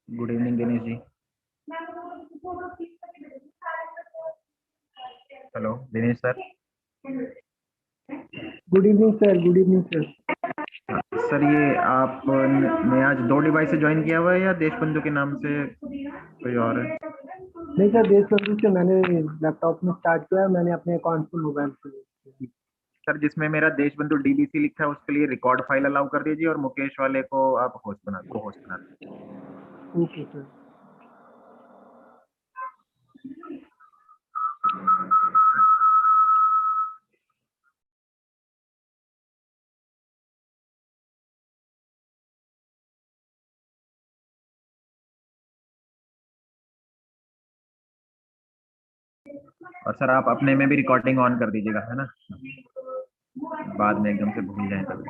Good evening Dinesh ji. Hello Dinesh sir. Good evening sir, good evening sir. Sir ये आप ने आज दो डिवाइस से ज्वाइन किया हुआ है या देशबंधु के नाम से कोई और है? नहीं सर, देश बंधु से मैंने लैपटॉप में स्टार्ट किया है, मैंने अपने अकाउंट से मोबाइल से। सर जिसमें मेरा देशबंधु डीबीसी लिखा है उसके लिए रिकॉर्ड फाइल अलाउ कर दीजिए और मुकेश वाले को आप होस्ट बना दीजिए। Okay sir. और सर आप अपने में भी रिकॉर्डिंग ऑन कर दीजिएगा, है ना, बाद में एकदम से भूल जाए तब।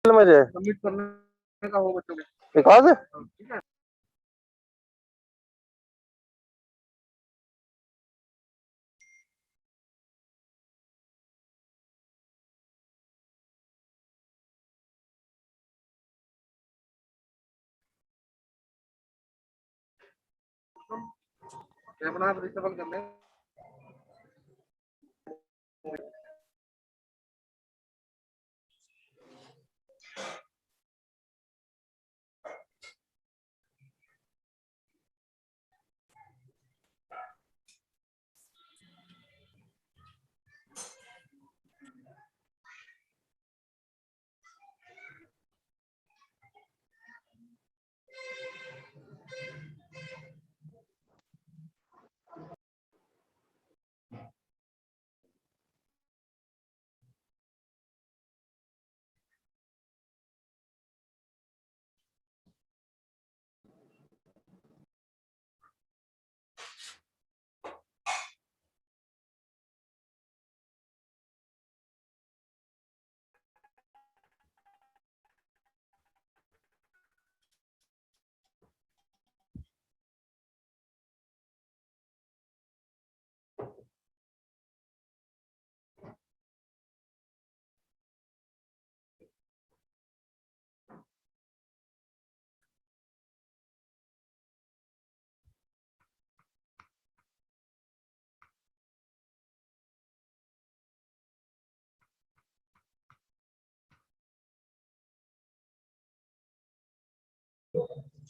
मुझे सबमिट करने का हो बच्चों के बिकॉज अपना रिस्टेबल कर ले।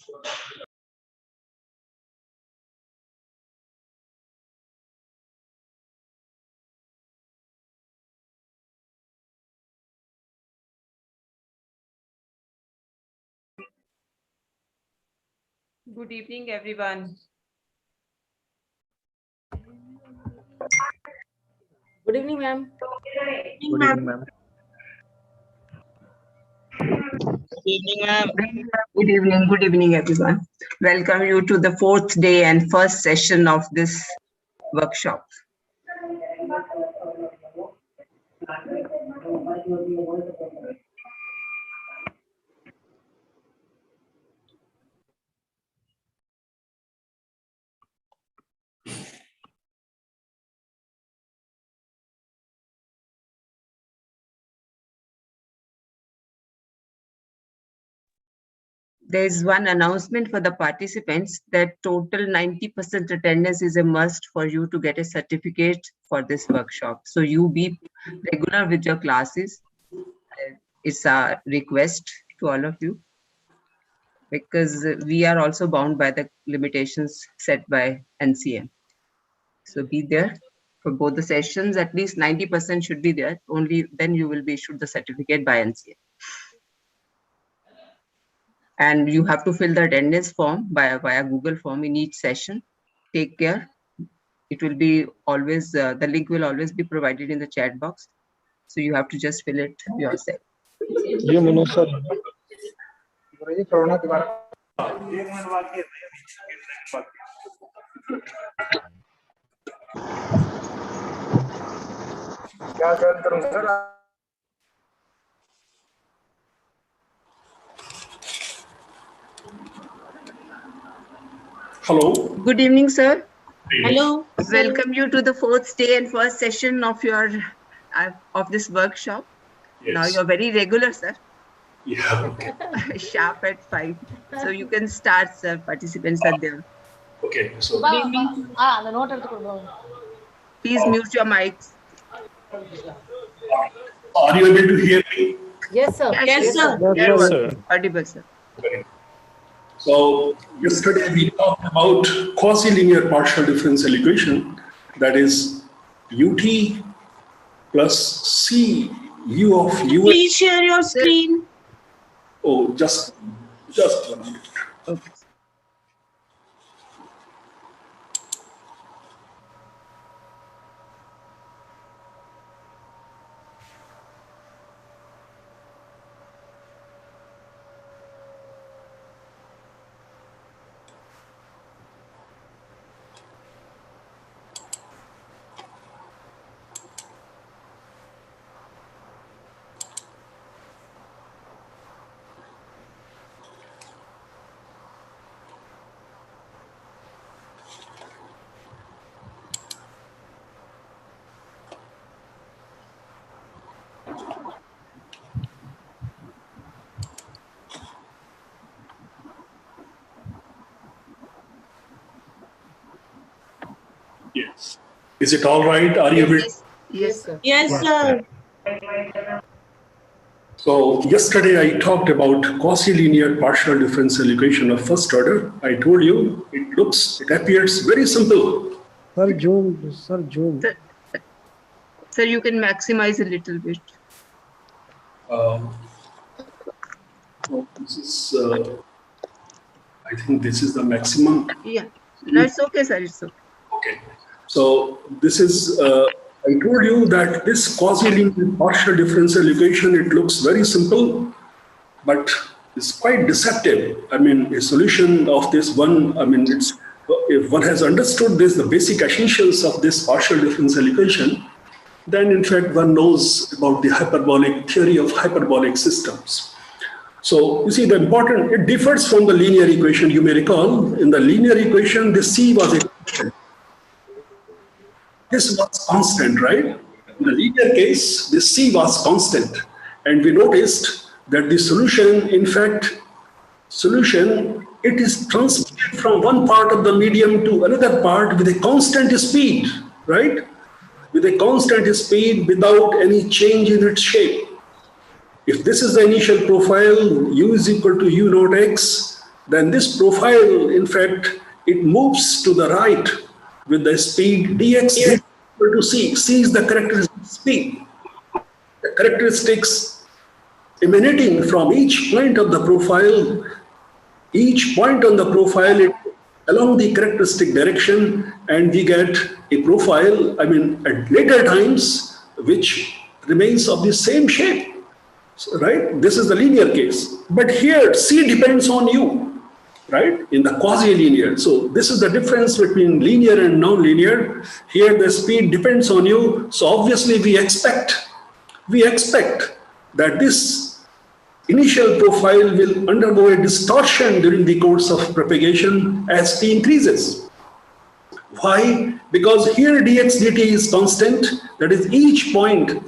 Good evening, everyone. Good evening, ma'am. Good evening, ma'am. Good evening, everyone. Welcome you to the 4th day and first session of this workshop. There is one announcement for the participants that total 90% attendance is a must for you to get a certificate for this workshop. So you be regular with your classes. It's a request to all of you, because we are also bound by the limitations set by NCM. So be there for both the sessions. At least 90% should be there. Only then you will be issued the certificate by NCM. And you have to fill the attendance form via Google form in each session. Take care. It will be always, the link will always be provided in the chat box. So you have to just fill it yourself. Hello. Good evening, sir. Hello. Welcome you to the 4th day and first session of your of this workshop. Yes. Now you're very regular, sir. Yeah. Okay. Sharp at 5. So you can start, sir. Participants are there. Okay. So the note Please mute your mics. are you able to hear me? Yes, sir. Yes, sir. Yes, sir. Audible, sir. Okay. So yesterday we talked about quasi-linear partial differential equation, that is UT plus C U of U. Please share your screen. Oh, just 1 minute. Okay. Yes. Is it all right? Are you able? Yes, sir. Yes, sir. So yesterday I talked about quasi-linear partial differential equation of first order. I told you it appears very simple. Sir, zoom. Sir, you can maximize a little bit. This is, I think this is the maximum. Yeah. No, it's okay, sir. It's okay. Okay. So this is, I told you that this quasi-linear partial differential equation, it looks very simple, but it's quite deceptive. I mean, a solution of this one, I mean, it's, if one has understood this, the basic essentials of this partial differential equation, then in fact one knows about the hyperbolic theory of hyperbolic systems. So you see, the important, it differs from the linear equation. You may recall in the linear equation, the C was a constant. This was constant, right? In the linear case, the C was constant. And we noticed that the solution, in fact, it is transmitted from one part of the medium to another part with a constant speed, right? With a constant speed without any change in its shape. If this is the initial profile, U is equal to U naught x, then this profile, in fact, it moves to the right with the speed dx equal to c. C is the characteristic speed. The characteristics emanating from each point of the profile, each point on the profile along the characteristic direction, and we get a profile, at later times, which remains of the same shape. So, right? This is the linear case. But here, C depends on U, right? In the quasi-linear. So this is the difference between linear and non-linear. Here, the speed depends on U. So obviously, we expect that this initial profile will undergo a distortion during the course of propagation as t increases. Why? Because here dx dt is constant, that is each point,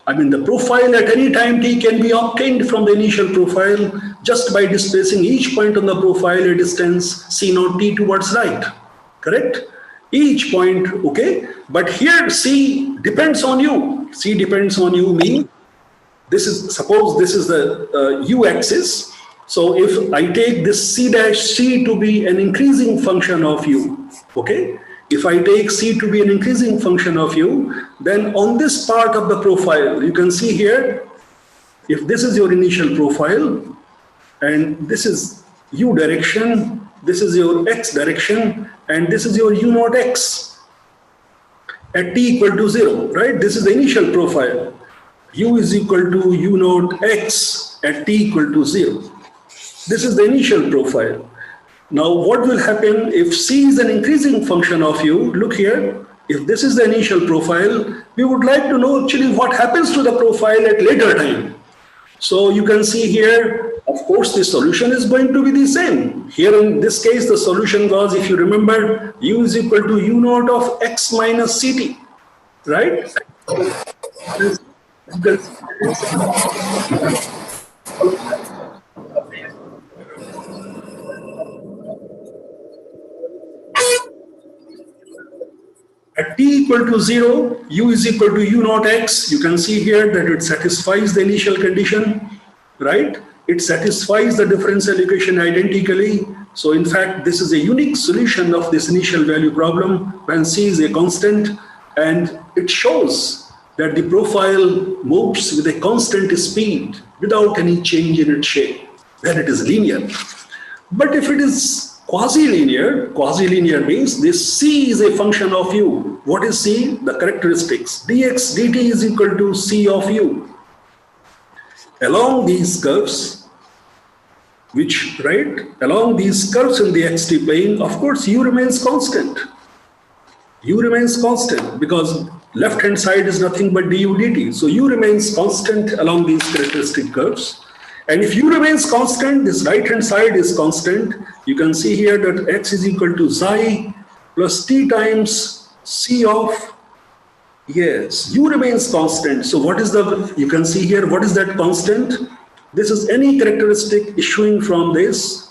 the profile at any time t can be obtained from the initial profile just by displacing each point on the profile a distance c naught t towards right, correct? Each point, okay? But here c depends on u. C depends on u means suppose this is the u-axis. So if I take this c dash c to be an increasing function of u, okay? If I take c to be an increasing function of u, then on this part of the profile, you can see here, if this is your initial profile, and this is u direction, this is your x direction, and this is your u naught x at t equal to 0, right? This is the initial profile. U is equal to u naught x at t equal to 0. This is the initial profile. Now what will happen if c is an increasing function of u? Look here, if this is the initial profile, we would like to know actually what happens to the profile at later time. So you can see here, of course, the solution is going to be the same. Here in this case, the solution was, if you remember, u is equal to u naught of x minus ct, right? At t equal to 0, u is equal to u naught x. You can see here that it satisfies the initial condition, right? It satisfies the differential equation identically. So in fact, this is a unique solution of this initial value problem when c is a constant, and it shows that the profile moves with a constant speed without any change in its shape, then it is linear. But if it is quasi-linear means this c is a function of u. What is c? The characteristics. dx dt is equal to c of u. Along these curves, along these curves in the xt plane, of course, u remains constant. U remains constant because left hand side is nothing but du dt. So u remains constant along these characteristic curves. And if u remains constant, this right hand side is constant. You can see here that x is equal to xi plus t times c of, yes, u remains constant. So what is you can see here, what is that constant? This is any characteristic issuing from this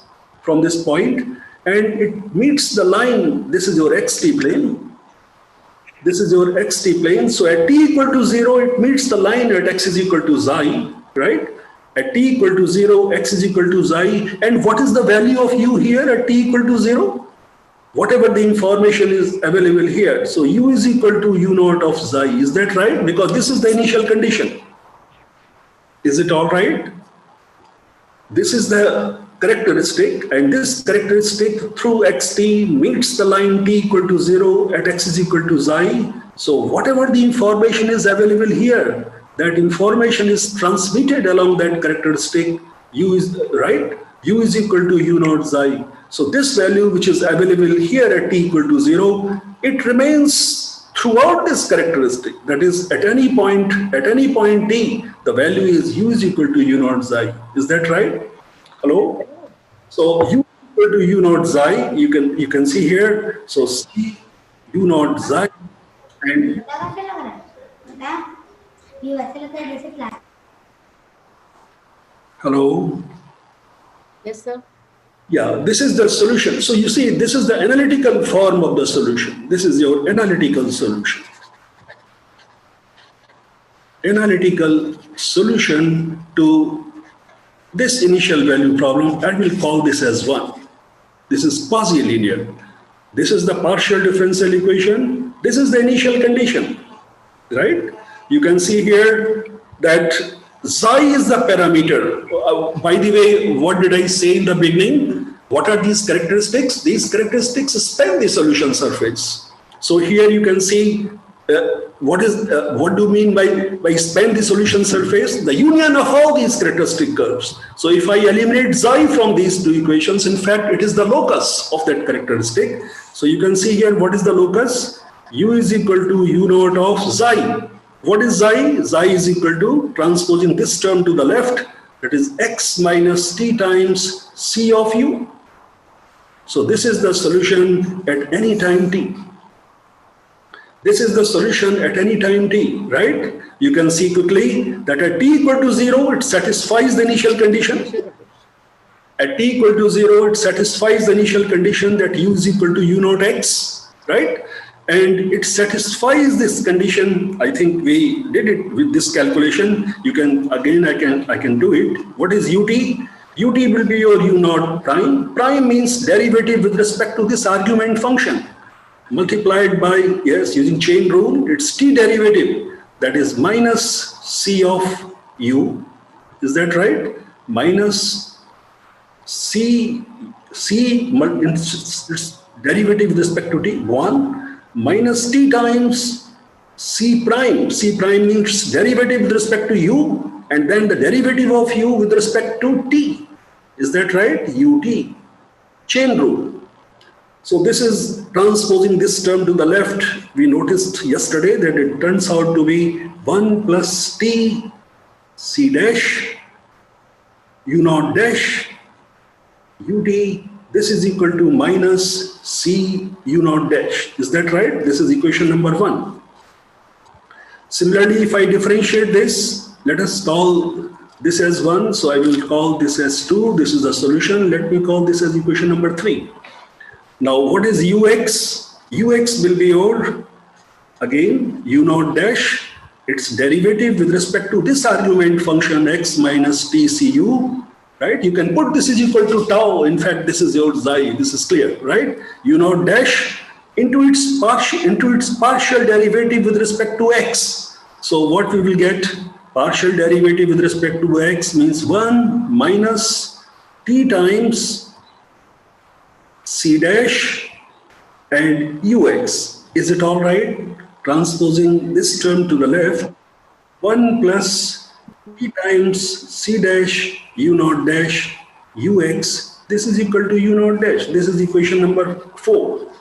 point, and it meets the line. This is your xt plane. This is your xt plane. So at t equal to 0, it meets the line at x is equal to xi, right? At t equal to 0, x is equal to xi. And what is the value of u here at t equal to 0? Whatever the information is available here. So u is equal to u naught of xi. Is that right? Because this is the initial condition. Is it all right? This is the characteristic, and this characteristic through xt meets the line t equal to 0 at x is equal to xi. So whatever the information is available here, that information is transmitted along that characteristic. U is right. U is equal to u naught xi. So this value which is available here at t equal to 0, it remains throughout this characteristic. That is, at any point t, the value is u is equal to u naught xi. Is that right? Hello? So u equal to u naught xi, you can see here. So c u naught xi and hello? Yes, sir. Yeah, this is the solution. So you see, this is the analytical form of the solution. This is your analytical solution. Analytical solution to this initial value problem, I will call this as 1. This is quasi-linear. This is the partial differential equation. This is the initial condition, right? You can see here that psi is the parameter. By the way, what did I say in the beginning? What are these characteristics? These characteristics span the solution surface. So here you can see what do you mean by span the solution surface? The union of all these characteristic curves. So if I eliminate psi from these two equations, in fact, it is the locus of that characteristic. So you can see here, what is the locus? U is equal to U naught of psi. What is psi? Psi is equal to, transposing this term to the left, that is x minus t times c of u. So this is the solution at any time t. This is the solution at any time t, right? You can see quickly that at t equal to 0, it satisfies the initial condition. At t equal to 0, it satisfies the initial condition that u is equal to u naught x, right? And it satisfies this condition. I think we did it with this calculation. You can, again, I can do it. What is ut? Ut will be your u naught prime. Prime means derivative with respect to this argument function. Multiplied by, yes, using chain rule, it's t derivative, that is minus c of u. Is that right? Minus c, it's derivative with respect to t, 1, minus t times c prime. C prime means derivative with respect to u, and then the derivative of u with respect to t. Is that right? ut, chain rule. So this is transposing this term to the left. We noticed yesterday that it turns out to be 1 plus t c dash u naught dash ut. This is equal to minus c u naught dash. Is that right? This is equation number 1. Similarly, if I differentiate this, let us call this as 1. So I will call this as 2. This is the solution. Let me call this as equation number 3. Now, what is ux? Ux will be your, again, u naught dash, its derivative with respect to this argument function x minus tcu, right? You can put this is equal to tau. In fact, this is your psi. This is clear, right? U naught dash into its partial derivative with respect to x. So what we will get? Partial derivative with respect to x means 1 minus t times c dash and ux. Is it all right? Transposing this term to the left, 1 plus t times c dash u naught dash ux. This is equal to u naught dash. This is equation number 4.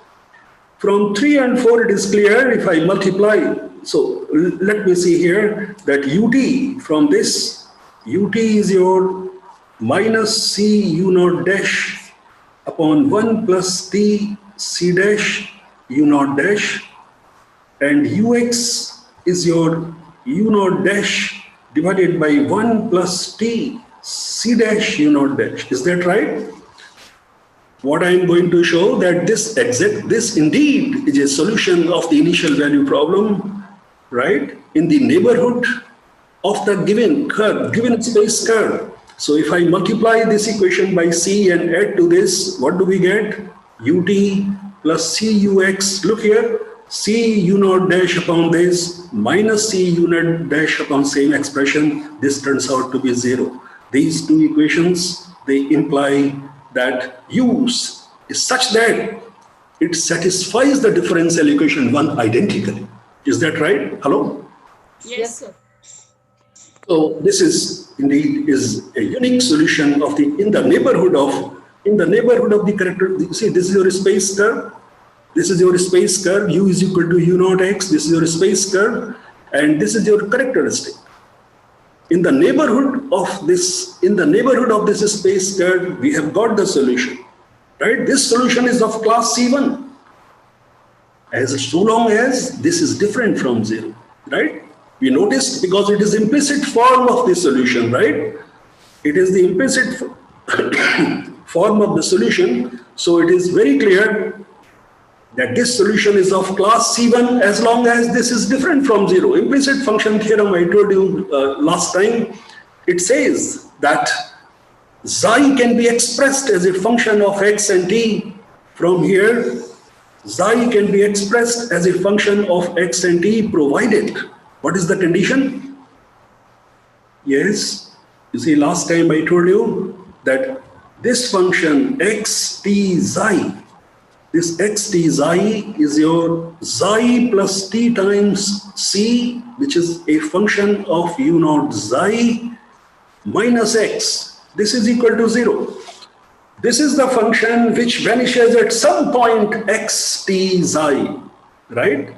From 3 and 4, it is clear if I multiply. So let me see here that ut from this, ut is your minus c u naught dash upon 1 plus t c dash u naught dash, and ux is your u naught dash divided by 1 plus t c dash u naught dash. Is that right? What I am going to show that this indeed is a solution of the initial value problem, right? In the neighborhood of the given curve, given space curve. So if I multiply this equation by c and add to this, what do we get? ut plus cux. Look here, c u naught dash upon this minus c u naught dash upon same expression. This turns out to be 0. These two equations, they imply that u is such that it satisfies the differential equation 1 identically. Is that right? Hello? Yes, sir. So this is indeed is a unique solution of the in the neighborhood of the character. See, this is your space curve. This is your space curve. U is equal to u naught x. This is your space curve, and this is your characteristic. In the neighborhood of this space curve, we have got the solution. Right? This solution is of class C1. As so long as this is different from 0, right? We noticed because it is implicit form of the solution, right? It is the implicit form of the solution. So it is very clear that this solution is of class C1 as long as this is different from 0. Implicit function theorem I told you last time, it says that Xi can be expressed as a function of x and t. From here, xi can be expressed as a function of x and t provided. What is the condition? Yes, you see, last time I told you that this function x t xi, this x t xi is your xi plus t times c, which is a function of u naught xi minus x. This is equal to 0. This is the function which vanishes at some point x t xi, right?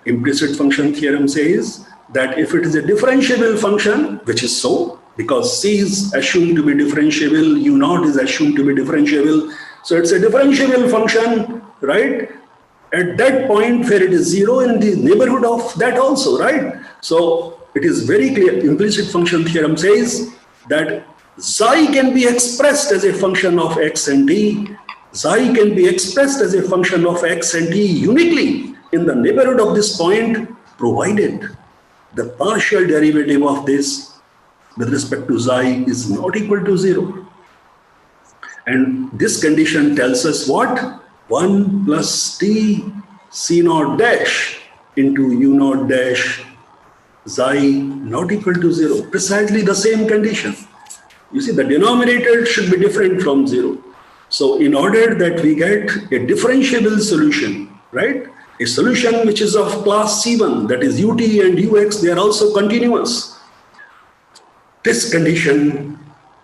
Implicit function theorem says that if it is a differentiable function, which is so, because c is assumed to be differentiable, u naught is assumed to be differentiable, so it's a differentiable function, right? At that point where it is 0 in the neighborhood of that also, right? So it is very clear. Implicit function theorem says that xi can be expressed as a function of x and t. Xi can be expressed as a function of x and t uniquely in the neighborhood of this point, provided the partial derivative of this with respect to xi is not equal to 0. And this condition tells us what? 1 plus t c naught dash into u naught dash xi not equal to 0. Precisely the same condition. You see, the denominator should be different from 0. So in order that we get a differentiable solution, right? A solution which is of class C1, that is ut and ux, they are also continuous. This condition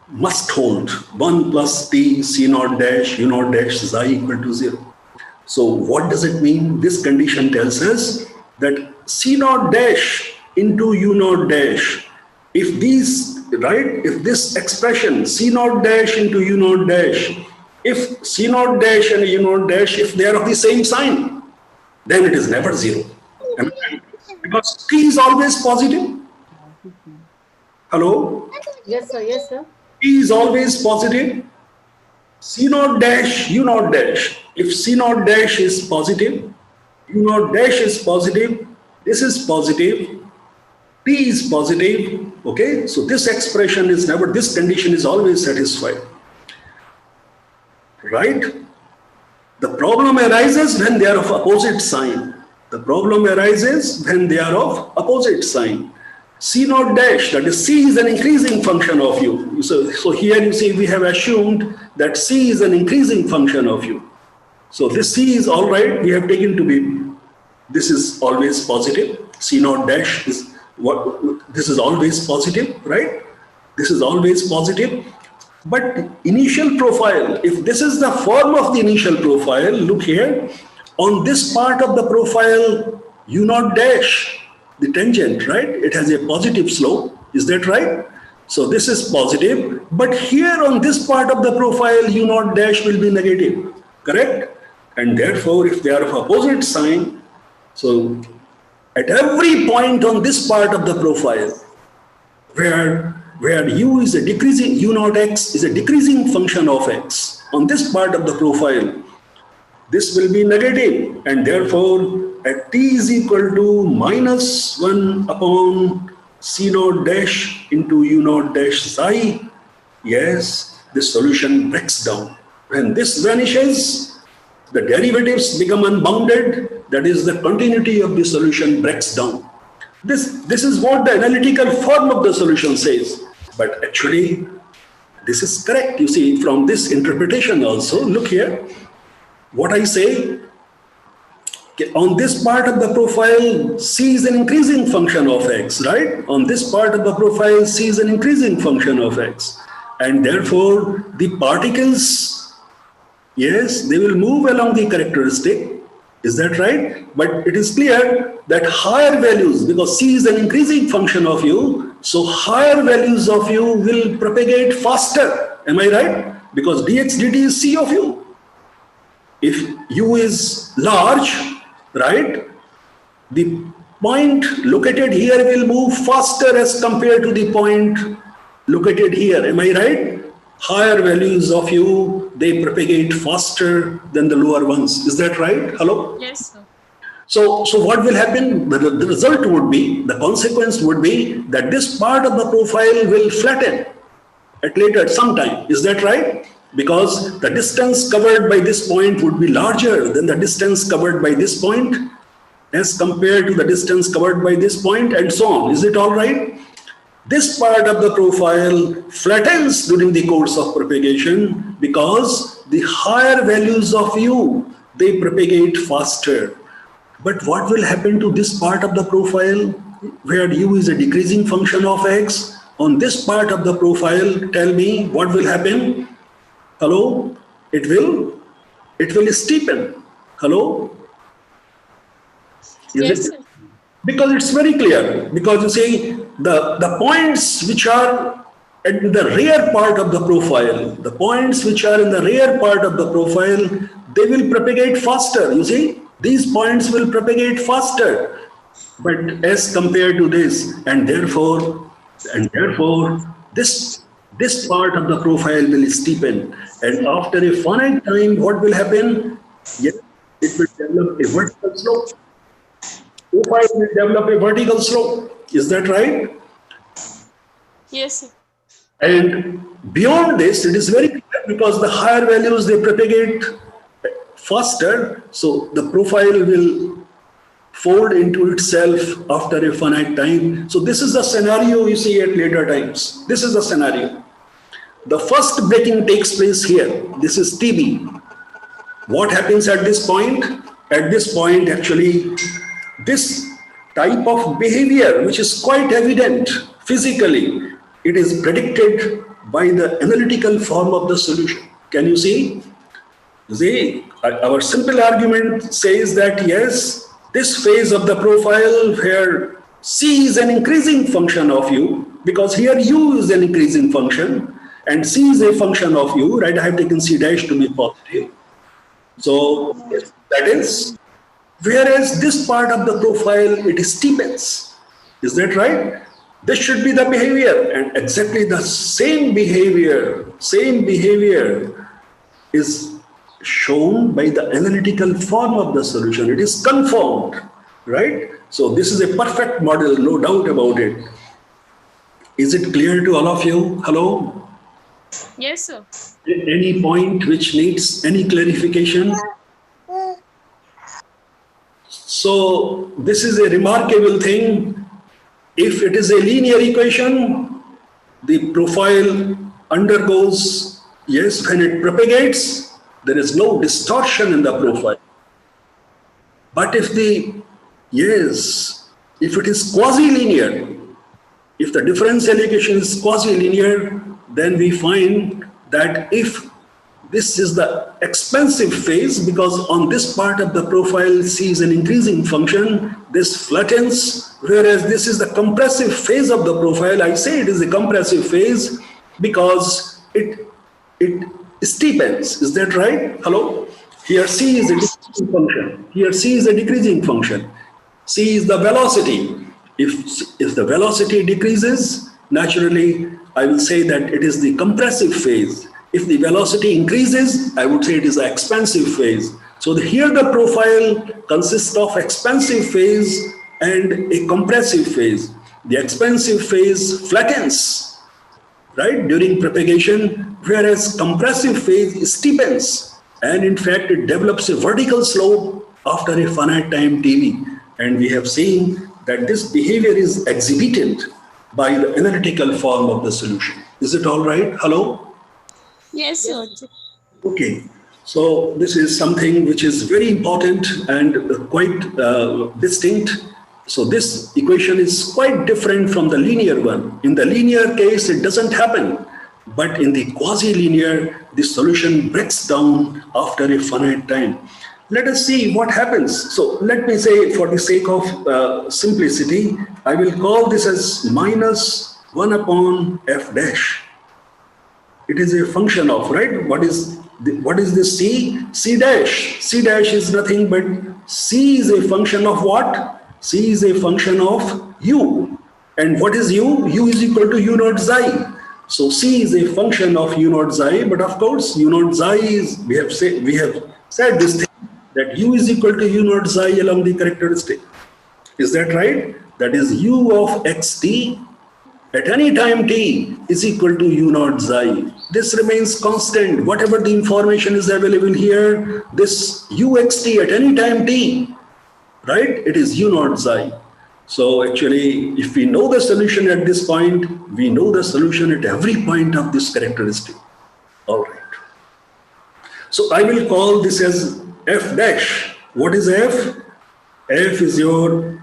must hold 1 plus t c naught dash u naught dash xi equal to 0. So what does it mean? This condition tells us that c naught dash into u naught dash, if these, right, if this expression c naught dash into u naught dash, if c naught dash and u naught dash, if they are of the same sign, then it is never 0. Because t is always positive. Hello? Yes, sir. Yes, sir. T is always positive. C naught dash, U naught dash. If C naught dash is positive, U naught dash is positive, this is positive, T is positive, okay? So this expression is never, this condition is always satisfied, right? The problem arises when they are of opposite sign. The problem arises when they are of opposite sign. C naught dash, that is C is an increasing function of u. So here you see we have assumed that C is an increasing function of u. So this C is all right, we have taken to be, this is always positive. C naught dash is what, this is always positive, right? This is always positive. But initial profile, if this is the form of the initial profile, look here, on this part of the profile, u naught dash, the tangent, right? It has a positive slope. Is that right? So this is positive, but here on this part of the profile, u naught dash will be negative, correct? And therefore, if they are of opposite sign, so at every point on this part of the profile, where u is a decreasing, u naught x is a decreasing function of x, on this part of the profile, this will be negative, and therefore at t is equal to minus 1 upon c naught dash into u naught dash psi, yes, the solution breaks down. When this vanishes, the derivatives become unbounded, that is, the continuity of the solution breaks down. This is what the analytical form of the solution says, but actually this is correct. You see, from this interpretation also, look here, what I say, on this part of the profile, C is an increasing function of x, right? On this part of the profile, C is an increasing function of x. And therefore, the particles, yes, they will move along the characteristic. Is that right? But it is clear that higher values, because C is an increasing function of u, so higher values of u will propagate faster. Am I right? Because dx dt is C of u. If u is large, right, the point located here will move faster as compared to the point located here. Am I right? Higher values of u, they propagate faster than the lower ones. Is that right? Hello? Yes, sir. So what will happen? The result would be, the consequence would be that this part of the profile will flatten. at later some time. Is that right? Because the distance covered by this point would be larger than the distance covered by this point as compared to the distance covered by this point, and so on. Is it all right? This part of the profile flattens during the course of propagation because the higher values of U, they propagate faster. But what will happen to this part of the profile where U is a decreasing function of X? On this part of the profile, tell me what will happen? Hello? It will steepen. Hello? Yes, sir. Because it's very clear. Because you see, the points which are at the rear part of the profile, the points which are in the rear part of the profile, they will propagate faster. You see, these points will propagate faster. But as compared to this, and therefore, this part of the profile will steepen. And after a finite time, what will happen? Yes, it will develop a vertical slope. Profile will develop a vertical slope. Is that right? Yes, sir. And beyond this, it is very clear because the higher values, they propagate faster. So the profile will fold into itself after a finite time. So this is the scenario you see at later times. This is the scenario. The first breaking takes place here. This is TB. What happens at this point? At this point, actually, this type of behavior, which is quite evident physically, it is predicted by the analytical form of the solution. Can you see? See, our simple argument says that yes, this phase of the profile where C is an increasing function of U, because here U is an increasing function and C is a function of U, right? I have taken C dash to be positive. So that is, whereas this part of the profile, it steepens. Is that right? This should be the behavior, and exactly the same behavior is shown by the analytical form of the solution. It is confirmed, right? So this is a perfect model, no doubt about it. Is it clear to all of you? Hello? Yes, sir. Any point which needs any clarification? So this is a remarkable thing. If it is a linear equation, the profile undergoes, yes, when it propagates, there is no distortion in the profile. But if it is quasi-linear, if the differential equation is quasi-linear, then we find that if this is the expansive phase, because on this part of the profile C is an increasing function, this flattens, whereas this is the compressive phase of the profile. I say it is a compressive phase because it steepens. Is that right? Hello? Here C is a decreasing function. Here C is a decreasing function. C is the velocity. If the velocity decreases, naturally, I will say that it is the compressive phase. If the velocity increases, I would say it is the expansive phase. So here the profile consists of expansive phase and a compressive phase. The expansive phase flattens, right, during propagation, whereas compressive phase steepens. And in fact, it develops a vertical slope after a finite time TV. And we have seen that this behavior is exhibited by the analytical form of the solution. Is it all right? Hello? Yes, sir. Okay, so this is something which is very important and quite distinct. So this equation is quite different from the linear one. In the linear case, it doesn't happen. But in the quasi-linear, the solution breaks down after a finite time. Let us see what happens. So let me say, for the sake of simplicity, I will call this as minus 1 upon f dash. It is a function of, right? What is this C? C dash. C dash is nothing but C is a function of what? C is a function of U. And what is U? U is equal to U naught xi. So C is a function of U naught xi, but of course U naught xi is, we have said this thing, that U is equal to U naught xi along the characteristic. Is that right? That is U of xt at any time t is equal to u naught xi. This remains constant. Whatever the information is available here, this uxt at any time t, right? It is u naught xi. So actually, if we know the solution at this point, we know the solution at every point of this characteristic. All right. So I will call this as f dash. What is f? F is your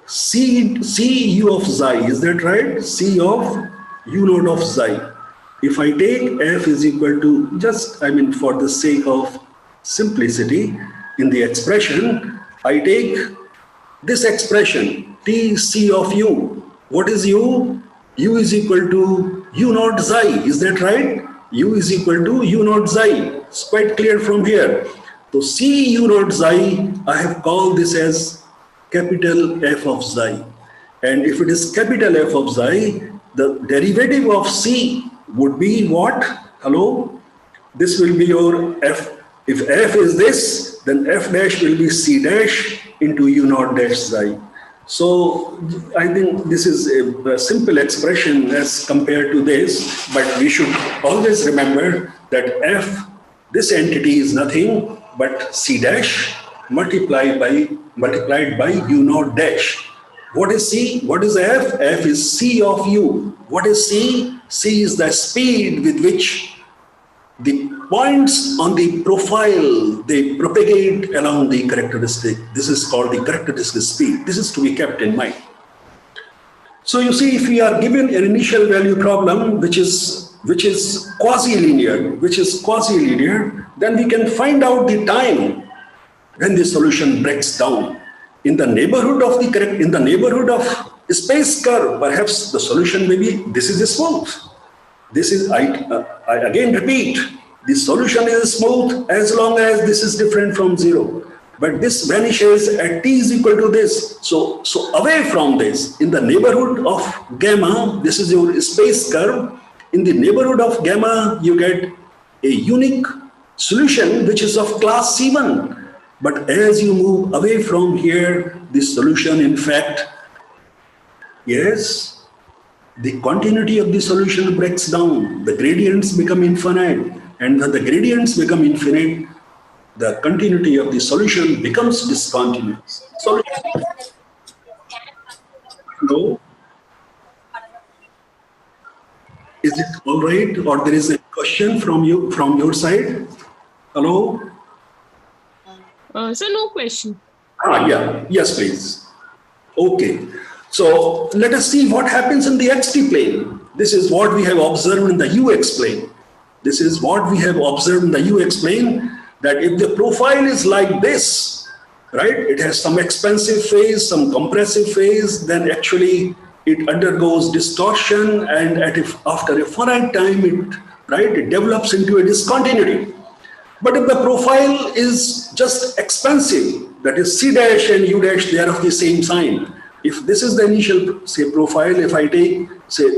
C u of xi. Is that right? C of u naught of xi. If I take f is equal to, just, I mean, for the sake of simplicity in the expression, I take this expression T C of u. What is u? U is equal to u naught xi. Is that right? U is equal to u naught xi. It's quite clear from here. So C u naught xi, I have called this as capital F of xi. And if it is capital F of xi, the derivative of C would be what? Hello? This will be your F. If F is this, then F dash will be C dash into u naught dash xi. So I think this is a simple expression as compared to this, but we should always remember that F, this entity is nothing but C dash multiplied by u naught dash. What is C? What is F? F is C of u. What is C? C is the speed with which the points on the profile, they propagate along the characteristic. This is called the characteristic speed. This is to be kept in mind. So you see, if we are given an initial value problem which is quasi-linear, then we can find out the time when the solution breaks down. In the neighborhood of space curve, perhaps the solution may be, this is smooth. This is, I again repeat, the solution is smooth as long as this is different from zero. But this vanishes at t is equal to this. So away from this, in the neighborhood of gamma, this is your space curve. In the neighborhood of gamma, you get a unique solution which is of class C1. But as you move away from here, this solution, in fact, yes, the continuity of the solution breaks down. The gradients become infinite. And when the gradients become infinite, the continuity of the solution becomes discontinuous. No? Is it all right? Or there is a question from your side? Hello? So no question. Yeah. Yes, please. Okay. So let us see what happens in the xt plane. This is what we have observed in the ux plane. This is what we have observed in the UX plane, that if the profile is like this, right, it has some expansive phase, some compressive phase, then actually it undergoes distortion, and after a finite time, it develops into a discontinuity. But if the profile is just expansive, that is C dash and U dash, they are of the same sign. If this is the initial, say, profile, if I take, say,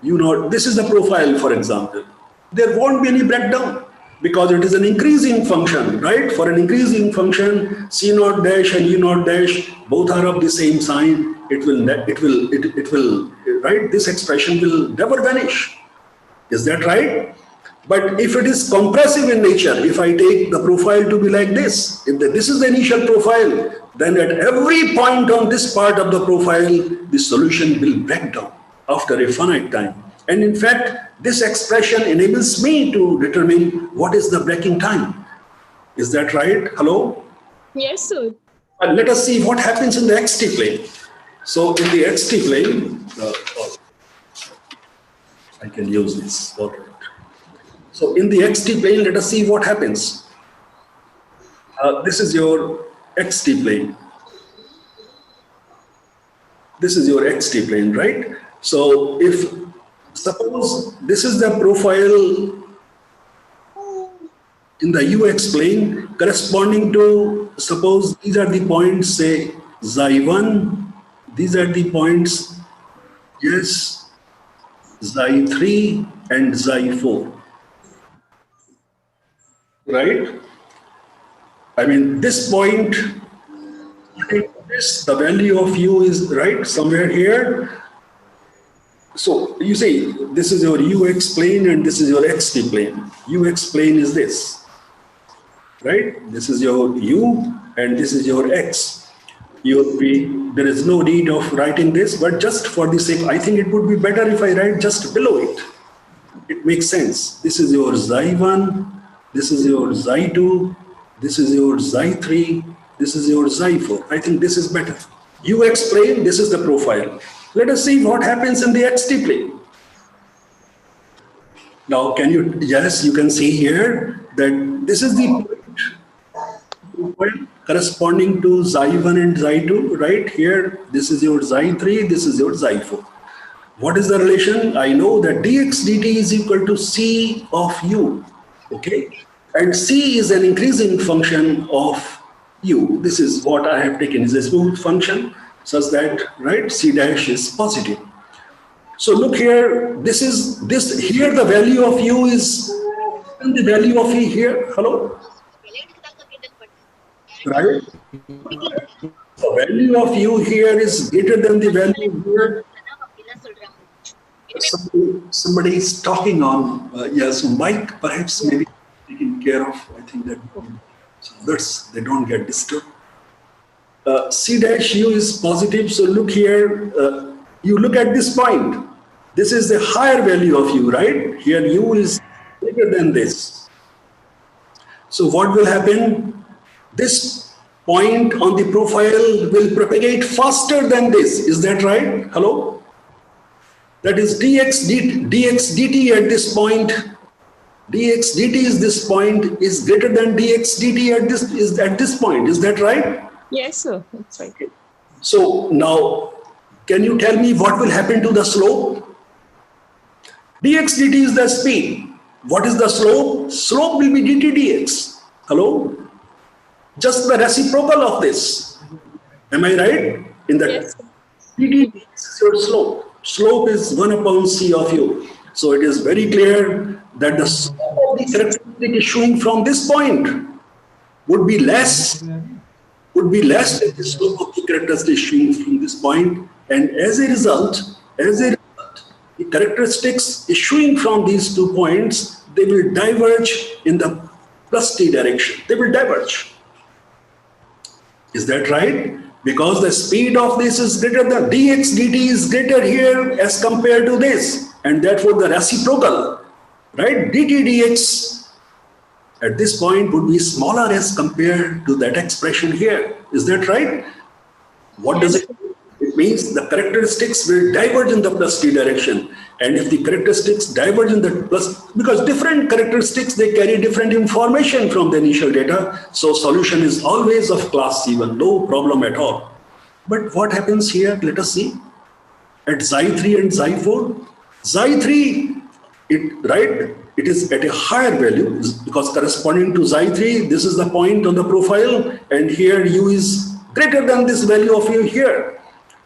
this is the profile, for example, there won't be any breakdown because it is an increasing function, right? For an increasing function, C naught dash and U naught dash, both are of the same sign. It will, right? This expression will never vanish. Is that right? But if it is compressive in nature, if I take the profile to be like this, if this is the initial profile, then at every point on this part of the profile, the solution will break down after a finite time. And in fact, this expression enables me to determine what is the breaking time. Is that right? Hello? Yes, sir. And let us see what happens in the xt plane. So in the xt plane, I can use this. All right. So in the xt plane, let us see what happens. This is your xt plane. This is your xt plane, right? So if suppose this is the profile in the ux plane corresponding to, suppose these are the points, say xi1, these are the points, yes, xi3 and xi4, right? I mean, this point, the value of u is right somewhere here. So you say this is your ux plane and this is your xt plane. Ux plane is this, right? This is your u and this is your x. There is no need of writing this, but just for the sake, I think it would be better if I write just below it. It makes sense. This is your xi1, this is your xi2, this is your xi3, this is your xi4. I think this is better. Ux plane, this is the profile. Let us see what happens in the xt plane. Now, yes, you can see here that this is the point corresponding to xi1 and xi2, right? Here, this is your xi3, this is your xi4. What is the relation? I know that dx dt is equal to c of u, okay? And c is an increasing function of u. This is what I have taken as a smooth function, such that, right, c dash is positive. So look here, here the value of u is, and the value of e here, hello? Right? The value of u here is greater than the value here. Somebody is talking on, yes, mic, perhaps maybe taken care of. I think that so others, they don't get disturbed. C dash u is positive, so look here, you look at this point. This is the higher value of u, right? Here u is bigger than this. So what will happen? This point on the profile will propagate faster than this. Is that right? Hello? That is dx dt at this point. Dx dt is this point is greater than dx dt at this point. Is that right? Yes, sir. That's right. So now, can you tell me what will happen to the slope? Dx dt is the speed. What is the slope? Slope will be dt dx. Hello? Just the reciprocal of this. Am I right? In that, Yes, sir. dt dx is your slope. Slope is 1 upon c of u. So it is very clear that the slope of the characteristic issuing from this point would be less than the slope of the characteristic issuing from this point. And as a result, the characteristics issuing from these 2 points, they will diverge in the plus t direction. They will diverge. Is that right? Because the speed of this is greater than dx dt is greater here as compared to this, and therefore the reciprocal, right, dt dx at this point would be smaller as compared to that expression here. Is that right? What does it mean? It means the characteristics will diverge in the plus t direction, and if the characteristics diverge in the plus, because different characteristics, they carry different information from the initial data, so solution is always of class C1, no problem at all. But what happens here? Let us see. At xi3 and xi4, xi3, it is at a higher value because corresponding to xi3, this is the point on the profile, and here u is greater than this value of u here.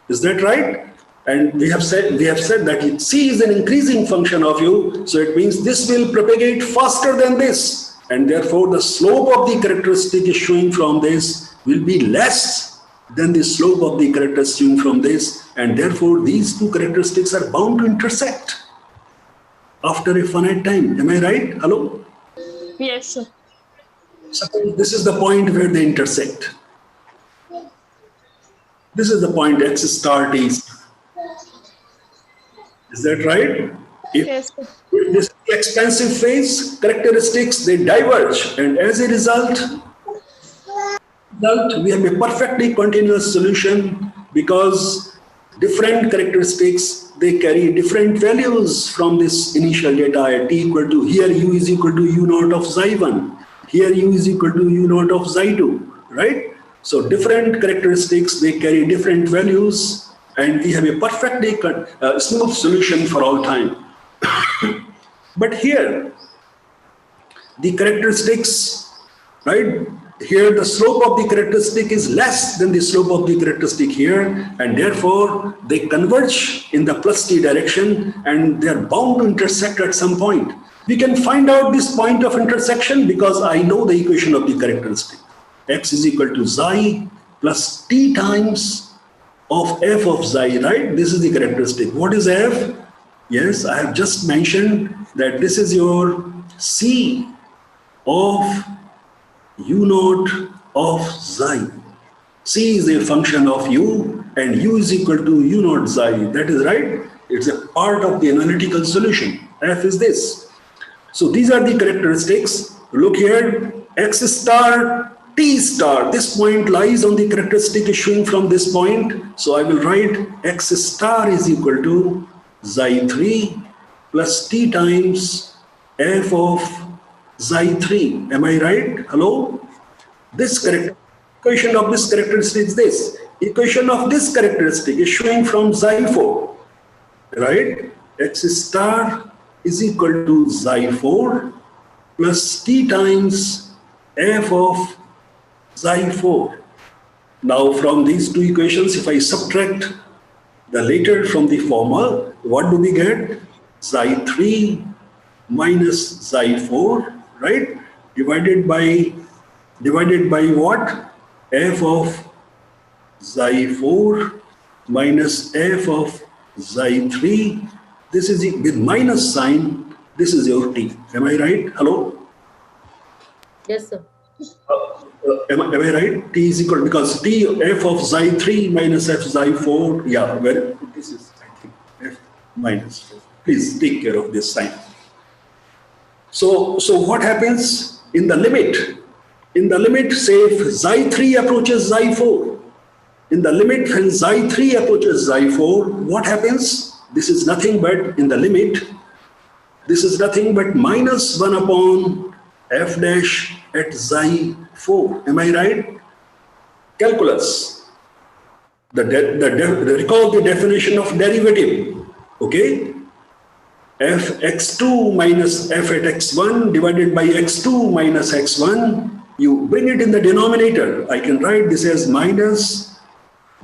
Is that right? And we have said that c is an increasing function of u, so it means this will propagate faster than this, and therefore the slope of the characteristic issuing from this will be less than the slope of the characteristic issuing from this, and therefore these 2 characteristics are bound to intersect after a finite time. Am I right? Hello? Yes, sir. Suppose this is the point where they intersect. This is the point x star t. Is that right? Yes, sir. If this expansive phase characteristics, they diverge, and as a result, we have a perfectly continuous solution because different characteristics, they carry different values from this initial data at t equal to, here u is equal to u naught of xi1, here u is equal to u naught of xi2, right? So different characteristics, they carry different values, and we have a perfectly smooth solution for all time. But here, the characteristics, right? Here the slope of the characteristic is less than the slope of the characteristic here, and therefore they converge in the plus t direction, and they are bound to intersect at some point. We can find out this point of intersection because I know the equation of the characteristic. X is equal to xi plus t times of f of xi, right? This is the characteristic. What is f? Yes, I have just mentioned that this is your C of u naught of xi. C is a function of u and u is equal to u naught xi. That is right. It's a part of the analytical solution. F is this. So these are the characteristics. Look here, x star, t star. This point lies on the characteristic issuing from this point. So I will write x star is equal to xi3 plus t times f of xi3. Am I right? Hello? This equation of this characteristic is this. Equation of this characteristic is showing from xi4, right? X star is equal to xi4 plus t times f of xi4. Now from these two equations, if I subtract the later from the former, what do we get? Xi3 minus xi4, right? Divided by what? F of xi4 minus f of xi3. This is with minus sign. This is your t. Am I right? Hello? Yes, sir. Am I right? T is equal, because t f of xi3 minus f xi4. Yeah, well, this is, I think, f minus. Please take care of this sign. So what happens in the limit? In the limit, say if xi3 approaches xi4, in the limit when xi3 approaches xi4, what happens? This is nothing but, in the limit, this is nothing but minus 1 upon f dash at xi4. Am I right? Calculus. Recall the definition of derivative. Okay? Fx2 minus f at x1 divided by x2 minus x1. You bring it in the denominator. I can write this as minus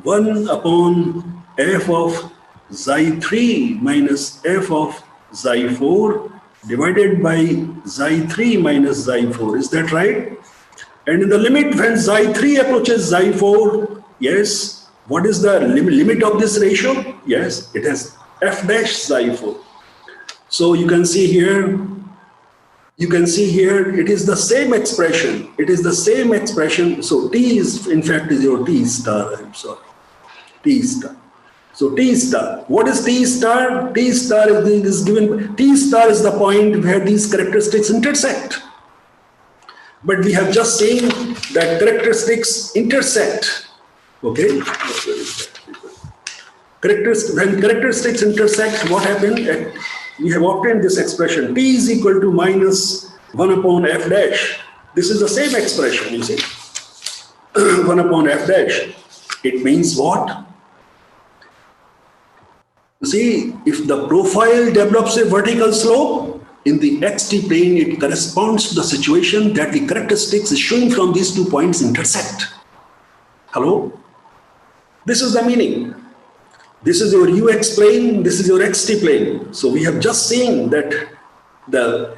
1 upon f of xi3 minus f of xi4 divided by xi3 minus xi4. Is that right? And in the limit when xi3 approaches xi4, yes, what is the limit of this ratio? Yes, it has f dash xi4. So you can see here, it is the same expression. It is the same expression. So T is, in fact, is your T star. I'm sorry. T star. So T star. What is T star? T star is given. T star is the point where these characteristics intersect. But we have just seen that characteristics intersect. Okay. When characteristics intersect, what happened? We have obtained this expression. T is equal to minus 1 upon f dash. This is the same expression, you see. 1 upon f dash. It means what? You see, if the profile develops a vertical slope, in the xt plane, it corresponds to the situation that the characteristics issuing from these 2 points intersect. Hello? This is the meaning. This is your ux plane, this is your xt plane. So we have just seen that the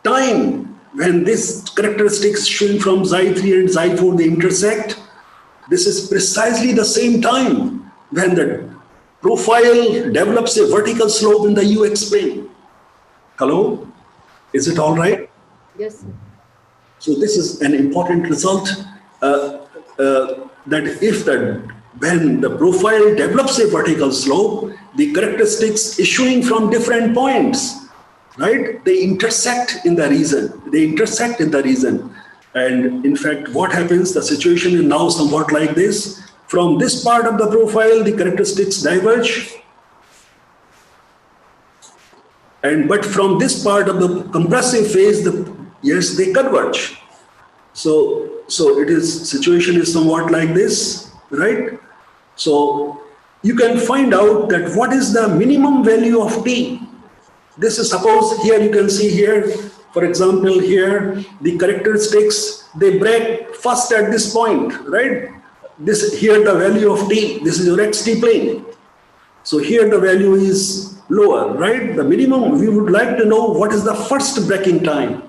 time when these characteristics issuing from xi3 and xi4 they intersect, this is precisely the same time when the profile develops a vertical slope in the ux plane. Hello? Is it all right? Yes, sir. So this is an important result, that if when the profile develops a vertical slope, the characteristics issuing from different points, right? They intersect in the region. And in fact, what happens? The situation is now somewhat like this. From this part of the profile, the characteristics diverge. But from this part of the compressive phase, yes, they converge. So situation is somewhat like this, right? So you can find out that what is the minimum value of T. This is, suppose here you can see here, for example, here the characteristics, they break first at this point, right? This here the value of T, this is your xt plane. So here the value is lower, right? The minimum, we would like to know what is the first breaking time.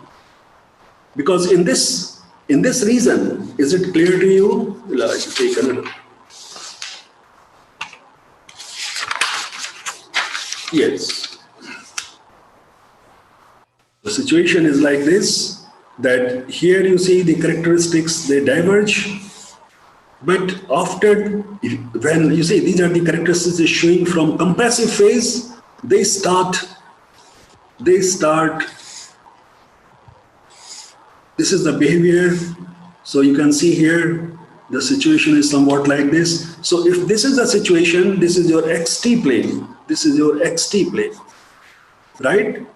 Because in this region, is it clear to you? I should take another. Yes. The situation is like this, that here you see the characteristics, they diverge. But after, when you see these are the characteristics showing from compressive phase, they start, this is the behavior. So you can see here, the situation is somewhat like this. So if this is the situation, this is your XT plane. This is your XT plane, right?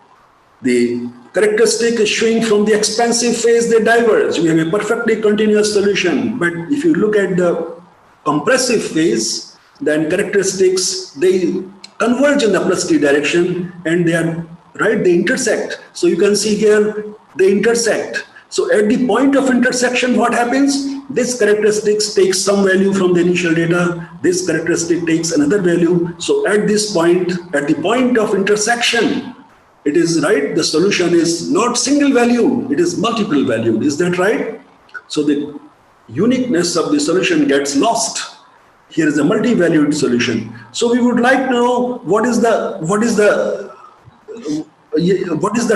The characteristic is showing from the expansive phase, they diverge. We have a perfectly continuous solution. But if you look at the compressive phase, then characteristics, they converge in the plus T direction and they are, right, they intersect. So you can see here, they intersect. So at the point of intersection, what happens? This characteristics takes some value from the initial data. This characteristic takes another value. So at this point, at the point of intersection, it is right, the solution is not single value, it is multiple value. Is that right? So the uniqueness of the solution gets lost. Here is a multi-valued solution. So we would like to know what is the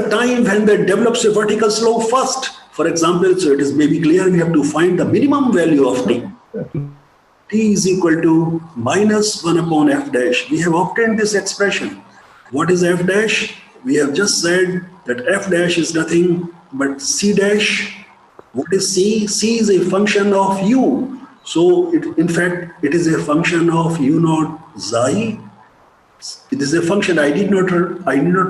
time when that develops a vertical slope first. For example, so it is maybe clear we have to find the minimum value of t. T is equal to minus 1 upon f dash. We have obtained this expression. What is f dash? We have just said that f dash is nothing but c dash. What is c? C is a function of u. So in fact, it is a function of u naught xi. It is a function, I did not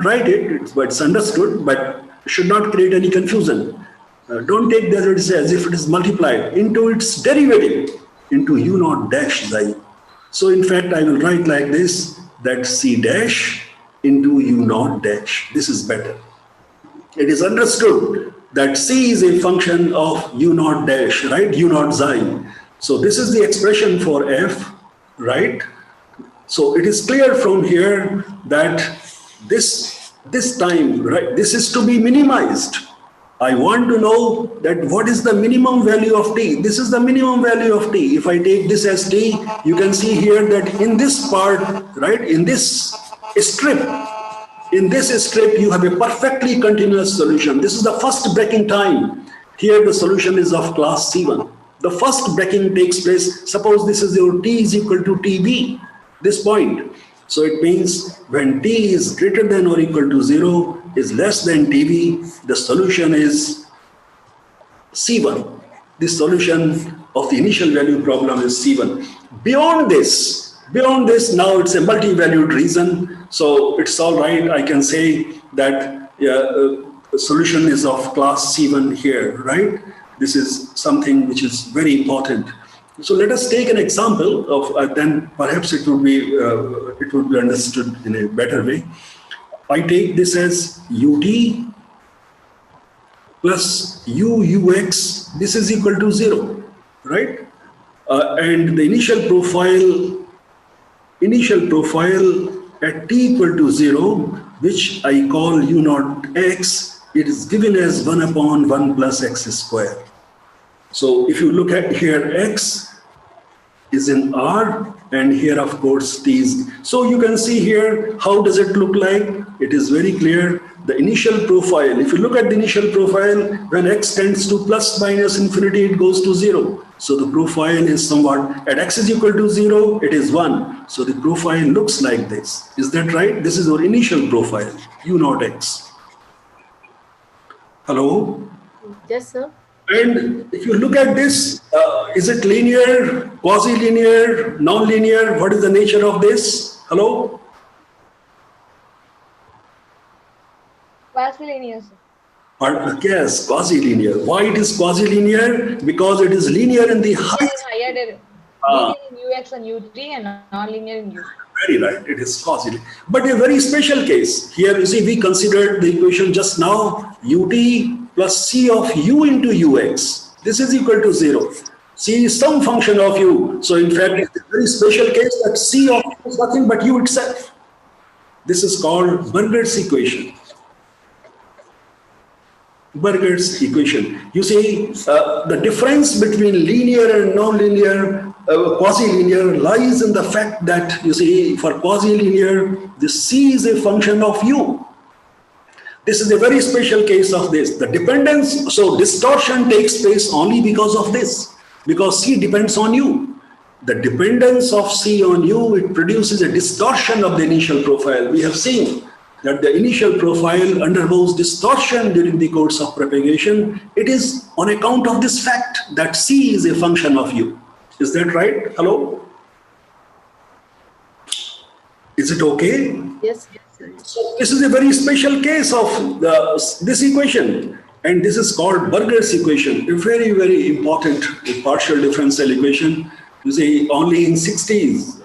write it, but it's understood, but should not create any confusion. Don't take that as if it is multiplied into its derivative, into u naught dash xi. So in fact, I will write like this, that c dash into u naught dash. This is better. It is understood that c is a function of u naught dash, right? U naught xi. So this is the expression for f, right? So it is clear from here that this time, right, this is to be minimized. I want to know that what is the minimum value of t. This is the minimum value of t. If I take this as t, you can see here that in this part, right, in this strip, you have a perfectly continuous solution. This is the first breaking time. Here the solution is of class C1. The first breaking takes place, suppose this is your t is equal to tb, this point. So it means when t is greater than or equal to 0, is less than tb, the solution is C1. The solution of the initial value problem is C1. Beyond this, now it's a multi-valued reason. So it's all right. I can say that the solution is of class C1 here, right? This is something which is very important. So let us take an example of, then perhaps it would be understood in a better way. I take this as ut plus ux, this is equal to 0, right? And the initial profile at t equal to 0, which I call u naught x, it is given as 1 upon 1 plus x square. So if you look at here, x is in R, and here of course t is. So you can see here, how does it look like? It is very clear. The initial profile, if you look at the initial profile, when x tends to plus minus infinity, it goes to 0. So the profile is somewhat, at x is equal to 0, it is 1. So the profile looks like this. Is that right? This is our initial profile, u naught x. Hello? Yes, sir. And if you look at this, is it linear, quasi-linear, non-linear? What is the nature of this? Hello? Quasi-linear, sir. Yes, quasi-linear. Why it is quasi-linear? Because it is linear in the height. Linear in ux and ut and non-linear in u. Very right, it is quasi-linear. But a very special case. Here you see we considered the equation just now, ut plus c of u into ux. This is equal to 0. C is some function of u. So in fact, it's a very special case that c of u is nothing but u itself. This is called Burger's equation. Burger's equation. You see, the difference between linear and non-linear, quasi-linear lies in the fact that, you see, for quasi-linear, the c is a function of u. This is a very special case of this. The dependence, so distortion takes place only because of this, because C depends on U. The dependence of C on U, it produces a distortion of the initial profile. We have seen that the initial profile undergoes distortion during the course of propagation. It is on account of this fact that C is a function of U. Is that right? Hello? Is it okay? Yes. So this is a very special case of this equation, and this is called Burger's equation, a very, very important partial differential equation. You see, only in 60s,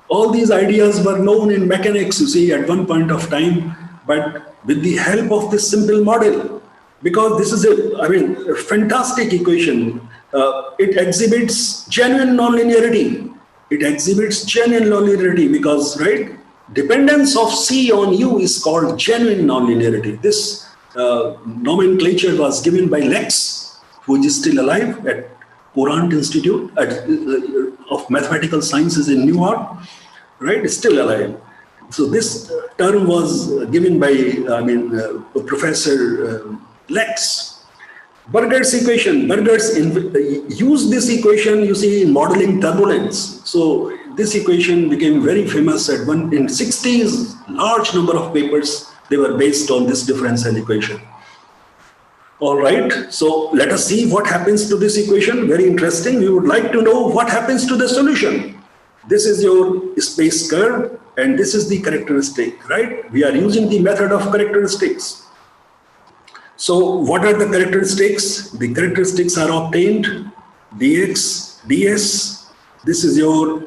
all these ideas were known in mechanics, you see, at one point of time, but with the help of this simple model, because this is a fantastic equation. It exhibits genuine nonlinearity. It exhibits genuine nonlinearity because, right, dependence of C on U is called genuine nonlinearity. This nomenclature was given by Lex, who is still alive at Courant Institute of Mathematical Sciences in New York, right? Still alive. So this term was given by, Professor Lex. Burger's equation. Burger's used this equation, you see, in modeling turbulence. So this equation became very famous in 60s. Large number of papers, they were based on this differential equation. All right, so let us see what happens to this equation. Very interesting. We would like to know what happens to the solution. This is your space curve, and this is the characteristic, right? We are using the method of characteristics. So what are the characteristics? The characteristics are obtained, dx, ds. This is your,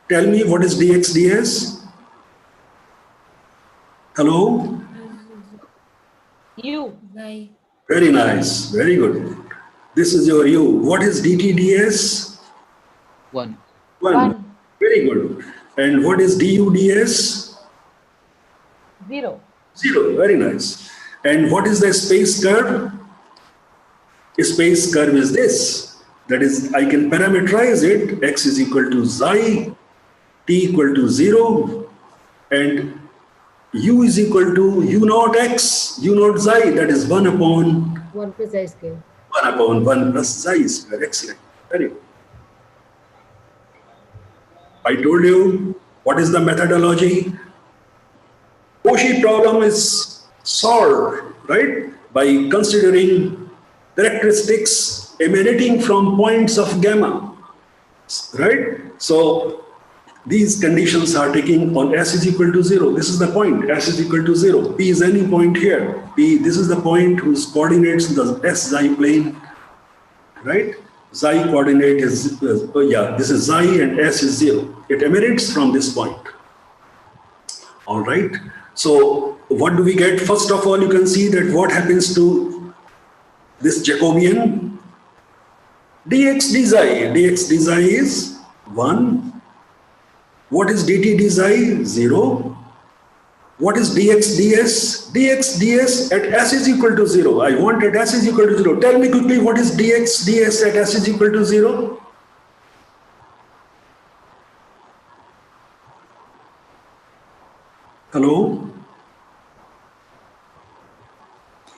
tell me what is dx, ds? Hello? U. Very nice, very good. This is your u. What is dt, ds? 1. 1. Very good. And what is du, ds? 0. 0. Very nice. And what is the space curve? A space curve is this. That is, I can parameterize it. X is equal to xi, t equal to 0, and u is equal to u naught x, u naught xi. That is 1 upon 1 plus I square. 1 upon 1 plus xi square. Excellent. Very good. I told you what is the methodology. Cauchy problem is solved, right, by considering characteristics emanating from points of gamma, right? So these conditions are taking on S is equal to 0. This is the point, S is equal to 0. P is any point here. P, this is the point whose coordinates in the S-xi plane, right? Xi coordinate is, this is xi and S is 0. It emanates from this point. All right. So what do we get? First of all, you can see that what happens to this Jacobian? Dx dxi. Dx dxi is 1. What is dt dxi? 0. What is dx ds? Dx ds at s is equal to 0. I want at s is equal to 0. Tell me quickly what is dx ds at s is equal to 0? Hello?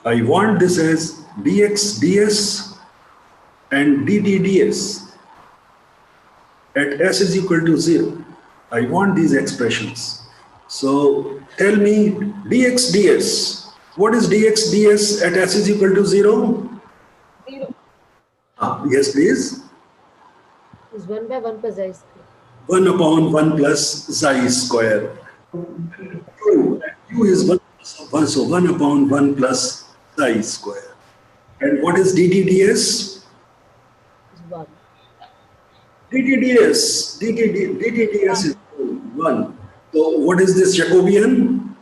I want this as dx ds and dt ds at s is equal to 0. I want these expressions. So tell me dx ds. What is dx ds at s is equal to 0? 0. Yes, please. Is 1 by 1 plus I square. 1 upon 1 plus xi square. U is 1, so 1 upon 1 plus xi square. And what is dt ds? Is 1. dt ds is 1. So what is this Jacobian?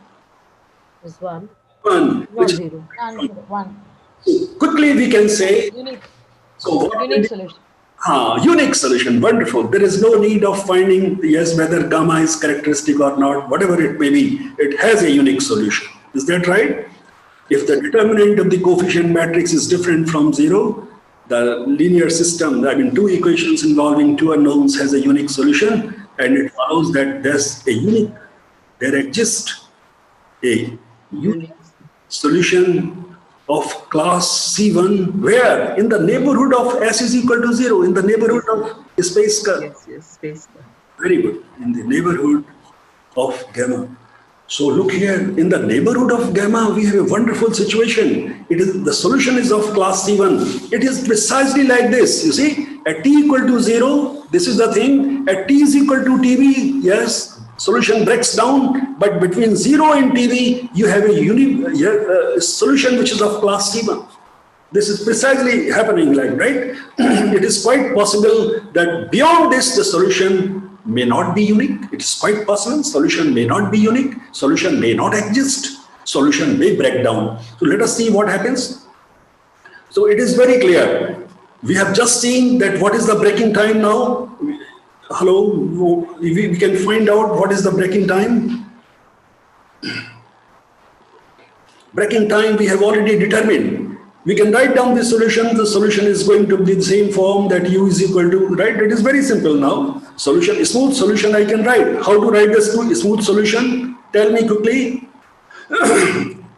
Is 1. 1. Not 0. 1. So quickly we can say, Unique. so what Unique solution. Unique solution, wonderful. There is no need of finding, yes, whether gamma is characteristic or not, whatever it may be, it has a unique solution. Is that right? If the determinant of the coefficient matrix is different from 0, the linear system, two equations involving two unknowns has a unique solution, and it follows that there exists a solution of class C1, where? In the neighborhood of S is equal to 0, in the neighborhood of space curve. Yes, space curve. Very good. In the neighborhood of gamma. So look here, in the neighborhood of gamma, we have a wonderful situation. It is the solution is of class C1. It is precisely like this. You see, at t equal to 0, this is the thing. At t is equal to TB, yes, solution breaks down. But between 0 and TB, you have a solution which is of class C1. This is precisely happening like, right? It is quite possible that beyond this, the solution may not be unique. It is quite possible. Solution may not be unique. Solution may not exist. Solution may break down. So let us see what happens. So it is very clear. We have just seen that what is the breaking time now. Hello, we can find out what is the breaking time. Breaking time we have already determined. We can write down the solution. The solution is going to be the same form that U is equal to, right? It is very simple now. Solution, smooth solution I can write. How to write the smooth solution? Tell me quickly.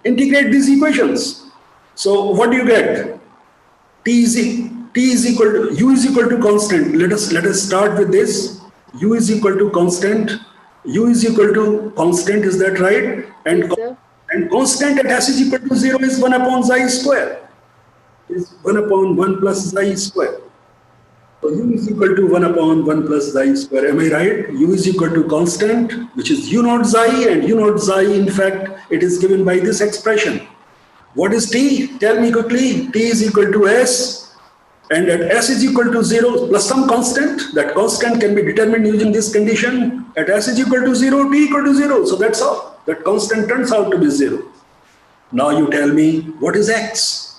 Integrate these equations. So what do you get? T is equal to, U is equal to constant. Let us start with this. U is equal to constant. U is equal to constant, is that right? And, and constant at S is equal to 0 is 1 upon xi square. Is 1 upon 1 plus xi square. So U is equal to 1 upon 1 plus xi square. Am I right? U is equal to constant, which is U naught xi, and U naught xi, in fact, it is given by this expression. What is T? Tell me quickly. T is equal to S, and at S is equal to 0 plus some constant. That constant can be determined using this condition. At S is equal to 0, T equal to 0. So that's all. That constant turns out to be 0. Now you tell me, what is X?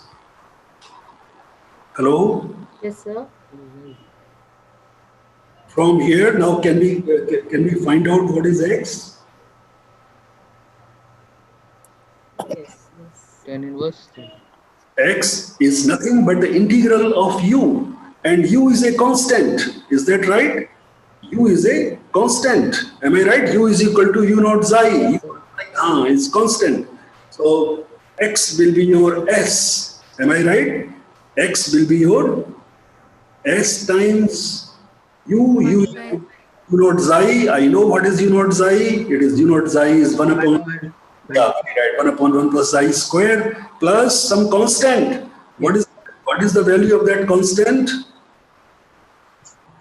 Hello? Yes, sir. From here, now can we find out what is X? Yes. Tan inverse. X is nothing but the integral of U, and U is a constant. Is that right? U is a constant. Am I right? U is equal to U naught xi. It's constant. So X will be your S. Am I right? X will be your S times U naught xi. I know what is U naught xi. It is U naught xi is 1 upon, yeah, right, 1 upon 1 plus xi square plus some constant. What is the value of that constant?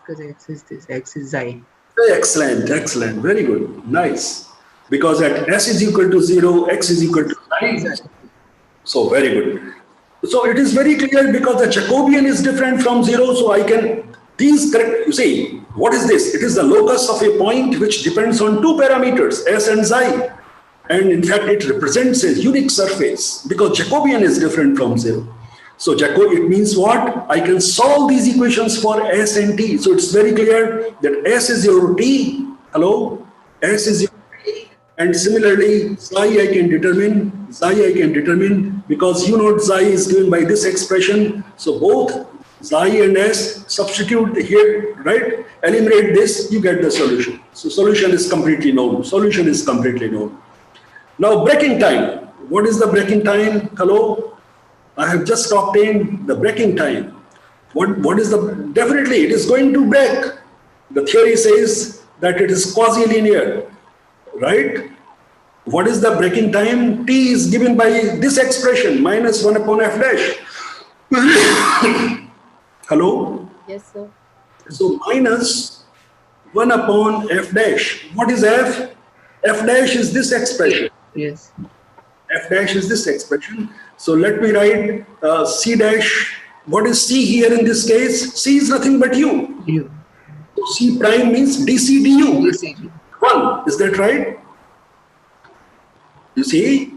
Because X is this, X is xi. Excellent, excellent, very good, nice. Because at S is equal to 0, X is equal to xi. So very good. So it is very clear because the Jacobian is different from 0, so I can, these correct, you see, what is this? It is the locus of a point which depends on two parameters, S and xi. And in fact, it represents a unique surface because Jacobian is different from 0. So it means what? I can solve these equations for S and T. So it's very clear that S is your T. Hello? S is your T. And similarly, psi I can determine because U naught xi is given by this expression. So both xi and S substitute here, right? Eliminate this, you get the solution. So solution is completely known. Solution is completely known. Now breaking time. What is the breaking time? Hello? I have just obtained the breaking time. What is the, definitely it is going to break. The theory says that it is quasi-linear, right? What is the breaking time? T is given by this expression, minus 1 upon f dash. Hello? Yes, sir. So minus 1 upon f dash. What is f? F dash is this expression. Yes. F dash is this expression. So let me write C dash. What is C here in this case? C is nothing but U. U. So C prime means dC du. DC. 1. Is that right? You see?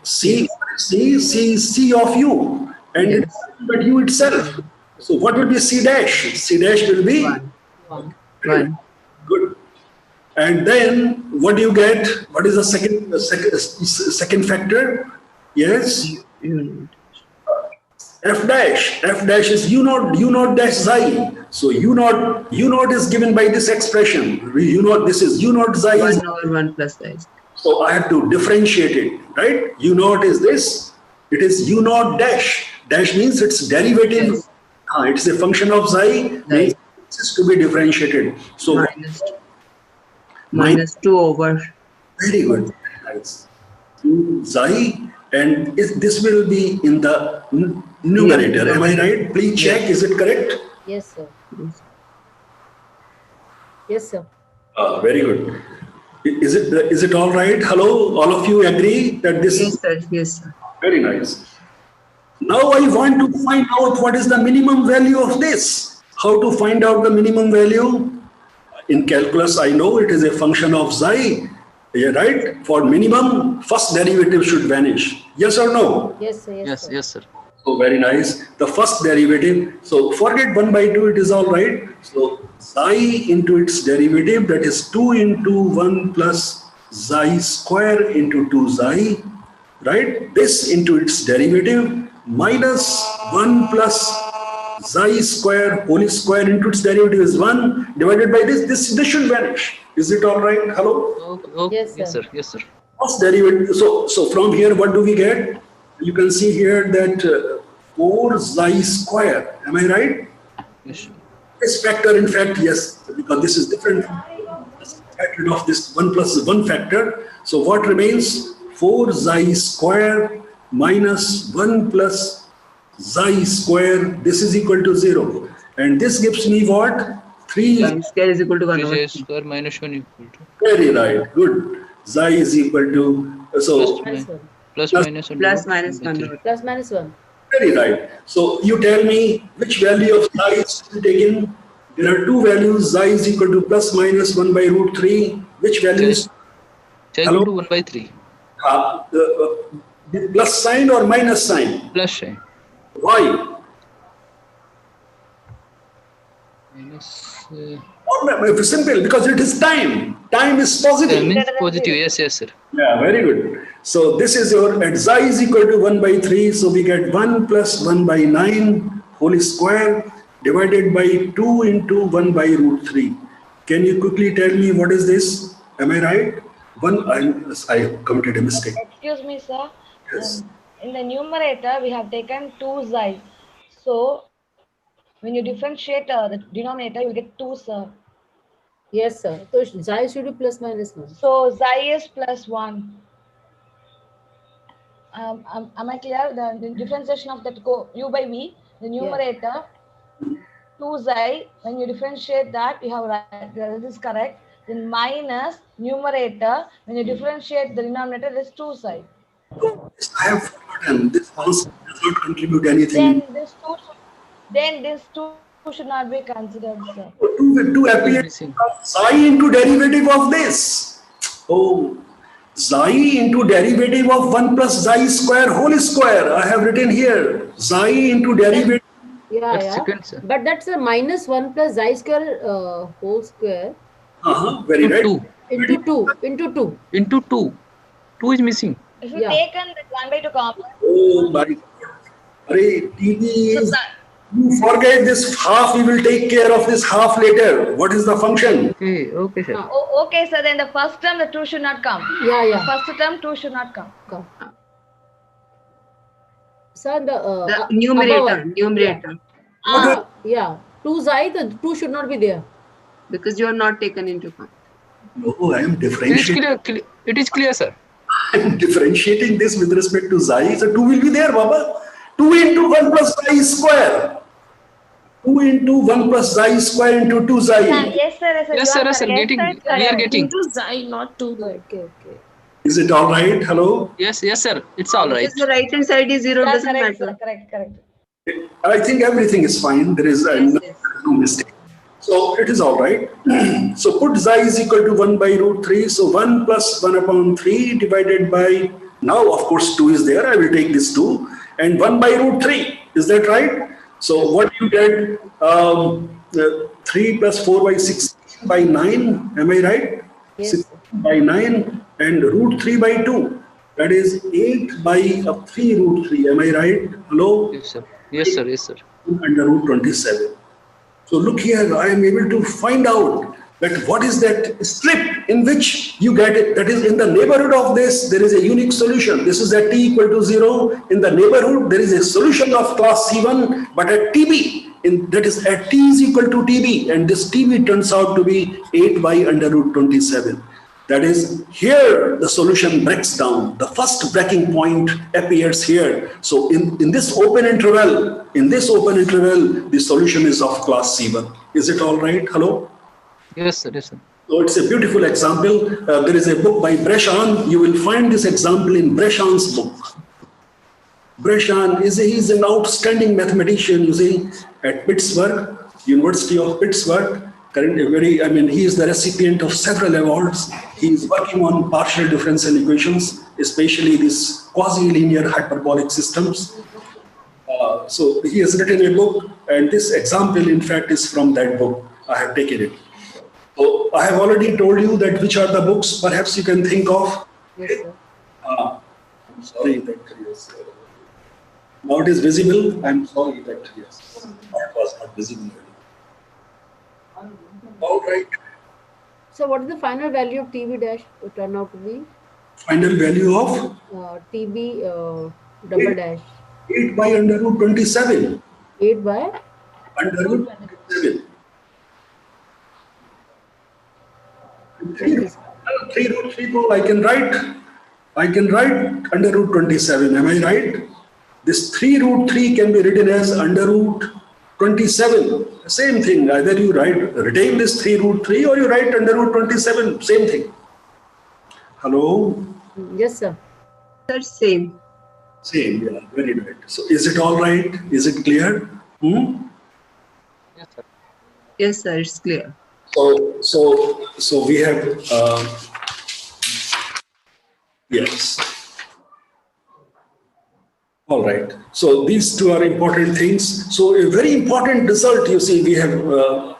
C is C of U. And Yes. it's nothing but U itself. So what will be C dash? C dash will be 1. Good. And then what do you get? What is the second factor? Yes. U. F dash. F dash is U naught dash xi. So U naught is given by this expression. U naught, this is U naught xi is 1 over 1 plus xi. So I have to differentiate it, right? U naught is this. It is U naught dash. Dash means its derivative. Yes. It's a function of xi. Means this is to be differentiated. So minus 2 over. very good. Nice. Xi, and this will be in the numerator. Am I right? Please check. Is it correct? Yes, sir. Yes, sir. Very good. Is it all right? Hello, all of you agree that this is Yes, sir. very nice. Now I want to find out what is the minimum value of this. How to find out the minimum value? In calculus, I know it is a function of xi. Yeah, right? For minimum, first derivative should vanish. Yes or no? Yes, sir. Yes, sir. So very nice. The first derivative. So forget 1 by 2, it is all right. So xi into its derivative, that is 2 into 1 plus xi square into 2 xi, right? This into its derivative minus 1 plus xi square whole square into its derivative is 1 divided by this. This should vanish. Is it all right? Hello? Okay. Yes, sir. Yes, sir. First derivative. So from here, what do we get? You can see here that 4 xi square. Am I right? Yes, sir. This factor, in fact, yes, because this is different. Get rid of this 1 plus 1 factor. So what remains? 4 xi square minus 1 plus xi square. This is equal to 0. And this gives me what? 3 Xi square is equal to 1 over 3 3. square minus 1 equal to Very right. Good. Xi is equal to, so Minus 1. plus minus 1. Plus minus 1 over 3. Plus minus 1. very right. So you tell me which value of xi is to be taken. There are two values. Xi is equal to plus minus 1 by root 3. Which values? Xi equal to 1 by 3. The plus sign or minus sign? Plus sign. Why? Minus. Simple, because it is time. Time is positive. Means positive. Yes, sir. Yeah, very good. So this is your, at xi is equal to 1 by 3. So we get 1 plus 1 by 9 whole square divided by 2 into 1 by root 3. Can you quickly tell me what is this? Am I right? I committed a mistake. Excuse me, sir. Yes. In the numerator, we have taken 2 xi. So when you differentiate the denominator, you get 2, sir. Yes, sir. So xi should be plus minus 1. So xi is plus 1. Am I clear? The differentiation of that u by v, the numerator, 2 xi, when you differentiate that, you have right, that is correct. Then minus numerator, when you differentiate the denominator, it is 2 xi. I have forgotten. This also does not contribute anything. Then this 2 should not be considered, sir. To appear xi into derivative of this. Oh, xi into derivative of 1 plus xi square whole square. I have written here. Xi into derivative. Yeah. Second, sir. But that's a minus 1 plus xi square whole square. Very right. 2. Into 2. Into 2. Into 2. 2 is missing. If you taken that 1 by 2 common. Oh my God. Arey, you forget this half, we will take care of this half later. What is the function? Okay, sir. Okay, sir. Then the first term, the 2 should not come. Yeah. The first term, 2 should not come. Sir, The numerator. Yeah. 2 xi, the 2 should not be there. Because you are not taken into account. No, I am differentiating. It is clear, sir. I am differentiating this with respect to xi. So 2 will be there, Baba. 2 into 1 plus xi square. 2 into 1 plus xi square into 2 xi. Yes, sir. Yes, sir. We are getting. Into xi, not 2. Okay. Is it all right? Hello? Yes, sir. It's all right. Because the right hand side is 0, doesn't Correct, matter. correct. I think everything is fine. There is no mistake. So it is all right. So put xi is equal to 1 by root 3. So 1 plus 1 upon 3 divided by, now of course 2 is there. I will take this 2. And 1 by root 3. Is that right? So what you get? 3 plus 4 by 6 by 9. Am I right? Yes. 6 by 9 and root 3 by 2. That is 8 by 3 root 3. Am I right? Hello? Yes, sir. Under root 27. So look here, I am able to find out That what is that strip in which you get it, that is in the neighborhood of this, there is a unique solution. This is at t equal to 0. In the neighborhood, there is a solution of class C1, but at TB, that is at t is equal to TB, and this TB turns out to be 8 by under root 27. That is, here the solution breaks down. The first breaking point appears here. So in this open interval, the solution is of class C1. Is it all right? Hello? Yes, sir. Yes, sir. So it's a beautiful example. There is a book by Breshan. You will find this example in Breshan's book. Breshan he's an outstanding mathematician, you see, at Pittsburgh, University of Pittsburgh. Currently, he is the recipient of several awards. He is working on partial differential equations, especially these quasi-linear hyperbolic systems. So he has written a book, and this example, in fact, is from that book. I have taken it. So I have already told you that which are the books perhaps you can think of. Yes, sir. I'm sorry that yes. Now it is visible. I'm sorry that yes, it was not visible. All right. So what is the final value of TB dash to turn out to be? Final value of TB double dash. 8 by under root 27. 8 by? Under root 27. 3 root 3 rule I can write under root 27. Am I right? This 3 root 3 can be written as under root 27. Same thing. Either you retain this 3 root 3 or you write under root 27. Same thing. Hello? Yes, sir. Sir, same. Same, yeah, very right. So is it all right? Is it clear? Yes, sir. Yes, sir, it's clear. So we have, yes. All right. So these two are important things. So a very important result, you see, we have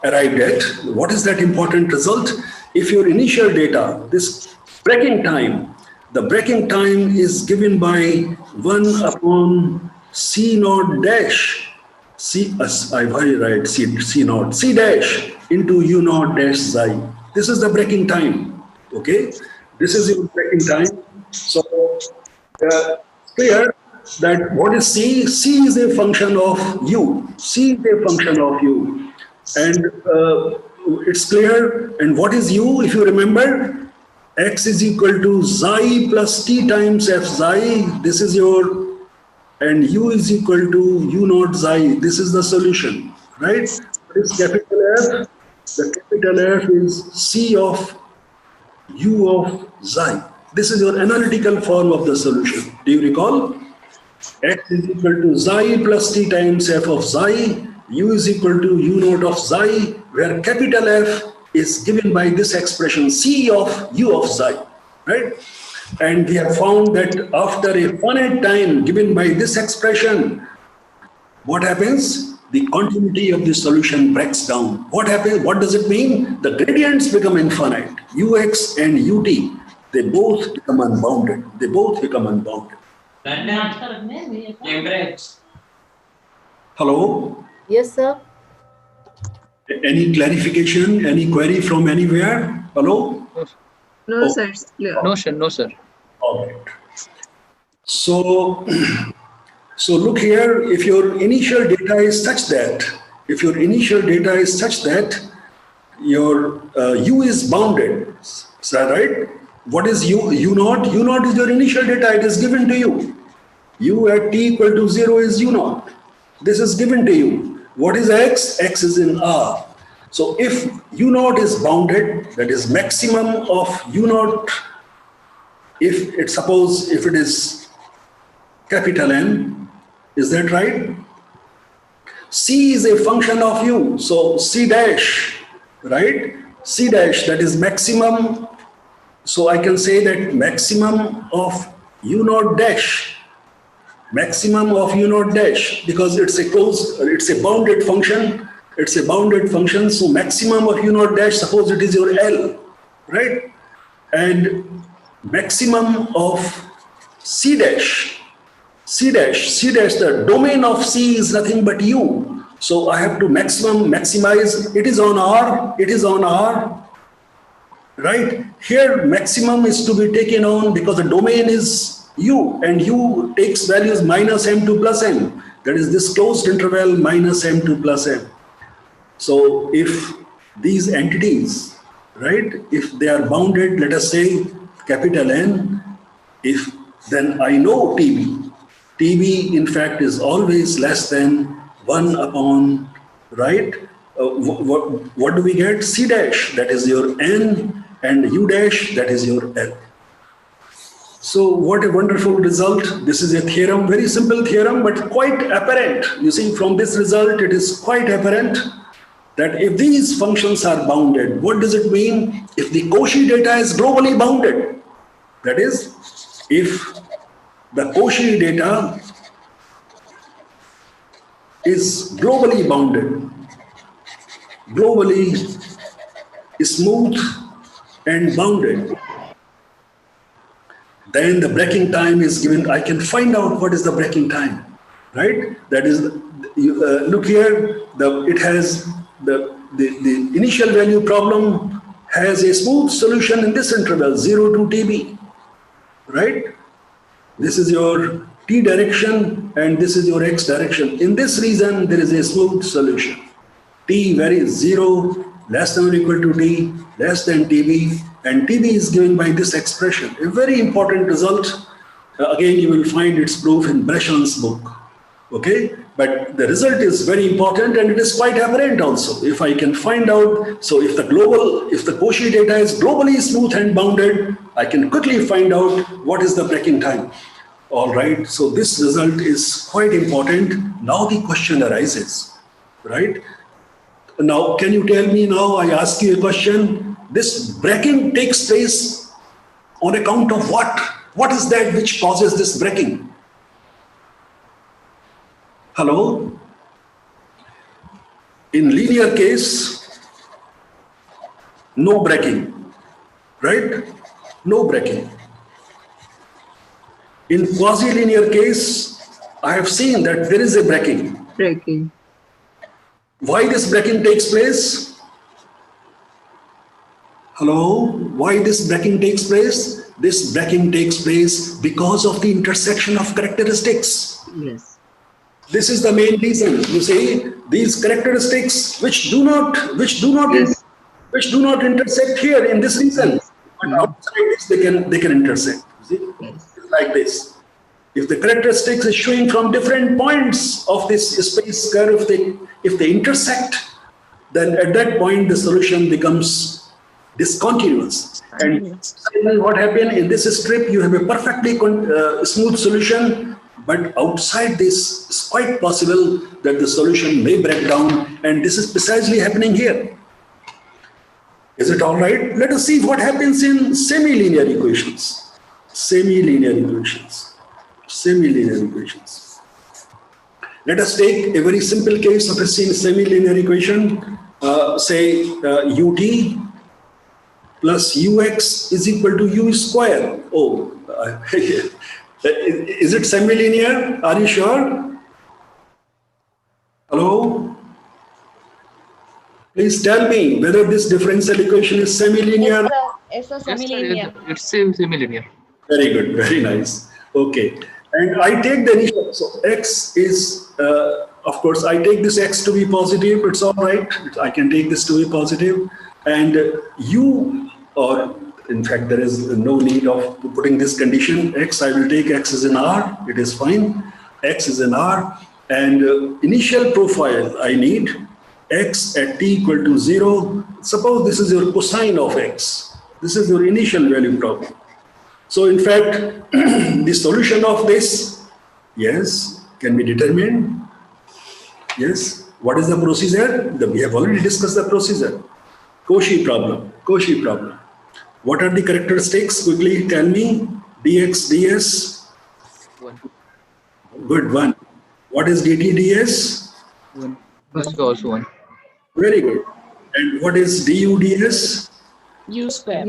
arrived at. What is that important result? If your initial data, this breaking time, the breaking time is given by 1 upon C naught dash, C dash into U naught dash xi. This is the breaking time. Okay. This is your breaking time. So clear that what is C? C is a function of U. C is a function of U. And it's clear. And what is U? If you remember, X is equal to xi plus T times F xi. This is your, and U is equal to U naught xi. This is the solution, right? What is capital F? The capital F is C of U of xi. This is your analytical form of the solution. Do you recall? X is equal to xi plus T times F of xi. U is equal to U naught of xi, where capital F is given by this expression C of U of xi, right? And we have found that after a finite time given by this expression, what happens? The continuity of the solution breaks down. What happens? What does it mean? The gradients become infinite. Ux and ut, they both become unbounded. They both become unbounded. Hello? Yes, sir. Any clarification? Any query from anywhere? Hello? No, sir, it's clear. No, sir. No, sir. All right. So look here, if your initial data is such that, your U is bounded, is that right? What is U? U naught? U naught is your initial data, it is given to you. U at t equal to 0 is U naught. This is given to you. What is X? X is in R. So if U naught is bounded, that is maximum of U naught, if it is capital N, is that right? C is a function of U. So C dash, right? C dash, that is maximum. So I can say that maximum of U naught dash, because it's a bounded function. So maximum of U naught dash, suppose it is your L, right? And maximum of C dash, the domain of C is nothing but U. So I have to maximize, it is on R, right? Here maximum is to be taken on because the domain is U, and U takes values minus M2 plus M. That is this closed interval minus M2 plus M. So if these entities, right, if they are bounded, let us say capital N, if then I know TB. TB in fact is always less than 1 upon, right? What do we get? C dash, that is your N, and U dash, that is your L. So what a wonderful result. This is a theorem, very simple theorem, but quite apparent. You see, from this result, it is quite apparent that if these functions are bounded, what does it mean? If the Cauchy data is globally bounded, that is, if the Cauchy data is globally bounded, globally smooth and bounded, then the breaking time is given. I can find out what is the breaking time, right? That is, look here, it has the initial value problem has a smooth solution in this interval, 0 to TB, right? This is your T direction and this is your X direction. In this region, there is a smooth solution. T varies 0, less than or equal to T, less than TB, and TB is given by this expression. A very important result. Again, you will find its proof in Breshan's book. Okay, but the result is very important and it is quite apparent also. If I can find out, so if the Cauchy data is globally smooth and bounded, I can quickly find out what is the breaking time. All right, so this result is quite important. Now the question arises, right? Now, can you tell me now, I ask you a question, this breaking takes place on account of what? What is that which causes this breaking? Hello? In linear case, no breaking, right? No breaking. In quasi-linear case, I have seen that there is a breaking. Breaking. Why this breaking takes place? Hello? Why this breaking takes place? This breaking takes place because of the intersection of characteristics. Yes. This is the main reason. You see, these characteristics which do not Yes. intersect here in this region, Yes. but outside this they can intersect. See? Yes. It's like this. If the characteristics is showing from different points of this space curve, if they intersect, then at that point the solution becomes discontinuous. And what happened in this strip? You have a perfectly smooth solution. But outside this, it's quite possible that the solution may break down, and this is precisely happening here. Is it all right? Let us see what happens in semi-linear equations. Semi-linear equations. Semi-linear equations. Let us take a very simple case of a semi-linear equation. Say ut plus ux is equal to u square. Oh, is it semi-linear? Are you sure? Hello? Please tell me whether this differential equation is semi-linear. Yes, sir, semi-linear. It seems semi-linear. Very good, very nice. Okay. And I take the initial, so x is, of course, I take this x to be positive, it's all right. I can take this to be positive. And u, or in fact, there is no need of putting this condition. X, I will take x is in R, it is fine. X is in R, and initial profile I need x at t equal to 0. Suppose this is your cosine of x. This is your initial value problem. So in fact, the solution of this, yes, can be determined. Yes, what is the procedure? We have already discussed the procedure. Cauchy problem, Cauchy problem. What are the characteristics? Quickly tell me. Dx, ds. 1. Good, 1. What is dt, ds? 1. This is also 1. Very good. And what is du, ds? U square.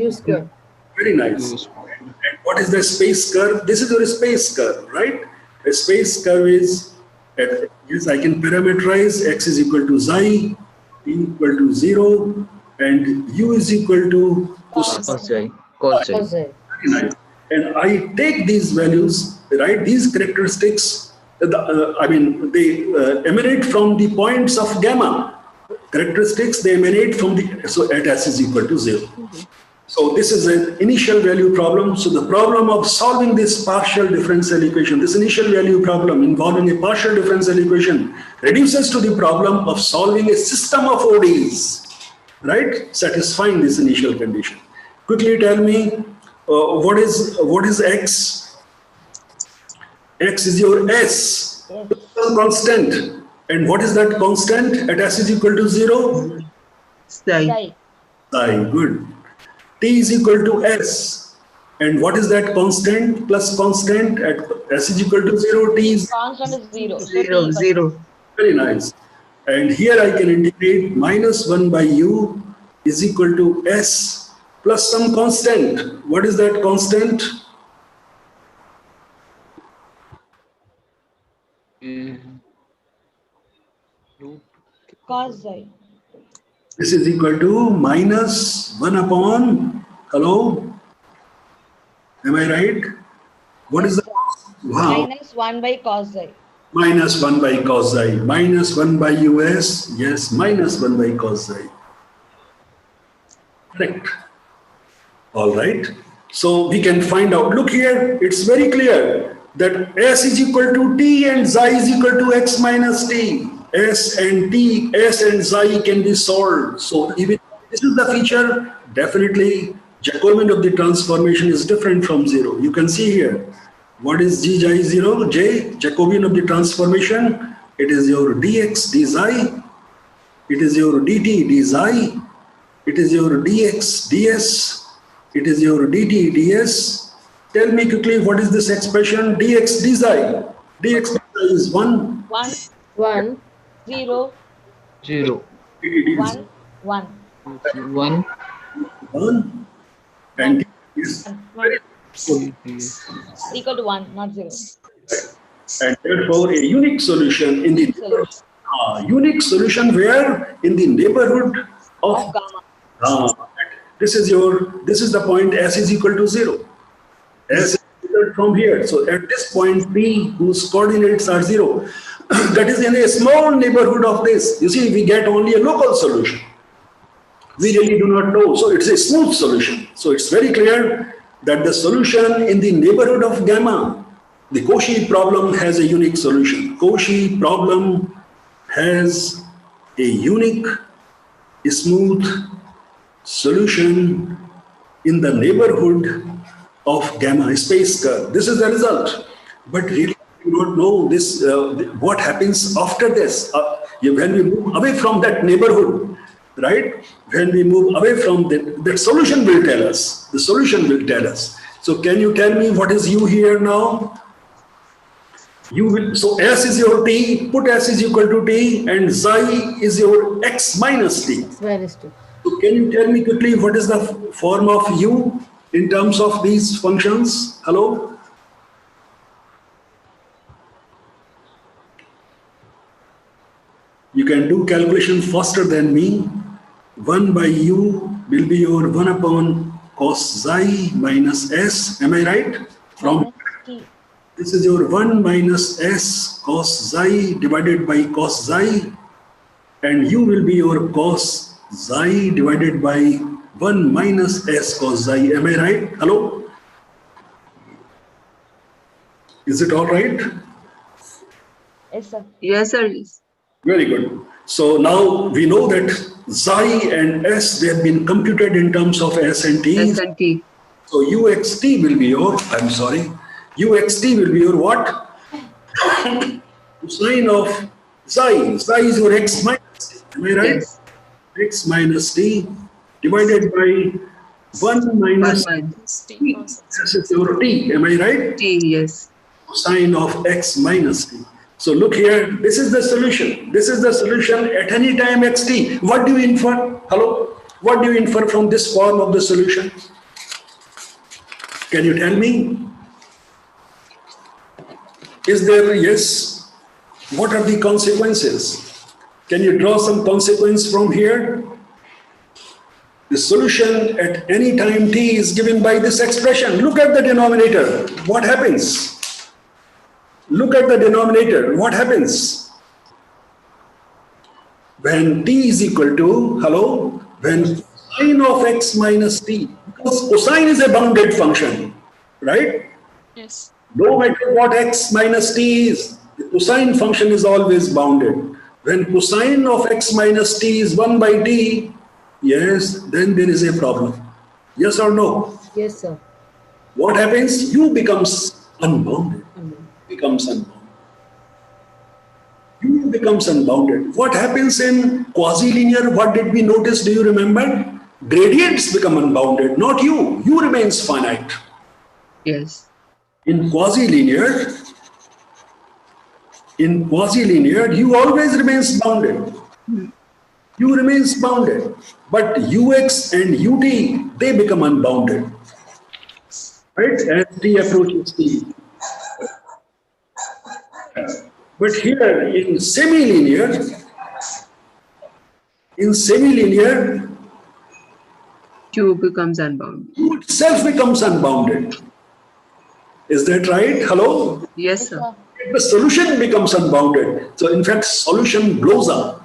Very nice. And what is the space curve? This is your space curve, right? A space curve is, yes, I can parameterize x is equal to xi, t equal to 0, and u is equal to Cos Xi. Cos very nice. And I take these values, right? These characteristics, I mean, they emanate from the points of gamma. Characteristics, they emanate from the, so at s is equal to 0. So this is an initial value problem. So the problem of solving this partial differential equation, this initial value problem involving a partial differential equation reduces to the problem of solving a system of ODEs, right? Satisfying this initial condition. Quickly tell me, what is x? X is your s, some constant. And what is that constant at s is equal to 0? Psi. Psi, good. T is equal to s. And what is that constant plus constant at s is equal to 0? T is constant is 0. So Zero. T Zero. very nice. And here I can integrate minus 1 by u is equal to s plus some constant. What is that constant? cos xi. This is equal to minus 1 upon, hello? Am I right? What is the, wow, Minus 1 by cos xi. minus 1 by cos xi, minus 1 by us, yes, minus 1 by cos xi. Correct. All right. So we can find out, look here, it's very clear that s is equal to t and xi is equal to x minus t. S and t, s and xi can be solved. So even this is the feature, definitely Jacobian of the transformation is different from 0. You can see here, what is g xi 0? J, Jacobian of the transformation, it is your dx d xi, it is your dt d xi, it is your dx ds, it is your dt ds. Tell me quickly, what is this expression? Dx d xi. Dx d xi is 1. 1, 1. 0, 0. It is 1, 1. 1. 1. And is very good. Equal to 1, not 0. And therefore a unique solution in the unique solution where in the neighborhood of Gamma. this is the point s is equal to 0. S is equal from here. So at this point P whose coordinates are 0, that is in a small neighborhood of this. You see, we get only a local solution. We really do not know. So it's a smooth solution. So it's very clear that the solution in the neighborhood of gamma, the Cauchy problem has a unique solution. Cauchy problem has a unique, smooth solution in the neighborhood of gamma space curve. This is the result. But really, we do not know this. What happens after this? When we move away from that neighborhood, right? When we move away from that solution will tell us. The solution will tell us. So can you tell me what is u here now? You will, so s is your t, put s is equal to t, and xi is your x minus t. X minus 2. So can you tell me quickly what is the form of u in terms of these functions? Hello? You can do calculation faster than me. 1 by u will be your 1 upon cos xi minus s. Am I right? From T. this is your 1 minus s cos xi divided by cos xi, and u will be your cos xi divided by 1 minus s cos xi. Am I right? Hello? Is it all right? Yes, sir. Yes, sir. Very good. So now we know that xi and s, they have been computed in terms of s and t. S and T. So uxt will be your, I'm sorry, uxt will be your what? Sine of xi. Xi is your x minus t. Am I right? Yes. X minus t divided by 1 minus 1 minus t. This is your t. Am I right? T. Yes. Sine of x minus t. So look here, this is the solution. This is the solution at any time xt. What do you infer? Hello? What do you infer from this form of the solution? Can you tell me? Is there, yes? What are the consequences? Can you draw some consequence from here? The solution at any time t is given by this expression. Look at the denominator. What happens? Look at the denominator. What happens? When t is equal to, hello, when cosine of x minus t, because cosine is a bounded function, right? Yes. No matter what x minus t is, the cosine function is always bounded. When cosine of x minus t is 1 by t, yes, then there is a problem. Yes or no? Yes, sir. What happens? U becomes unbounded. Becomes unbounded. U becomes unbounded. What happens in quasi-linear? What did we notice? Do you remember? Gradients become unbounded, not U. U remains finite. Yes. In quasi-linear, U always remains bounded. U remains bounded. But Ux and Ut, they become unbounded. Right? As t approaches t. But here in semi-linear, Q becomes unbounded. U itself becomes unbounded. Is that right? Hello? Yes, sir. The solution becomes unbounded. So in fact, solution blows up.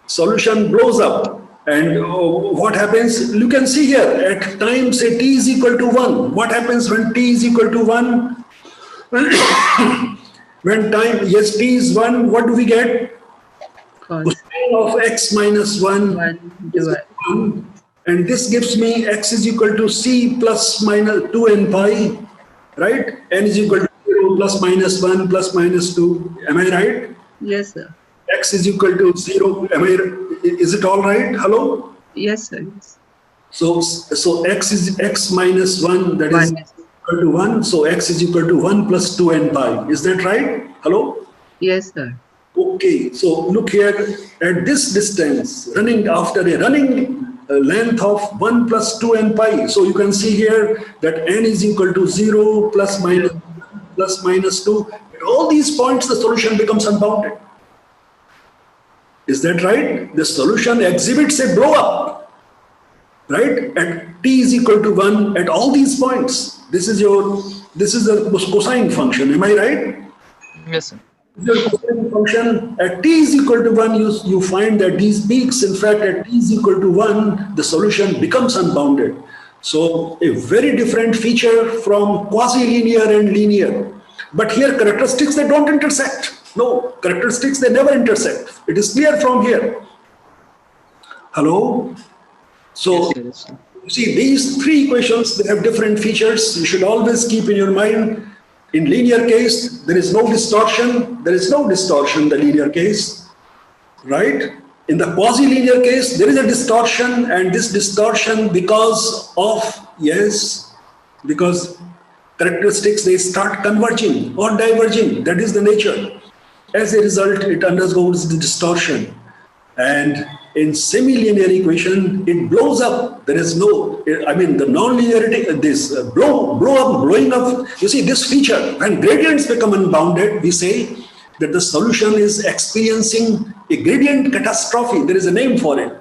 Solution blows up. And what happens? You can see here, at time say t is equal to 1. What happens when t is equal to 1? When time, yes, t is 1, what do we get? Cosine of x minus 1 is 1. And this gives me x is equal to c plus minus 2 n pi, right? N is equal to 0 plus minus 1 plus minus 2. Am I right? Yes, sir. X is equal to 0. Is it all right? Hello? Yes, sir. So x is x minus 1, that is equal to 1. So x is equal to 1 plus 2 n pi. Is that right? Hello? Yes, sir. Okay, so look here, at this distance, running after a running length of 1 plus 2 n pi. So you can see here that n is equal to 0 plus minus 2. At all these points, the solution becomes unbounded. Is that right? The solution exhibits a blow up, right? At t is equal to 1 at all these points. This is the cosine function. Am I right? Yes, sir. The cosine function at t is equal to 1, you find that these peaks, in fact, at t is equal to 1, the solution becomes unbounded. So a very different feature from quasi-linear and linear. But here characteristics, they don't intersect. No, characteristics, they never intersect. It is clear from here. Hello? So, Yes, you see, these three equations, they have different features. You should always keep in your mind. In linear case, there is no distortion. There is no distortion in the linear case, right? In the quasi-linear case, there is a distortion, and this distortion because of, yes, because characteristics, they start converging or diverging. That is the nature. As a result, it undergoes the distortion. And in semi-linear equation, it blows up. There is no, I mean, the non-linearity, this blowing up. You see, this feature, when gradients become unbounded, we say that the solution is experiencing a gradient catastrophe. There is a name for it.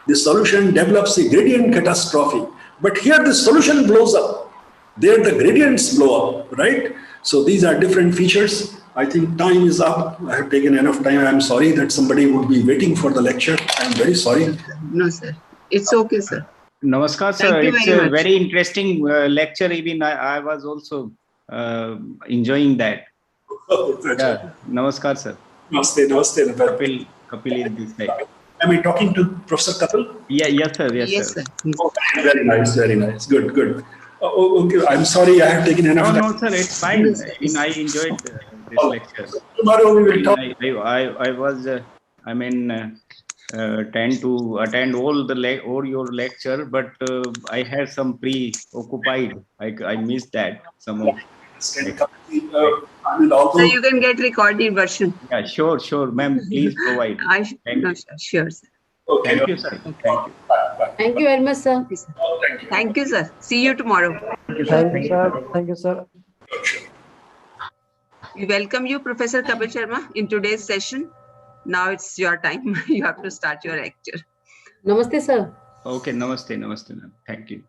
The solution develops a gradient catastrophe. But here the solution blows up. There the gradients blow up, right? So these are different features. I think time is up. I have taken enough time. I'm sorry that somebody would be waiting for the lecture. I'm very sorry. No, sir. It's okay, sir. Namaskar, sir. Thank you It's very a much. very interesting lecture. Even I was also enjoying that. Yeah. Namaskar, sir. Namaste, namaste. Kapil is this side. Am I talking to Professor Kapil? Yeah, yes, sir. Yes, sir. Oh, very nice, very nice. Good, good. Okay, I'm sorry I have taken enough time. No, sir, it's fine. I enjoyed this lecture. Tomorrow we will talk. I was, tend to attend all your lecture, but I had some preoccupied. I missed that. Some of. So you can get recorded version. Yeah, sure, ma'am. Please provide. Sure, sir. Okay. Thank you, sir. Thank you. Thank you very much, sir. Thank you, sir. See you tomorrow. Thank you, sir. Thank you, sir. We welcome you, Professor Kapil Sharma, in today's session. Now it's your time. You have to start your lecture. Namaste, sir. Okay, namaste, ma'am. Thank you.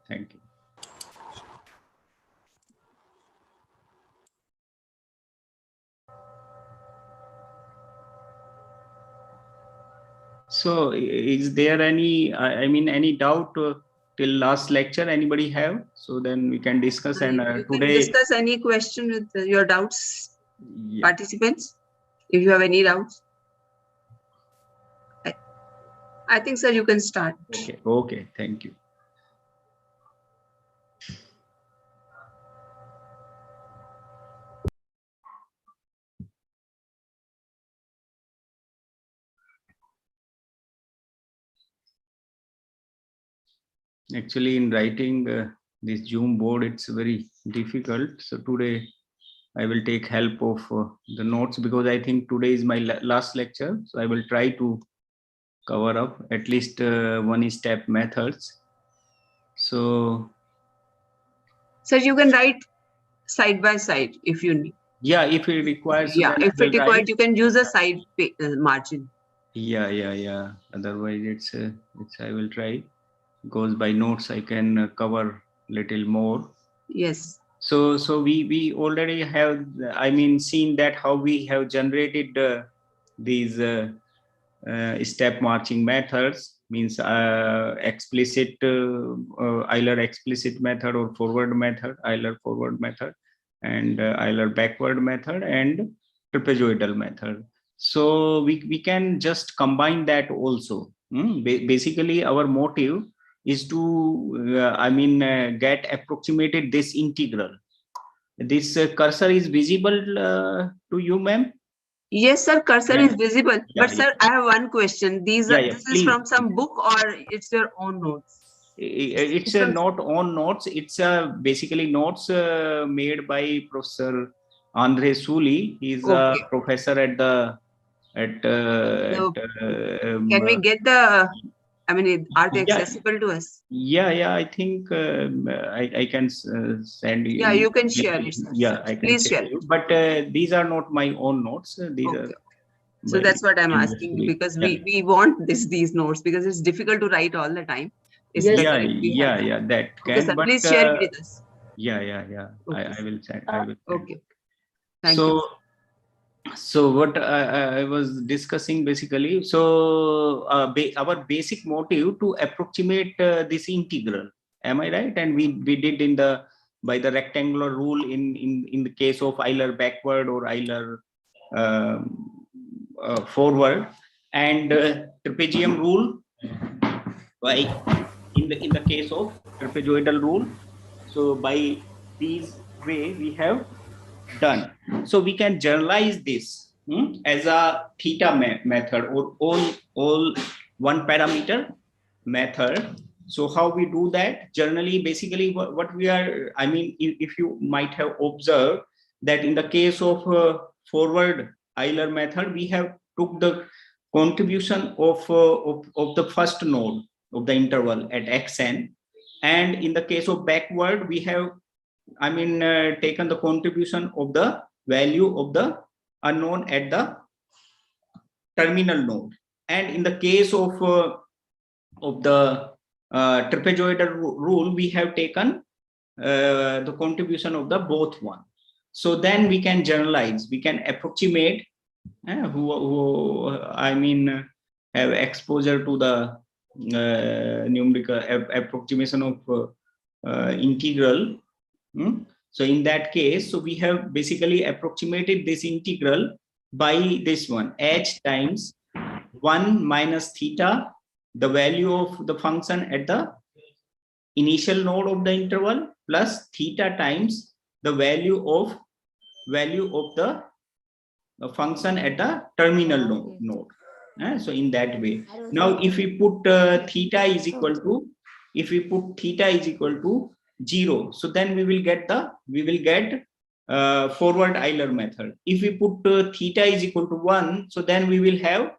So, is there any, any doubt till last lecture? Anybody have? So then we can discuss. And You can today, discuss any question with your doubts, yeah. participants, if you have any doubts. I think, sir, you can start. Okay, thank you. Actually, in writing this Zoom board, it's very difficult. So today I will take help of the notes, because I think today is my last lecture. So I will try to cover up at least one step methods. So, sir, you can write side by side if you need. Yeah, if it requires. Yeah, if it required, you can use a side margin. Yeah. Otherwise, it's I will try, because by notes I can cover little more. Yes. So we already have, seen that how we have generated these step marching methods, means explicit Euler explicit method or forward method, Euler forward method, and Euler backward method, and trapezoidal method. So we can just combine that also. Basically, our motive is to get approximated this integral. This cursor is visible to you, ma'am? Yes, sir, cursor is visible. But sir, I have one question. This is from some book, or it's your own notes? It's not own notes. It's basically notes made by Professor Andre Suli. He's a professor at the can we get the, are they accessible to us? Yeah, I think I can send you. Yeah, you can share it. Yeah, I can. Please share. But these are not my own notes. These are. So that's what I'm asking, because we want these notes, because it's difficult to write all the time. It's better if we have. That okay, can. Sir, but, please share it with us. Yeah. Okay. I will send. I will. Okay. Thank you. So what I was discussing basically, so our basic motive to approximate this integral, am I right? And we did by the rectangular rule in the case of Euler backward or Euler forward, and trapezium rule by in the case of trapezoidal rule. So by these way we have done. So we can generalize this as a theta method, or all one parameter method. So how we do that? Generally, basically what we are, if you might have observed that in the case of forward Euler method, we have took the contribution of the first node of the interval at xn, and in the case of backward we have taken the contribution of the value of the unknown at the terminal node. And in the case of the trapezoidal rule, we have taken the contribution of the both one. So then we can generalize, we can approximate who have exposure to the numerical approximation of integral. So in that case, so we have basically approximated this integral by this one, h times 1 minus theta, the value of the function at the initial node of the interval, plus theta times the value of the function at the terminal node. So in that way, now if we put theta is equal to, theta is equal to 0, so then we will get forward Euler method. If we put theta is equal to 1, so then we will have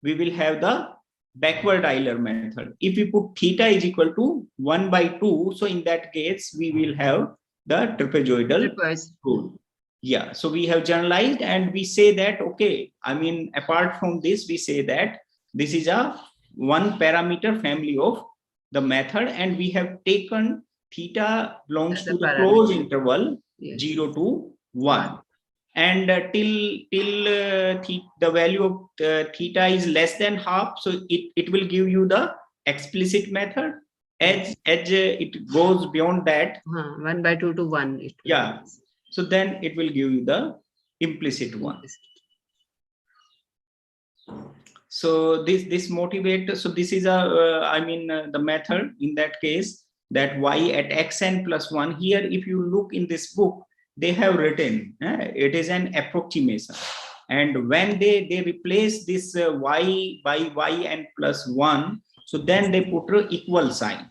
the backward Euler method. If we put theta is equal to 1 by 2, so in that case we will have the trapezoidal rule. Yeah, so we have generalized, and we say that, okay, apart from this, we say that this is a one parameter family of the method, and we have taken theta belongs As to a the parameter. closed interval Yes. 0 to 1. And till the value of theta is less than half, so it will give you the explicit method. As it goes beyond that, 1/2 to 1. Yeah. So then it will give you the implicit one. So this motivate. So this is a the method in that case, that y at xn plus 1. Here, if you look in this book, they have written it is an approximation, and when they replace this y by yn plus 1, so then they put an equal sign.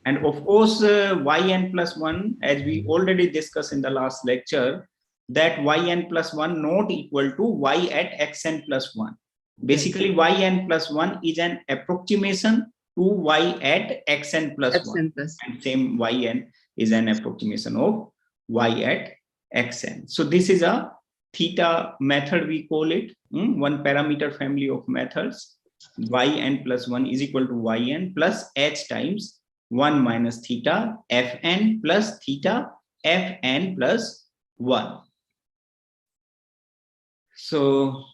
And of course, yn plus 1, as we already discussed in the last lecture, that yn plus 1 not equal to y at xn plus 1. Basically, yn plus 1 is an approximation to y at xn plus 1. And same yn is an approximation of y at xn. So this is a theta method, we call it, one parameter family of methods. Yn plus 1 is equal to yn plus h times 1 minus theta fn plus theta fn plus 1. So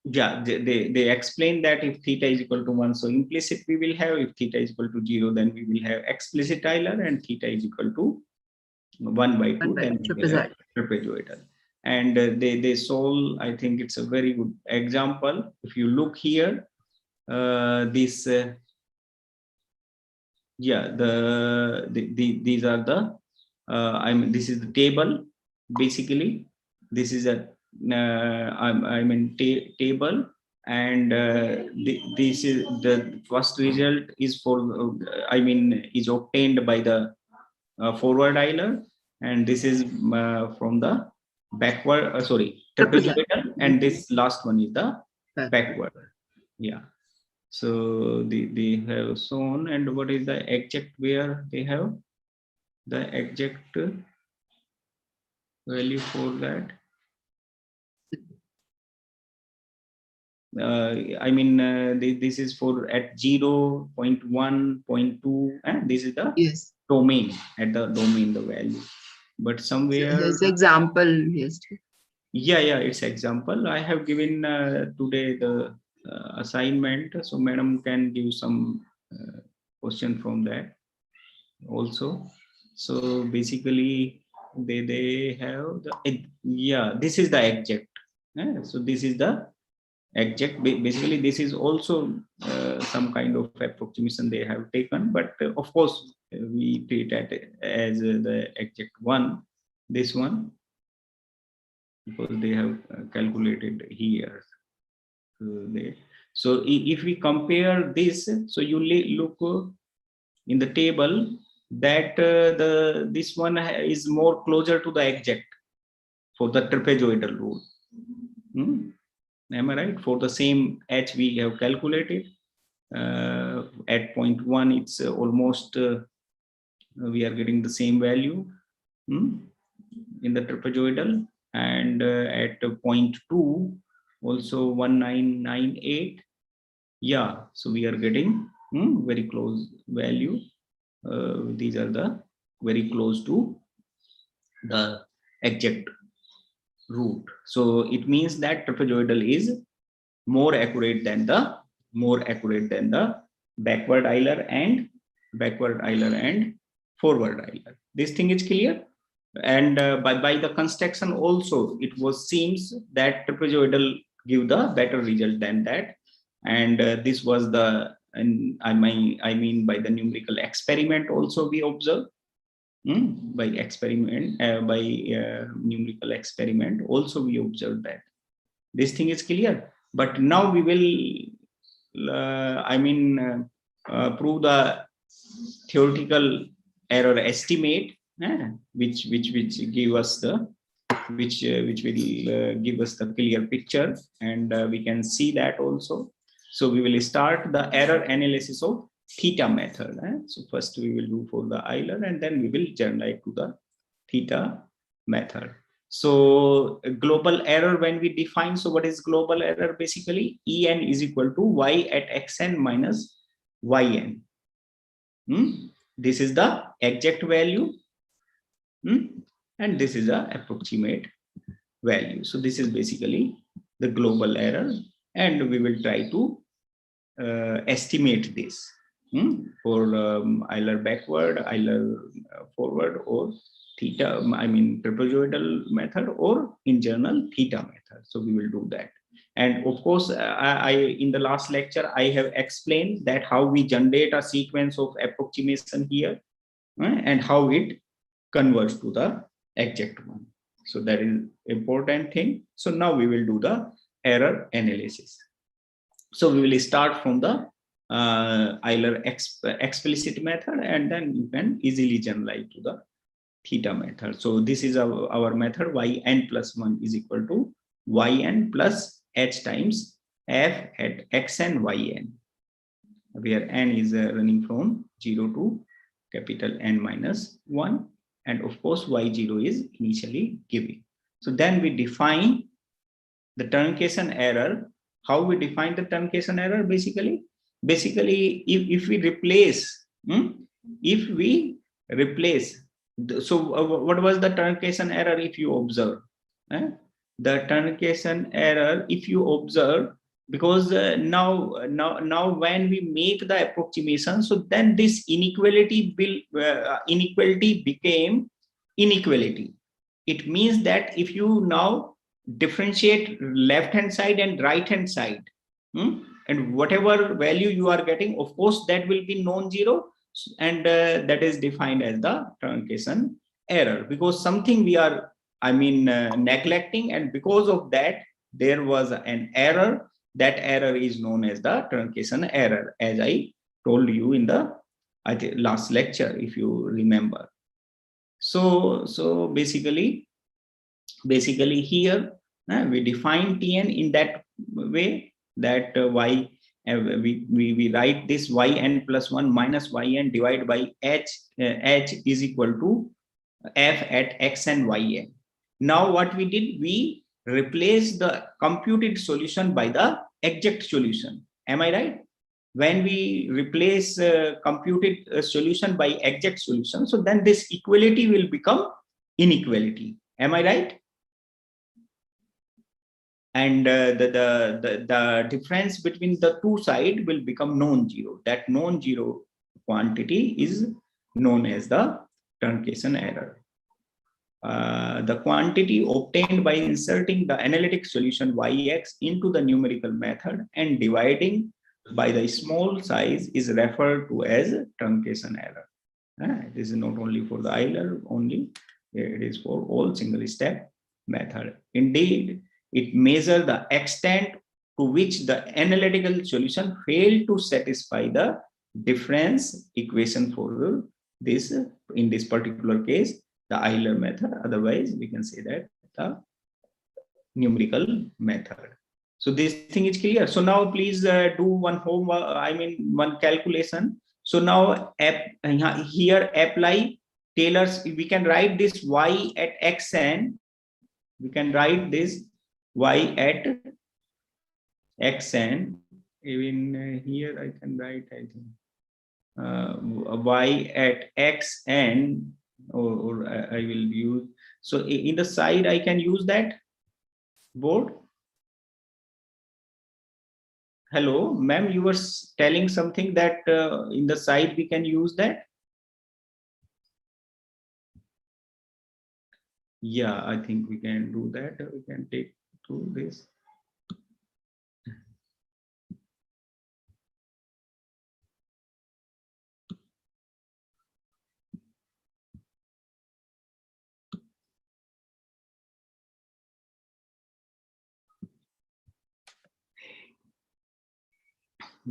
yeah, they explain that if theta is equal to 1, so implicit we will have. If theta is equal to 0, then we will have explicit Euler, and theta is equal to 1/2, then we will have trapezoidal. And they solve, I think it's a very good example. If you look here, these are the this is the table. Basically, this is a table, and this is the first result is for is obtained by the forward Euler, and this is from the backward trapezoidal, and this last one is the backward. Yeah. So they have shown, and what is the exact where they have the exact value for that? This is for at 0, 0.1, 0.2, and this is the domain, at the domain the value. But somewhere His example, it's example. I have given today the assignment, so madam can give some question from that also. So basically they have the this is the exact. So this is the exact. Basically this is also some kind of approximation they have taken, but of course we treat it as the exact one, this one, because they have calculated here. So if we compare this, so you look in the table that this one is more closer to the exact for the trapezoidal rule. Am I right? For the same h we have calculated at 0.1, it's almost we are getting the same value in the trapezoidal, and at 0.2 also 1998. Yeah, so we are getting very close value. These are the very close to the exact root. So it means that trapezoidal is more accurate than the backward Euler and forward Euler. This thing is clear. And by the construction also, it seems that trapezoidal give the better result than that. And this was the, and I mean by the numerical experiment also we observe. By numerical experiment also we observed that this thing is clear. But now we will prove the theoretical error estimate, which give us the which will give us the clear picture, and we can see that also. So we will start the error analysis of theta method. So first we will do for the Euler, and then we will generalize to the theta method. So global error, when we define, so what is global error? Basically, En is equal to y at xn minus yn. This is the exact value, and this is the approximate value. So this is basically the global error, and we will try to estimate this for Euler backward, Euler forward, or theta, I mean trapezoidal method, or in general theta method. So we will do that. And of course, I in the last lecture, I have explained that how we generate a sequence of approximation here, and how it converts to the exact one. So that is important thing. So now we will do the error analysis. So we will start from the Euler explicit method, and then you can easily generalize to the theta method. So this is our method. Yn plus 1 is equal to yn plus h times f at xn yn, where n is running from 0 to capital N minus 1, and of course y0 is initially given. So then we define the truncation error. How we define the truncation error? Basically if we replace so what was the truncation error? If you observe the truncation error, if you observe, because now when we make the approximation, so then this inequality became inequality. It means that if you now differentiate left hand side and right hand side, and whatever value you are getting, of course that will be non-zero, and that is defined as the truncation error, because something we are neglecting, and because of that there was an error. That error is known as the truncation error, as I told you in the last lecture, if you remember. So basically here we define Tn in that way, that we write this yn plus 1 minus yn divided by h is equal to f at x and yn. Now what we did, we replace the computed solution by the exact solution. Am I right? When we replace computed solution by exact solution, so then this equality will become inequality. Am I right? And the difference between the two sides will become non-zero. That non-zero quantity is known as the truncation error. The quantity obtained by inserting the analytic solution yx into the numerical method and dividing by the small size is referred to as truncation error. This is not only for the Euler only, it is for all single step method. Indeed, it measures the extent to which the analytical solution failed to satisfy the difference equation for this, in this particular case, the Euler method. Otherwise, we can say that the numerical method. So this thing is clear. So now please do one one calculation. So now here apply Taylor's. We can write this y at xn. We can write this y at xn. Even here I can write, I think, y at xn. Or I will use, so in the side I can use that board. Hello, ma'am, you were telling something that in the side we can use that. Yeah, I think we can do that. We can take through this.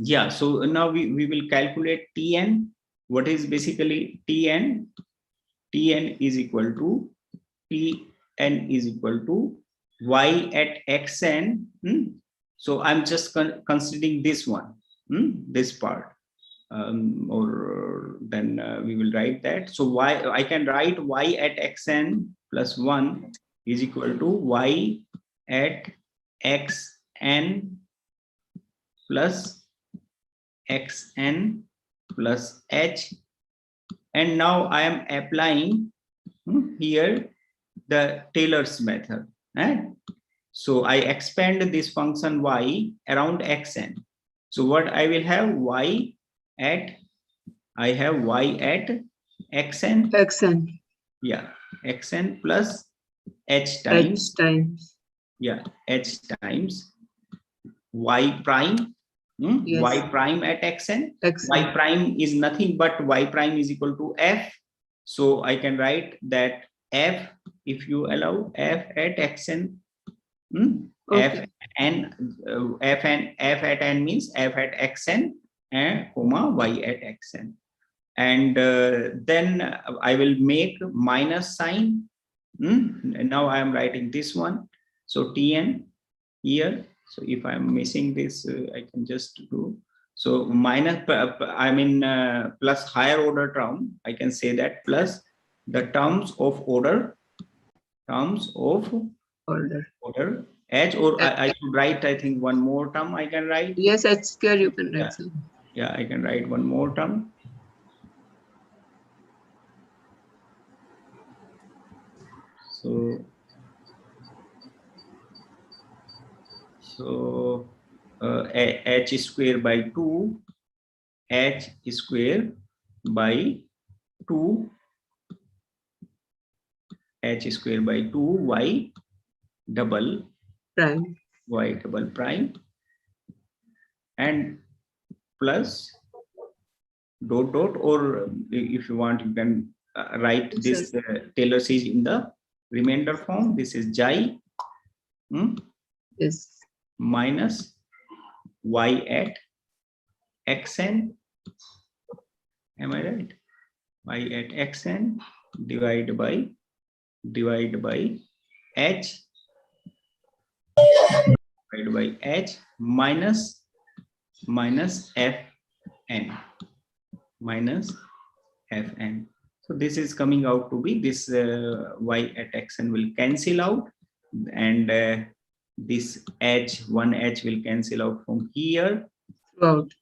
Yeah, so now we will calculate Tn. What is basically Tn? Tn is equal to y at xn. So I'm just considering this one, this part, or then we will write that. So I can write y at xn plus 1 is equal to y at xn plus xn plus h and now I am applying here the Taylor's method. So I expand this function y around xn. So what I will have y at, I have y at xn. Xn. Yeah, xn plus h times. H times. Yeah, h times y prime. Yes. Y prime at xn. Xn. Y prime is nothing but y prime is equal to f. So I can write that f, if you allow, f at xn. Okay. F at n means f at xn and comma y at xn, and then I will make minus sign. And now I am writing this one. So tn here. So if I'm missing this, I can just do. So minus, I mean plus higher order term. I can say that plus the terms of order. Order h, or I should write, I think, one more term I can write. Yes, h square you can write. Yeah, I can write one more term. So h square by 2, h square by 2, h square by 2 y double prime, y double prime, and plus dot dot, or if you want you can write this Taylor series in the remainder form. This is xi yes, minus y at xn. Am I right? Y at xn divided by h divided by h minus fn fn. So this is coming out to be this y at xn will cancel out, and this h, one h will cancel out from here. Throughout.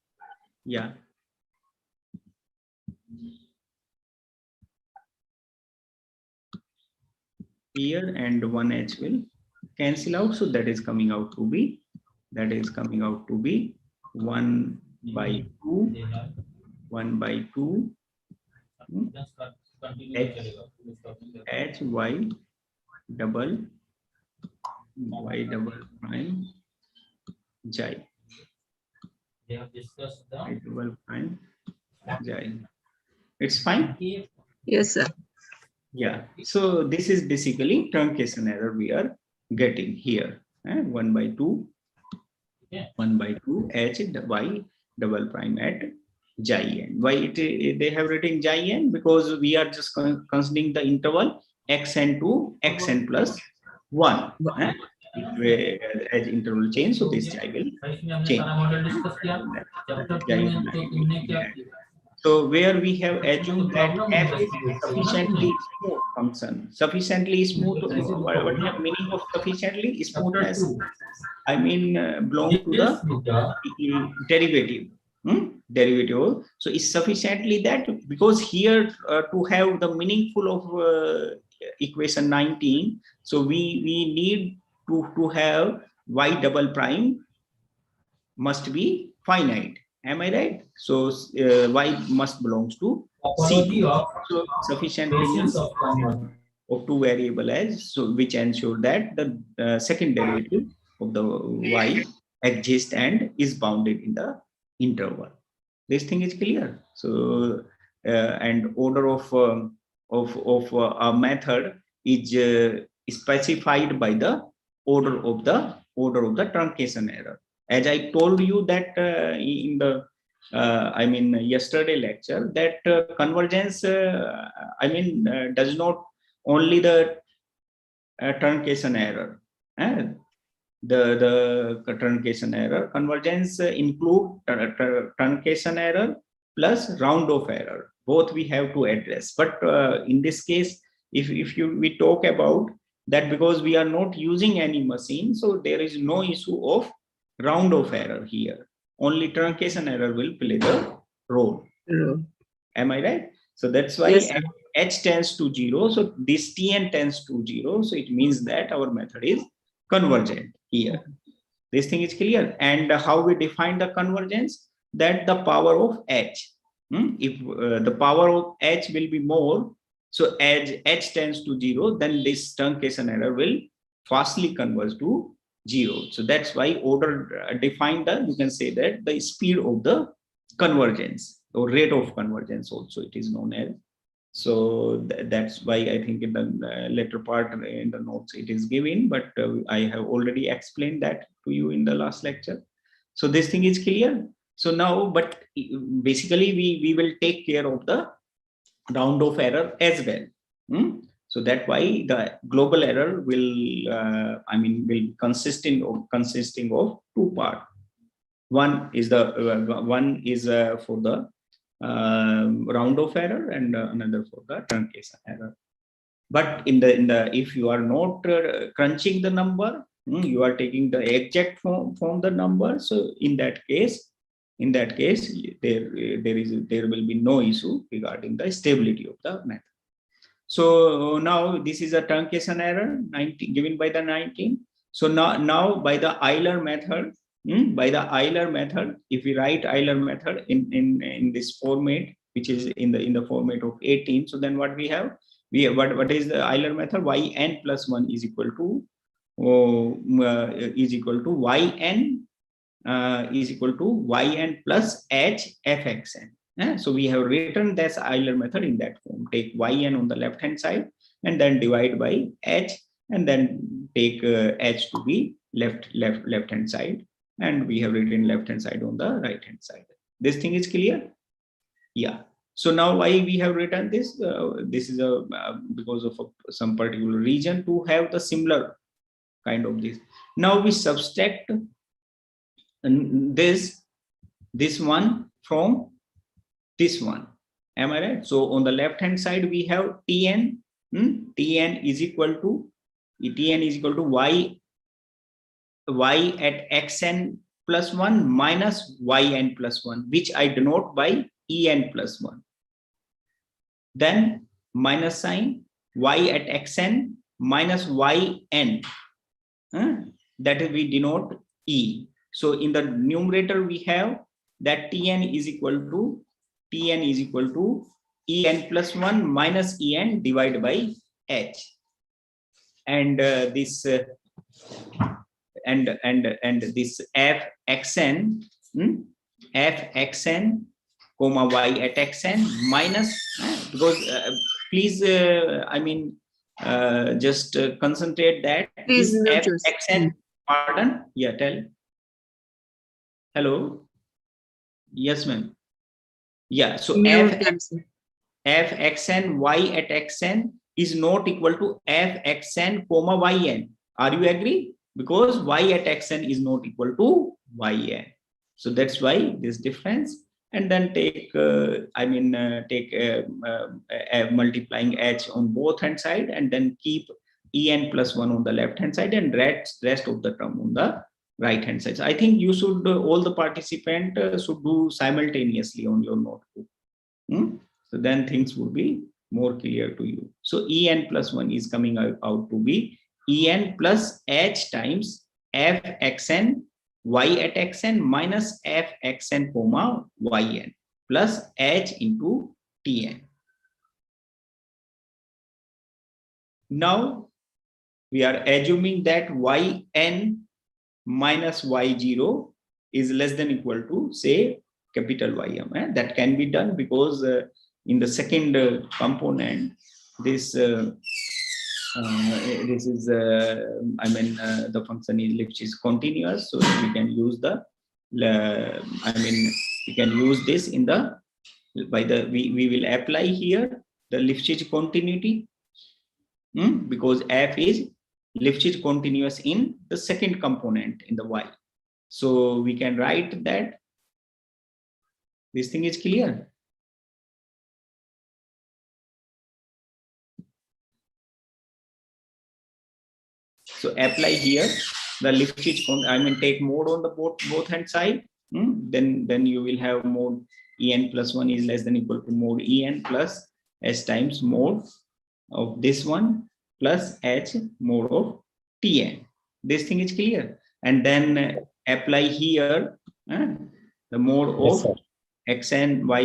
Yeah. Here, and one h will cancel out. So that is coming out to be 1 by 2 h y double prime xi. Y double prime xi. It's fine. Yes, sir. Yeah. So this is basically truncation error we are getting here. 1 by 2 h y double prime at xi n. Why they have written xi n? Because we are just considering the interval xn to xn plus 1. As interval change, so this xi will change. So where we have assumed that f is sufficiently smooth function. Sufficiently smooth, what is the meaning of sufficiently smoothness? I mean belong to the derivative. Derivative. So it's sufficiently that, because here to have the meaningful of equation 19, so we need to have y double prime must be finite. Am I right? So y must belongs to C. So sufficiently of two variable as, so which ensure that the second derivative of the y exists and is bounded in the interval. This thing is clear. So and order of a method is specified by the order of the truncation error. As I told you that in the I mean yesterday lecture, that convergence does not only the truncation error. The truncation error, convergence include truncation error plus round off error. Both we have to address. But in this case, if we talk about that, because we are not using any machine, so there is no issue of round off error here. Only truncation error will play the role. Am I right? So that's why Yes, sir. h tends to 0. So this Tn tends to 0. So it means that our method is convergent here. This thing is clear. And how we define the convergence? That the power of h. If the power of h will be more, so as h tends to 0, then this truncation error will fastly converge to 0. So that's why order define the, you can say that the speed of the convergence or rate of convergence also it is known as. So that's why I think in the later part in the notes it is given, but I have already explained that to you in the last lecture. So this thing is clear. So now, but basically we will take care of the round off error as well. So that why the global error will, will consisting of two parts. One is the for the round off error and another for the truncation error. But in the if you are not crunching the number, you are taking the exact form from the number. So in that case there will be no issue regarding the stability of the method. So now this is a truncation error 19 given by the 19. So now by the Euler method, if we write Euler method in this format, which is in the format of 18, so then what we have, what is the Euler method? Yn plus 1 is equal to yn plus h fxn. So we have written this Euler method in that form. Take yn on the left hand side and then divide by h, and then take h to be left hand side, and we have written left hand side on the right hand side. This thing is clear? Yeah. So now why we have written this? This is because of some particular region to have the similar kind of this. Now we subtract this one from this one. Am I right? So on the left hand side we have Tn. Tn is equal to y at xn plus 1 minus yn plus 1, which I denote by en plus 1. Then minus sign y at xn minus yn, that is we denote e. So in the numerator we have that Tn is equal to en plus 1 minus en divided by h, and this and this fxn comma y at xn minus, because please just concentrate that Please this mute fxn, pardon, yeah, tell. Hello, yes ma'am. Yeah, so fxn y at xn is not equal to fxn comma yn. Are you agree? Because y at xn is not equal to yn. So that's why this difference. And then take multiplying h on both hand side, and then keep en plus 1 on the left hand side, and rest of the term on the right hand side. So I think you should all the participants should do simultaneously on your notebook. So then things would be more clear to you. So en plus 1 is coming out to be en plus h times fxn y at xn minus fxn comma yn plus h into tn. Now we are assuming that yn minus y0 is less than equal to, say, capital Ym. That can be done because in the second component, this is the function is Lipschitz continuous, so we can use the we can use this in the we will apply here the Lipschitz continuity, because f is Lipschitz continuous in the second component in the y. So we can write that. This thing is clear. So apply here the Lipschitz, take mode on the both hand side. Then you will have mode En plus 1 is less than equal to mod En plus h times mod of this one plus h mod of Tn. This thing is clear. And then apply here the mode of xn y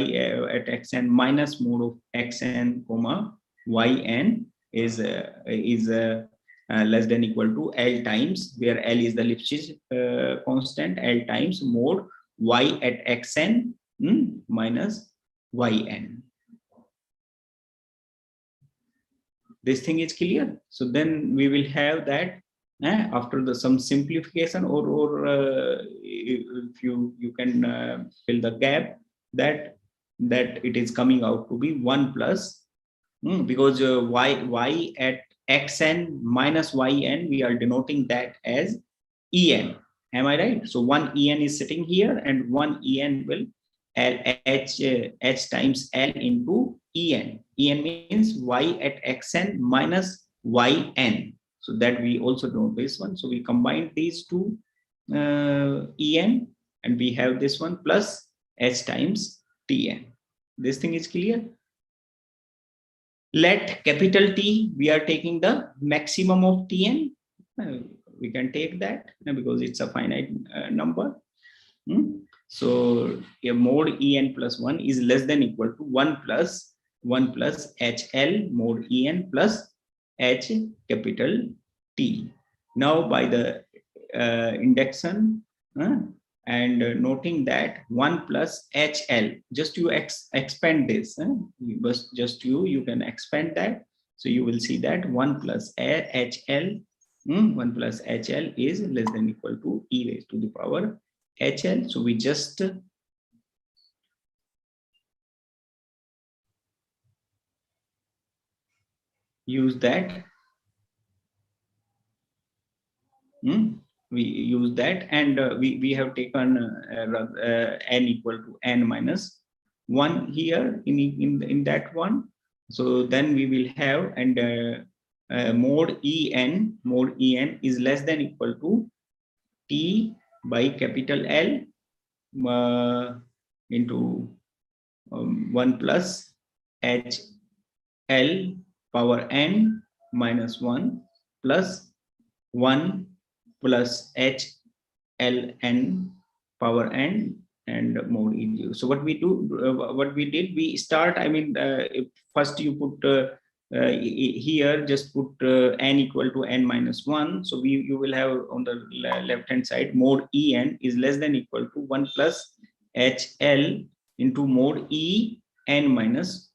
at xn minus mode of xn comma yn is less than equal to L times, where L is the Lipschitz constant, L times mod y at xn minus yn. This thing is clear. So then we will have that after some simplification, or if you can fill the gap, that it is coming out to be 1 plus because y at xn minus yn, we are denoting that as en. Am I right? So one en is sitting here and one en will h times L into en. En means y at xn minus yn. So that we also know this one. So we combine these two en and we have this one plus h times tn. This thing is clear. Let capital T, we are taking the maximum of tn. We can take that because it's a finite number. So a mod en plus 1 is less than equal to 1 plus hl mod en plus h capital T. Now by the induction and noting that 1 plus hl, just you expand this, you can expand that. So you will see that 1 plus hl 1 plus hl is less than equal to e raised to the power hl. So we just use that. We use that, and we have taken n equal to n minus 1 here in that one. So then we will have, and mod en is less than equal to t by capital L into 1 plus h L power n minus 1 plus 1 plus h L n power n and mod e0. So what we do, what we did, we start, I mean, first you put here, just put n equal to n minus 1. So you will have on the left hand side mod en is less than equal to 1 plus hl into mod e n minus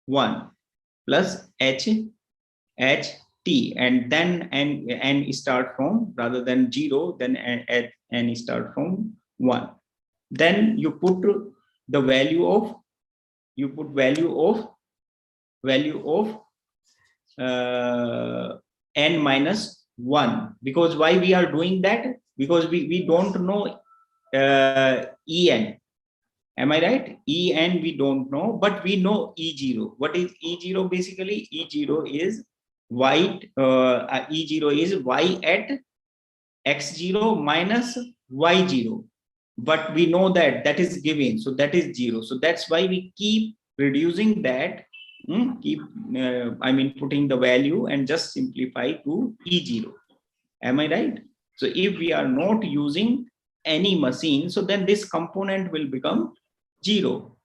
1 plus h t, and then n start from, rather than 0, then n start from 1. Then you put the value of n minus 1, because why we are doing that? Because we don't know en. Am I right? En we don't know, but we know E0. What is E0 basically? E0 is y, E0 is y at x0 minus y0. But we know that that is given, so that is 0. So that's why we keep reducing that, I mean putting the value and just simplify to E0. Am I right? So if we are not using any machine, so then this component will become 0,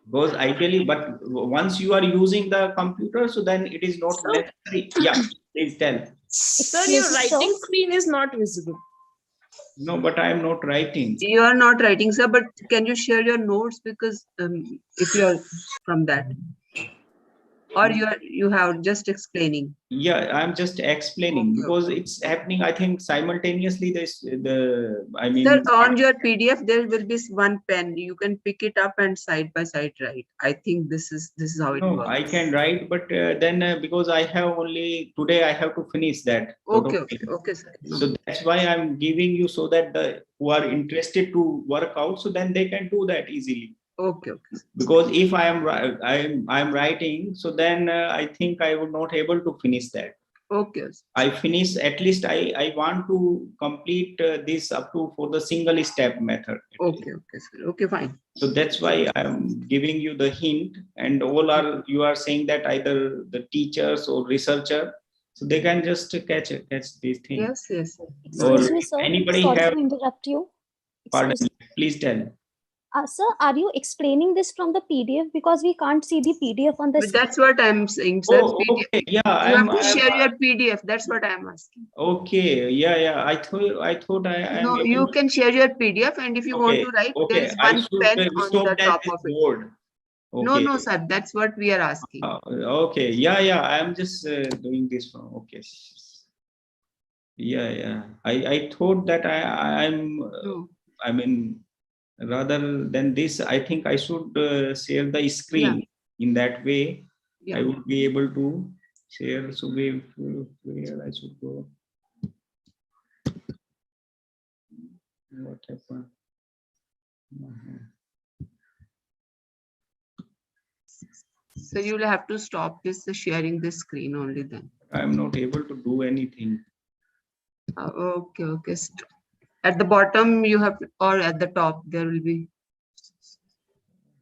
because ideally, but once you are using the computer, so then it is not necessary. Yeah, please tell. Sir, your writing screen is not visible. No, but I am not writing. You are not writing, sir, but can you share your notes, because if you are from that, or you have just explaining? Yeah, I'm just explaining, because it's happening, I think, simultaneously. I mean, sir, on your PDF there will be one pen. You can pick it up and side by side write. I think this is how it works. I can write, but then because I have only today, I have to finish that. Okay, sir. So that's why I'm giving you, so that the who are interested to work out, so then they can do that easily. Okay. Because if I am writing, so then I think I would not able to finish that. Okay. I finish, at least I want to complete this up to for the single step method. Okay, sir. Okay, fine. So that's why I'm giving you the hint, and all are, you are saying that either the teachers or researcher, so they can just catch these things. Yes. Or Excuse me, sir. anybody Sorry have, to interrupt you. pardon, Excuse me. please tell. Sir, are you explaining this from the PDF? Because we can't see the PDF on the screen. That's what I'm saying, sir. Oh, okay. Yeah, you have to share your PDF. That's what I'm asking. Okay. Yeah. I thought I am. No, you can share your PDF, and if you want to write, there is one pen on the top of it. Board. Okay. No, sir. That's what we are asking. Okay. Yeah. I am just doing this one. Okay. Yeah. I thought that I'm. I mean, rather than this, I think I should share the screen. In that way. I would be able to share. So where I should go. What happened? So you will have to stop this sharing the screen only then. I am not able to do anything. Okay. At the bottom you have, or at the top there will be.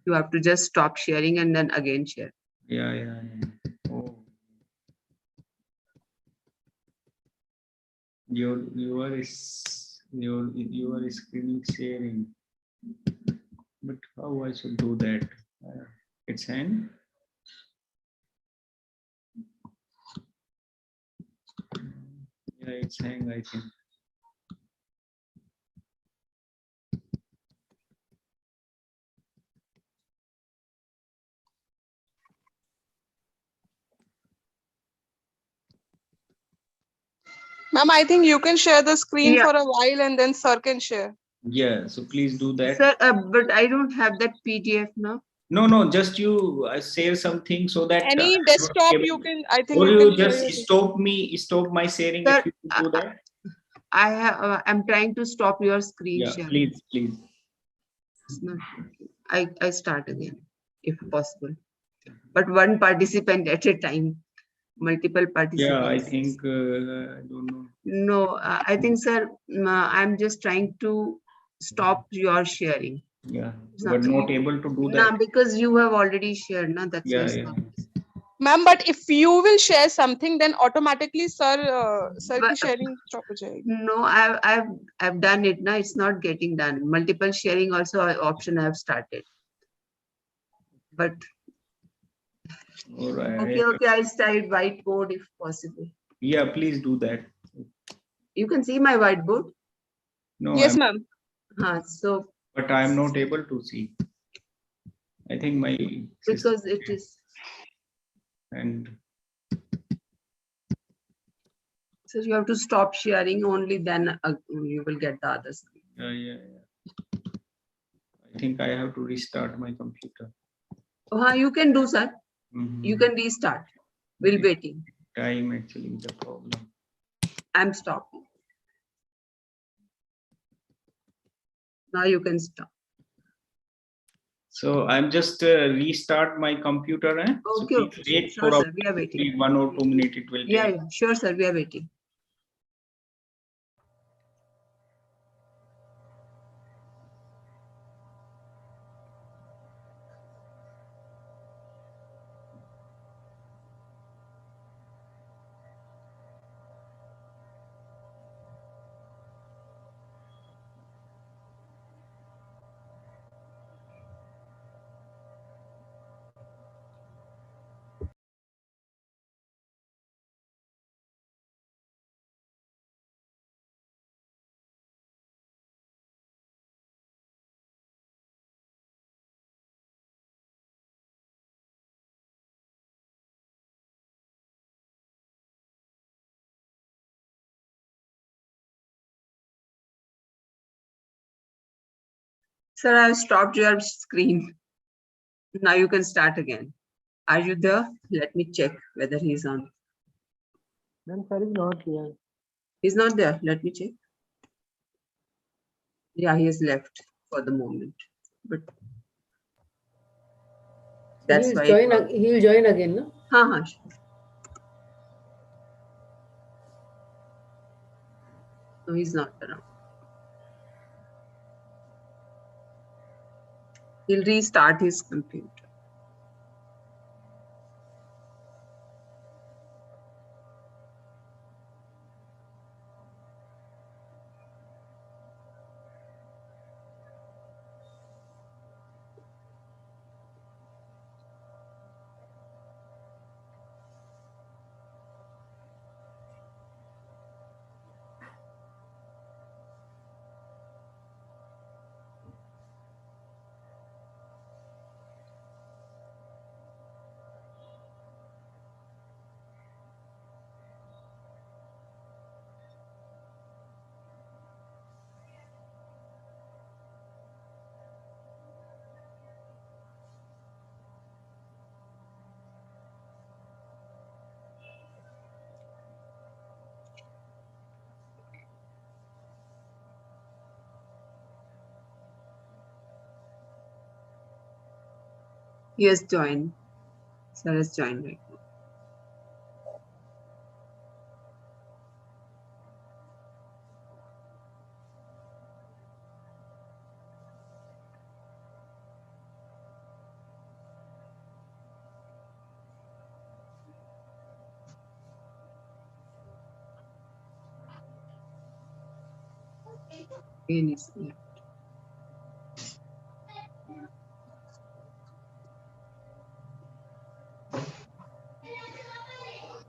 You have to just stop sharing and then again share. Yeah. Oh. Your screen sharing, but how I should do that? It's hang. Yeah, it's hang, I think. Ma'am, I think you can share the screen for a while and then sir can share. Yeah, so please do that. Sir, but I don't have that PDF now. No, just you share something so that any desktop you can, I think or you you can just stop my sharing. Sir, if you do that. I'm trying to stop your screen share. Please. It's not working. I start again if possible, but one participant at a time. Multiple participants. Yeah, I think I don't know. No, I think, sir, I'm just trying to stop your sharing. Yeah, but not able to do that. No, because you have already shared. No, that's yeah. Ma'am, but if you will share something, then automatically sir ki sharing stop ho jayegi. No, I've done it. No, it's not getting done. Multiple sharing also option I have started, but. All right. Okay, I'll start whiteboard if possible. Yeah, please do that. You can see my whiteboard? No. Yes, ma'am. So. But I am not able to see. I think my. Because it is. And. So you have to stop sharing, only then you will get the other screen. Yeah. I think I have to restart my computer. You can do, sir. You can restart. We'll waiting. Time actually the problem. I'm stopping. Now you can stop. So I'm just restart my computer. Okay. So wait sure, for sir, we are waiting. 1 or 2 minutes it will take. Yeah, sure, sir, we are waiting. Sir, I've stopped your screen. Now you can start again. Are you there? Let me check whether he's on. Then sir is not there. He's not there. Let me check. Yeah, he has left for the moment. But that's why he'll join again, no? Sure. No, he's not around. He'll restart his computer. He has joined. Sir has joined right now. Again, he's left.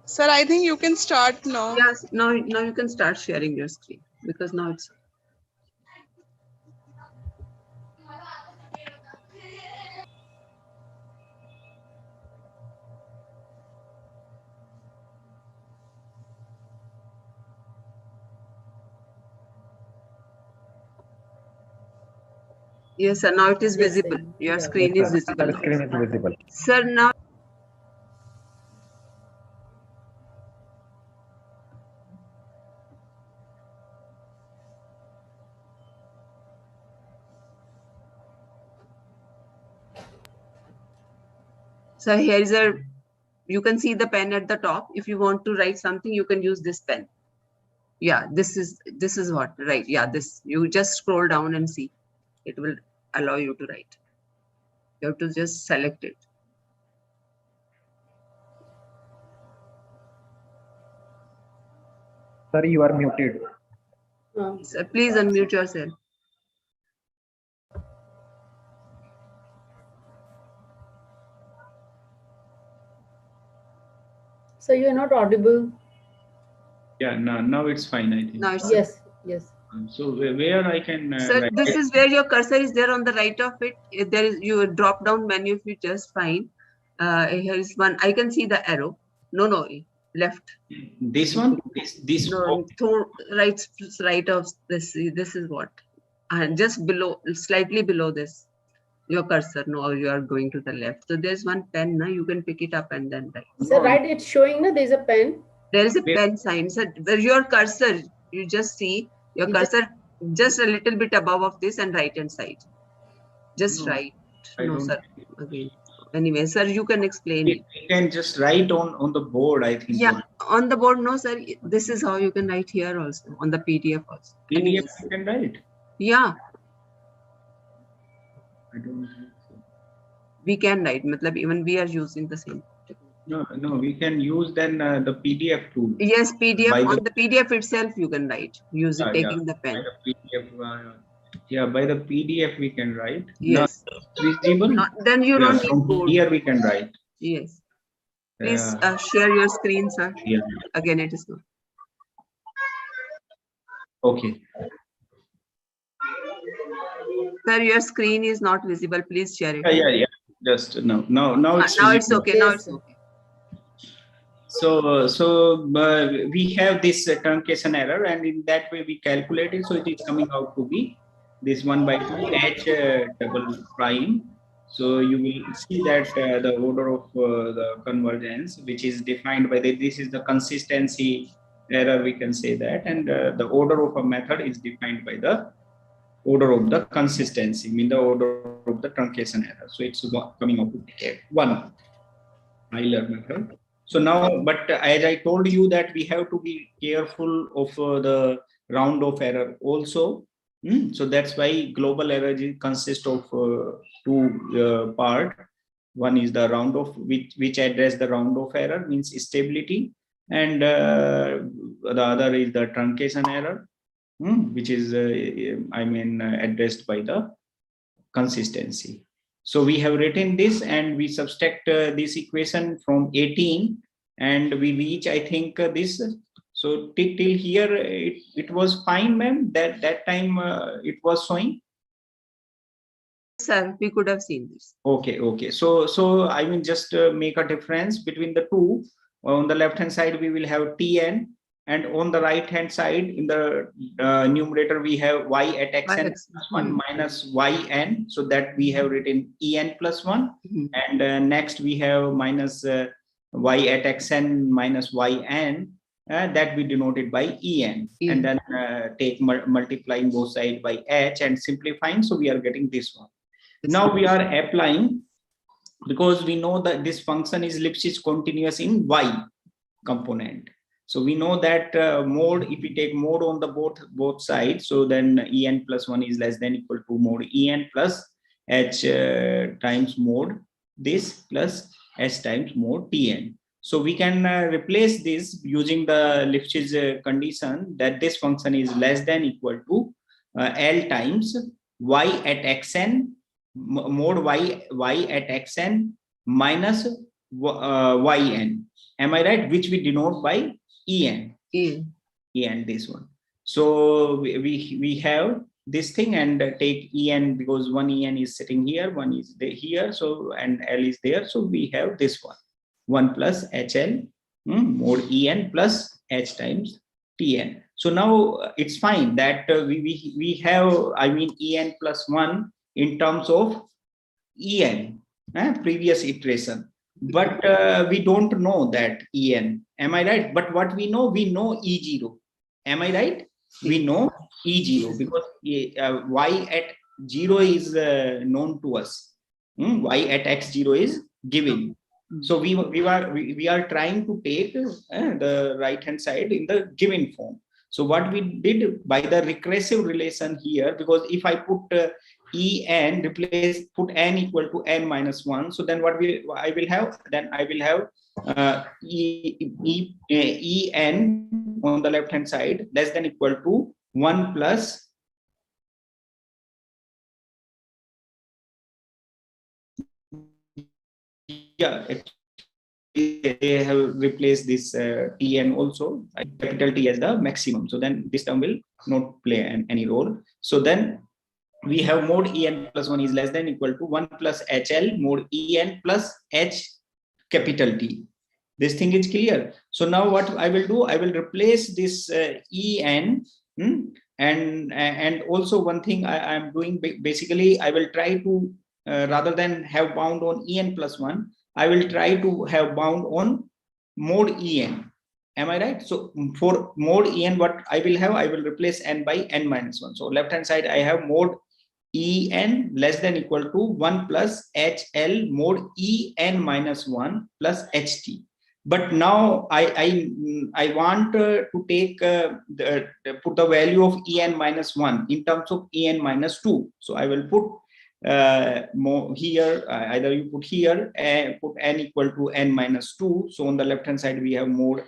Sir, I think you can start now. Yes, now you can start sharing your screen because now it's. Yes, sir. Now it is Yes, visible. sir. Your Yeah. screen is visible Our now. screen is visible. Sir, now. So here is a. You can see the pen at the top. If you want to write something, you can use this pen. Yeah, this is what, right? Yeah, this. You just scroll down and see. It will allow you to write. You have to just select it. Sir, you are muted. So please unmute yourself. So you are not audible. Yeah, now it's fine, I think. Now it's Yes, yes. So where I can Sir, write? this is where your cursor is there on the right of it. There is your drop down menu. If you just find, here is one. I can see the arrow. No, left. This one? This No, right of this. This is what, and just below, slightly below this, your cursor. No, you are going to the left. So there's one pen. Now you can pick it up and then write. So right, it's showing that there's a pen. There is a pen sign. So where your cursor, you just see your cursor just a little bit above of this and right hand side. Just write. No, sir. Again. Anyway, sir, you can explain it. You can just write on the board, I think. Yeah, on the board, no, sir. This is how you can write here also, on the PDF also. PDF Anyways. you can write? Yeah. I don't think so. We can write. Matlab, even we are using the same. No, we can use then the PDF tool. Yes, PDF. On the PDF itself, you can write using taking the pen. By the PDF, yeah, by the PDF we can write. Yes. Not visible. Then you don't need from code. here we can write. Yes. Please share your screen, sir. Yeah. Again, it is not. Okay. Sir, your screen is not visible. Please share it. Yeah. Just now it's now it's visible. okay. Now it's okay. So we have this truncation error, and in that way we calculate it. So it is coming out to be this 1/2 H double prime. So you will see that the order of the convergence, which is defined by this is the consistency error, we can say that, and the order of a method is defined by the order of the consistency, mean the order of the truncation error. So it's coming out to be one Euler method. So now, but as I told you that we have to be careful of the round off error also. So that's why global error consists of two part. One is the round off, which address the round off error, means stability, and the other is the truncation error, which is addressed by the consistency. So we have written this, and we subtract this equation from 18, and we reach, I think, this. So till here it was fine, ma'am. That time it was showing. Sir, we could have seen this. Okay. So I mean, just make a difference between the two. On the left hand side we will have Tn, and on the right hand side in the numerator we have y at xn plus 1 minus yn, so that we have written en plus 1. And next we have minus y at xn minus yn, that we denoted by en, and then take multiplying both sides by h and simplifying, so we are getting this one. Now we are applying, because we know that this function is Lipschitz continuous in y component. So we know that mode, if we take mode on the both sides, so then en plus 1 is less than equal to mode en plus h times mode this plus h times mode tn. So we can replace this using the Lipschitz condition, that this function is less than equal to L times y at xn mode y at xn minus yn. Am I right? Which we denote by en. En, this one. So we have this thing, and take en, because one en is sitting here, one is here, so and L is there, so we have this one, 1 plus hl mode en plus h times tn. So now it's fine that we have, I mean, en plus 1 in terms of en, previous iteration, but we don't know that en. Am I right? But what we know E0. Am I right? We know E0, because y at 0 is known to us. Y at x0 is given. So we are trying to take the right hand side in the given form. So what we did by the recursive relation here, because if I put en, put n equal to n minus 1, so then what I will have en on the left hand side less than equal to 1 plus they have replaced this tn also, capital T as the maximum, so then this term will not play any role. So then we have mode en plus 1 is less than equal to 1 plus hl mode en plus h capital T. This thing is clear. So now what I will do, I will replace this en, and also one thing I am doing, basically I will try to rather than have bound on en plus 1, I will try to have bound on mode en. Am I right? So for mode en, what I will replace n by n minus 1. So left hand side I have mode en less than equal to 1 plus hl mode en minus 1 plus ht. But now I want to take put the value of en minus 1 in terms of en minus 2. So I will put more here, either you put here and put n equal to n minus 2. So on the left hand side we have mode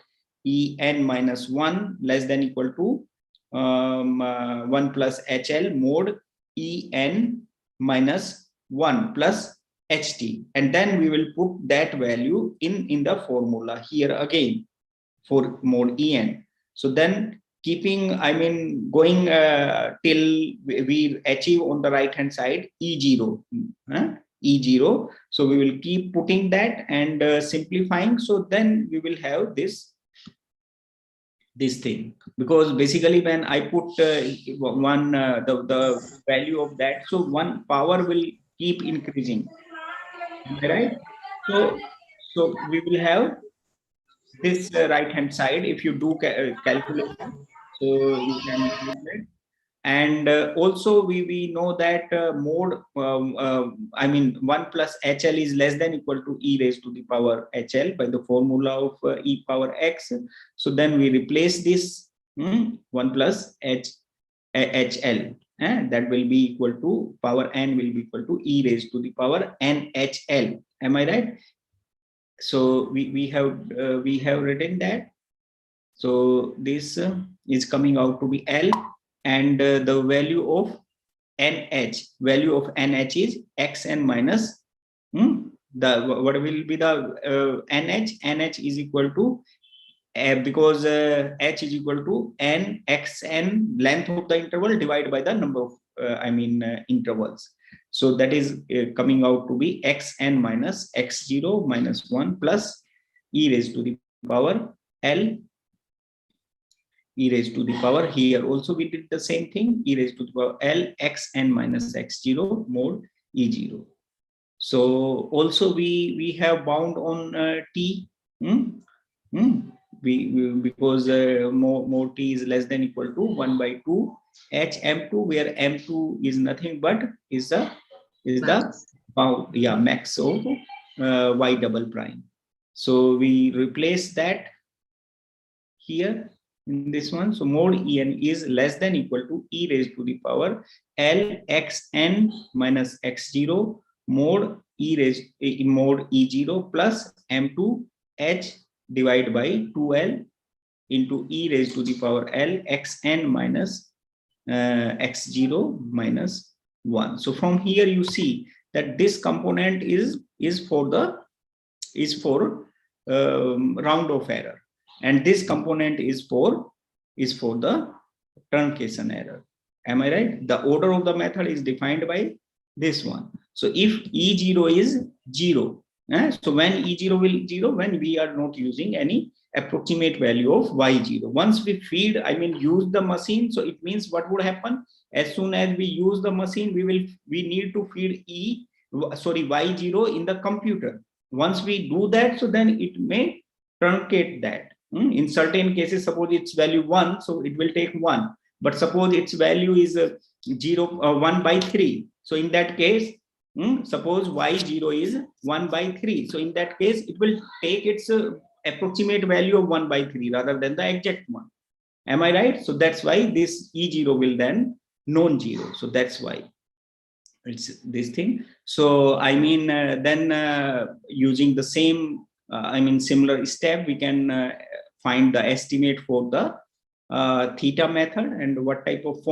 en minus 1 less than equal to 1 plus hl mode en minus 1 plus ht, and then we will put that value in the formula here again for mode en. So then keeping, I mean, going till we achieve on the right hand side E0, E0. So we will keep putting that and simplifying. So then we will have this thing, because basically when I put one the value of that, so one power will keep increasing, right? So we will have this right hand side if you do calculation, so you can calculate. And also we know that mode I mean 1 plus hl is less than equal to e raised to the power hl by the formula of e power x. So then we replace this 1 plus HL, and that will be equal to power n will be equal to e raised to the power NHL. Am I right? So we have written that. So this is coming out to be L, and the value of NH is xn minus the what will be the NH is equal to because h is equal to n xn, length of the interval, divided by the number of intervals. So that is coming out to be xn minus x0 minus 1 plus e raised to the power L, e raised to the power, here also we did the same thing, e raised to the power L xn minus x0 mod e0. So also we have bound on t. Because more t is less than equal to 1 by 2 h m2, where m2 is nothing but is the bound, yeah, max of y double prime. So we replace that here in this one. So mod en is less than equal to e raised to the power L xn minus x0 mod mod e0 plus m2 h divided by 2l into e raised to the power L xn minus x0 minus 1. So from here you see that this component is for round off error, and this component is for the truncation error. Am I right? The order of the method is defined by this one. So if E0 is 0, so when E0 will 0, when we are not using any approximate value of Y0. Once we feed, use the machine, so it means what would happen? As soon as we use the machine, we need to feed Y0 in the computer. Once we do that, so then it may truncate that. In certain cases, suppose its value 1, so it will take 1. But suppose its value is 1 by 3. So in that case, suppose Y0 is 1 by 3. So in that case, it will take its approximate value of 1 by 3 rather than the exact one. Am I right? So that's why this E0 will then non-zero. So that's why it's this thing. So then using the same similar step, we can find the estimate for the theta method, and what type of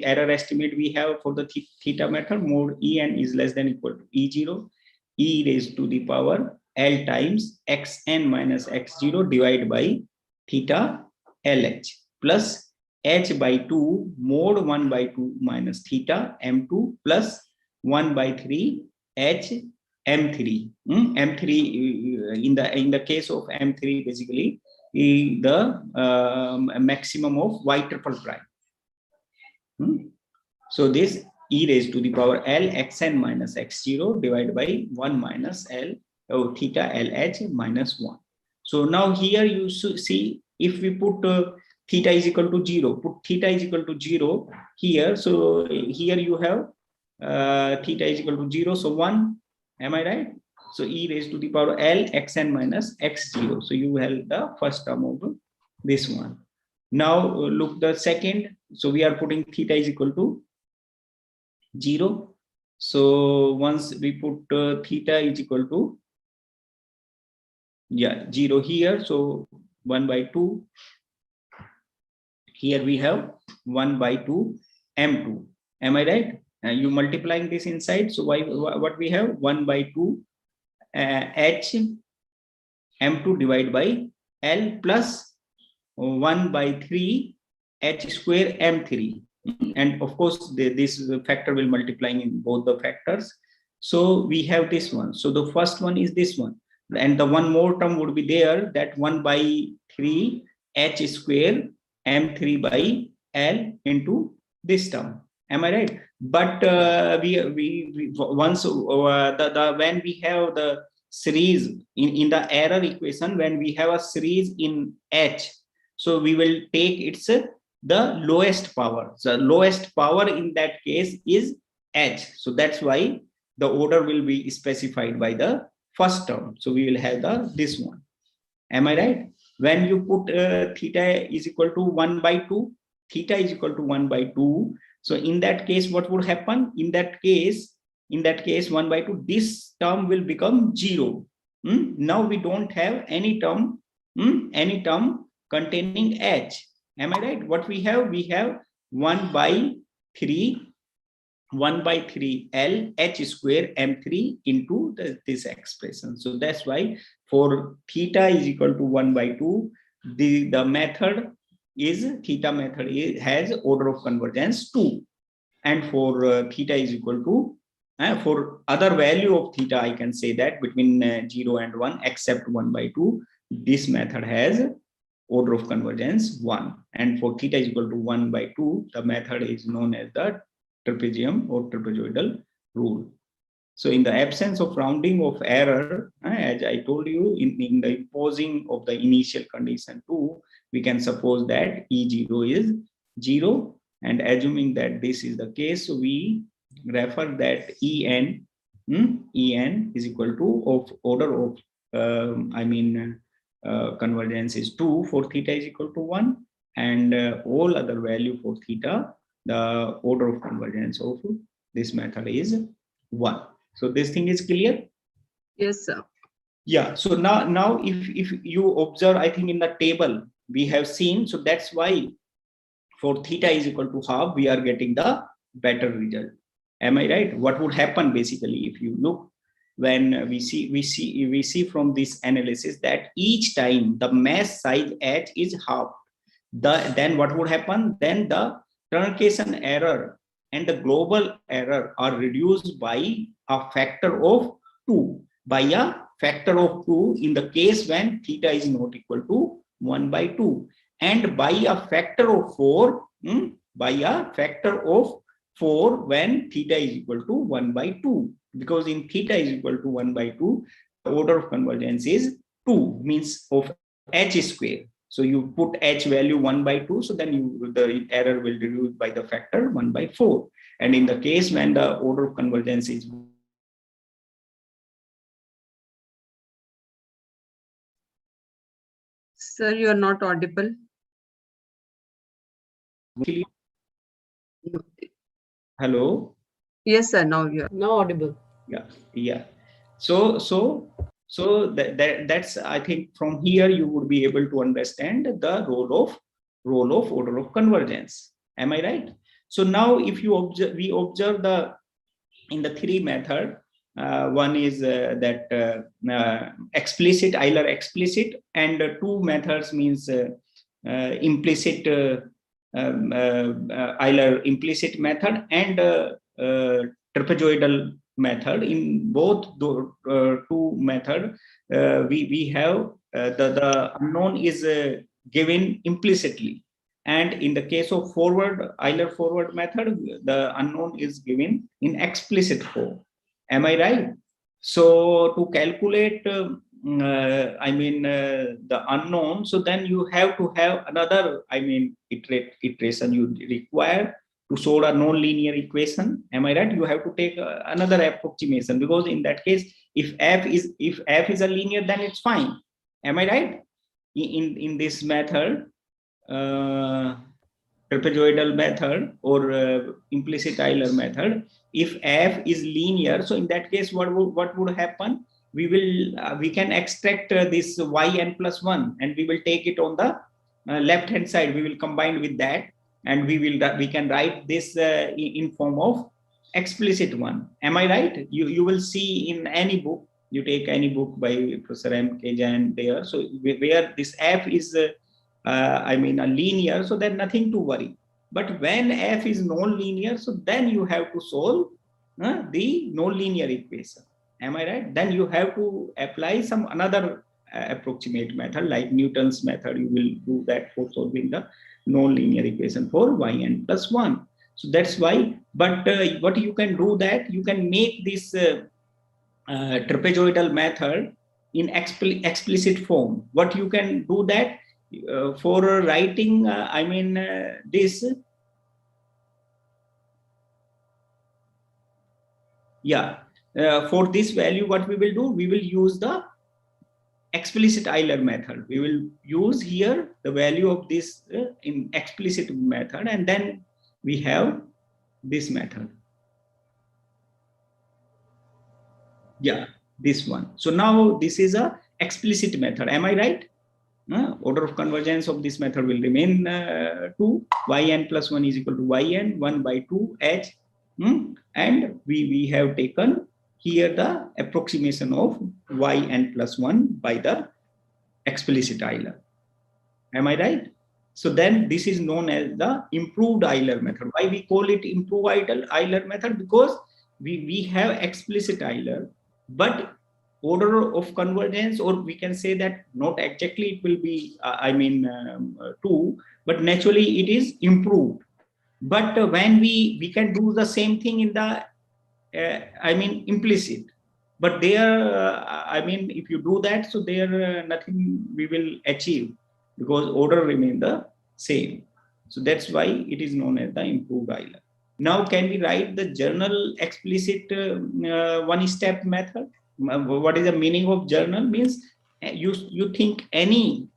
error estimate we have for the theta method. Mod en is less than equal to E0 e raised to the power L times xn minus x0 divided by theta LH plus h by 2 mod 1 by 2 minus theta m2 plus 1 by 3 h m3. M3 in the case of M3 basically is the maximum of y triple prime. So this e raised to the power L xn minus x0 divided by 1 minus L theta LH minus 1. So now here you see, if we put theta is equal to 0, put theta is equal to 0 here. So here you have theta is equal to 0, so 1. Am I right? So e raised to the power L xn minus x0. So you have the first term of this one. Now look the second. So we are putting theta is equal to 0. So once we put theta is equal to 0 here. So 1 by 2. Here we have 1 by 2 m2. Am I right? You multiplying this inside. So what we have? 1 by 2 h m2 divided by L plus 1 by 3 h square m3. And of course, this factor will multiplying in both the factors. So we have this one. So the first one is this one. And the one more term would be there, that 1 by 3 h square m3 by L into this term. Am I right? But we once when we have the series in the error equation, when we have a series in h, so we will take its the lowest power. So lowest power in that case is h. So that's why the order will be specified by the first term. So we will have this one. Am I right? when you put theta is equal to 1 by 2, theta is equal to 1 by 2. So in that case, what would happen? In that case 1 by 2, this term will become 0. Now we don't have any term containing h. Am I right? What we have? We have 1 by 3 L h square m3 into this expression. So that's why for theta is equal to 1 by 2, the method is theta method has order of convergence 2, and for theta is equal to for other value of theta, I can say that between 0 and 1 except 1 by 2, this method has order of convergence 1, and for theta is equal to 1 by 2, the method is known as the trapezium or trapezoidal rule. So in the absence of rounding of error, as I told you, in the imposing of the initial condition 2, we can suppose that E0 is 0, and assuming that this is the case, so we refer that En is equal to of order of convergence is 2 for theta is equal to 1, and all other value for theta, the order of convergence of this method is 1. So this thing is clear? Yes, sir. Yeah. So now if you observe, I think in the table we have seen, so that's why for theta is equal to half, we are getting the better result. Am I right? What would happen basically if you look, when we see from this analysis that each time the mass size h is half, then what would happen? Then the truncation error and the global error are reduced by a factor of 2, in the case when theta is not equal to 1 by 2, and by a factor of 4 when theta is equal to 1 by 2, because in theta is equal to 1 by 2, the order of convergence is 2, means of h square. So you put h value 1 by 2, so then the error will reduce by the factor 1 by 4. And in the case when the order of convergence is Sir, you are not audible. Hello? Yes, sir. Now you are. Now audible. Yeah. So that's, I think from here you would be able to understand the role of order of convergence. Am I right? So now if you observe, we observe in the three method, one is that explicit, Euler explicit, and two methods means implicit, Euler implicit method, and trapezoidal method. In both the two method, we have the unknown is given implicitly, and in the case of Euler forward method, the unknown is given in explicit form. Am I right? So to calculate the unknown, so then you have to have another iteration you require to solve a non-linear equation. Am I right? You have to take another approximation, because in that case, if f is a linear, then it's fine. Am I right? In this method, trapezoidal method or implicit Euler method, if f is linear, so in that case, what would happen? We can extract this yn plus 1, and we will take it on the left hand side. We will combine with that, and we can write this in form of explicit one. Am I right? You will see in any book, you take any book by Professor M.K. Jain there. So where this f is a linear, so there's nothing to worry. But when f is non-linear, so then you have to solve the non-linear equation. Am I right? Then you have to apply some another approximate method like Newton's method. You will do that for solving the non-linear equation for yn plus 1. So that's why. But what you can do, that you can make this trapezoidal method in explicit form. What you can do that for writing, this. Yeah. For this value, what we will do, we will use the explicit Euler method. We will use here the value of this in explicit method, and then we have this method. Yeah, this one. So now this is a explicit method. Am I right? Order of convergence of this method will remain 2. Yn plus 1 is equal to yn 1 by 2 h. And we have taken here the approximation of yn plus 1 by the explicit Euler. Am I right? So then this is known as the improved Euler method. Why we call it improved Euler method? Because we have explicit Euler, but order of convergence, or we can say that not exactly it will be 2, but naturally it is improved. But when we can do the same thing in the implicit, but there if you do that, so there nothing we will achieve, because order remain the same. So that's why it is known as the improved Euler. Now can we write the journal explicit one-step method? What is the meaning of journal? Means you think any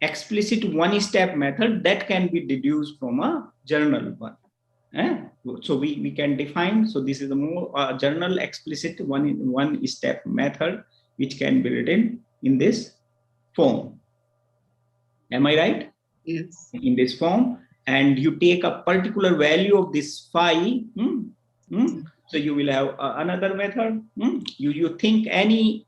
explicit one-step method that can be deduced from a journal one. So we can define. So this is the more journal explicit one-step method, which can be written in this form. Am I right? Yes. In this form, and you take a particular value of this phi. So you will have another method. You think any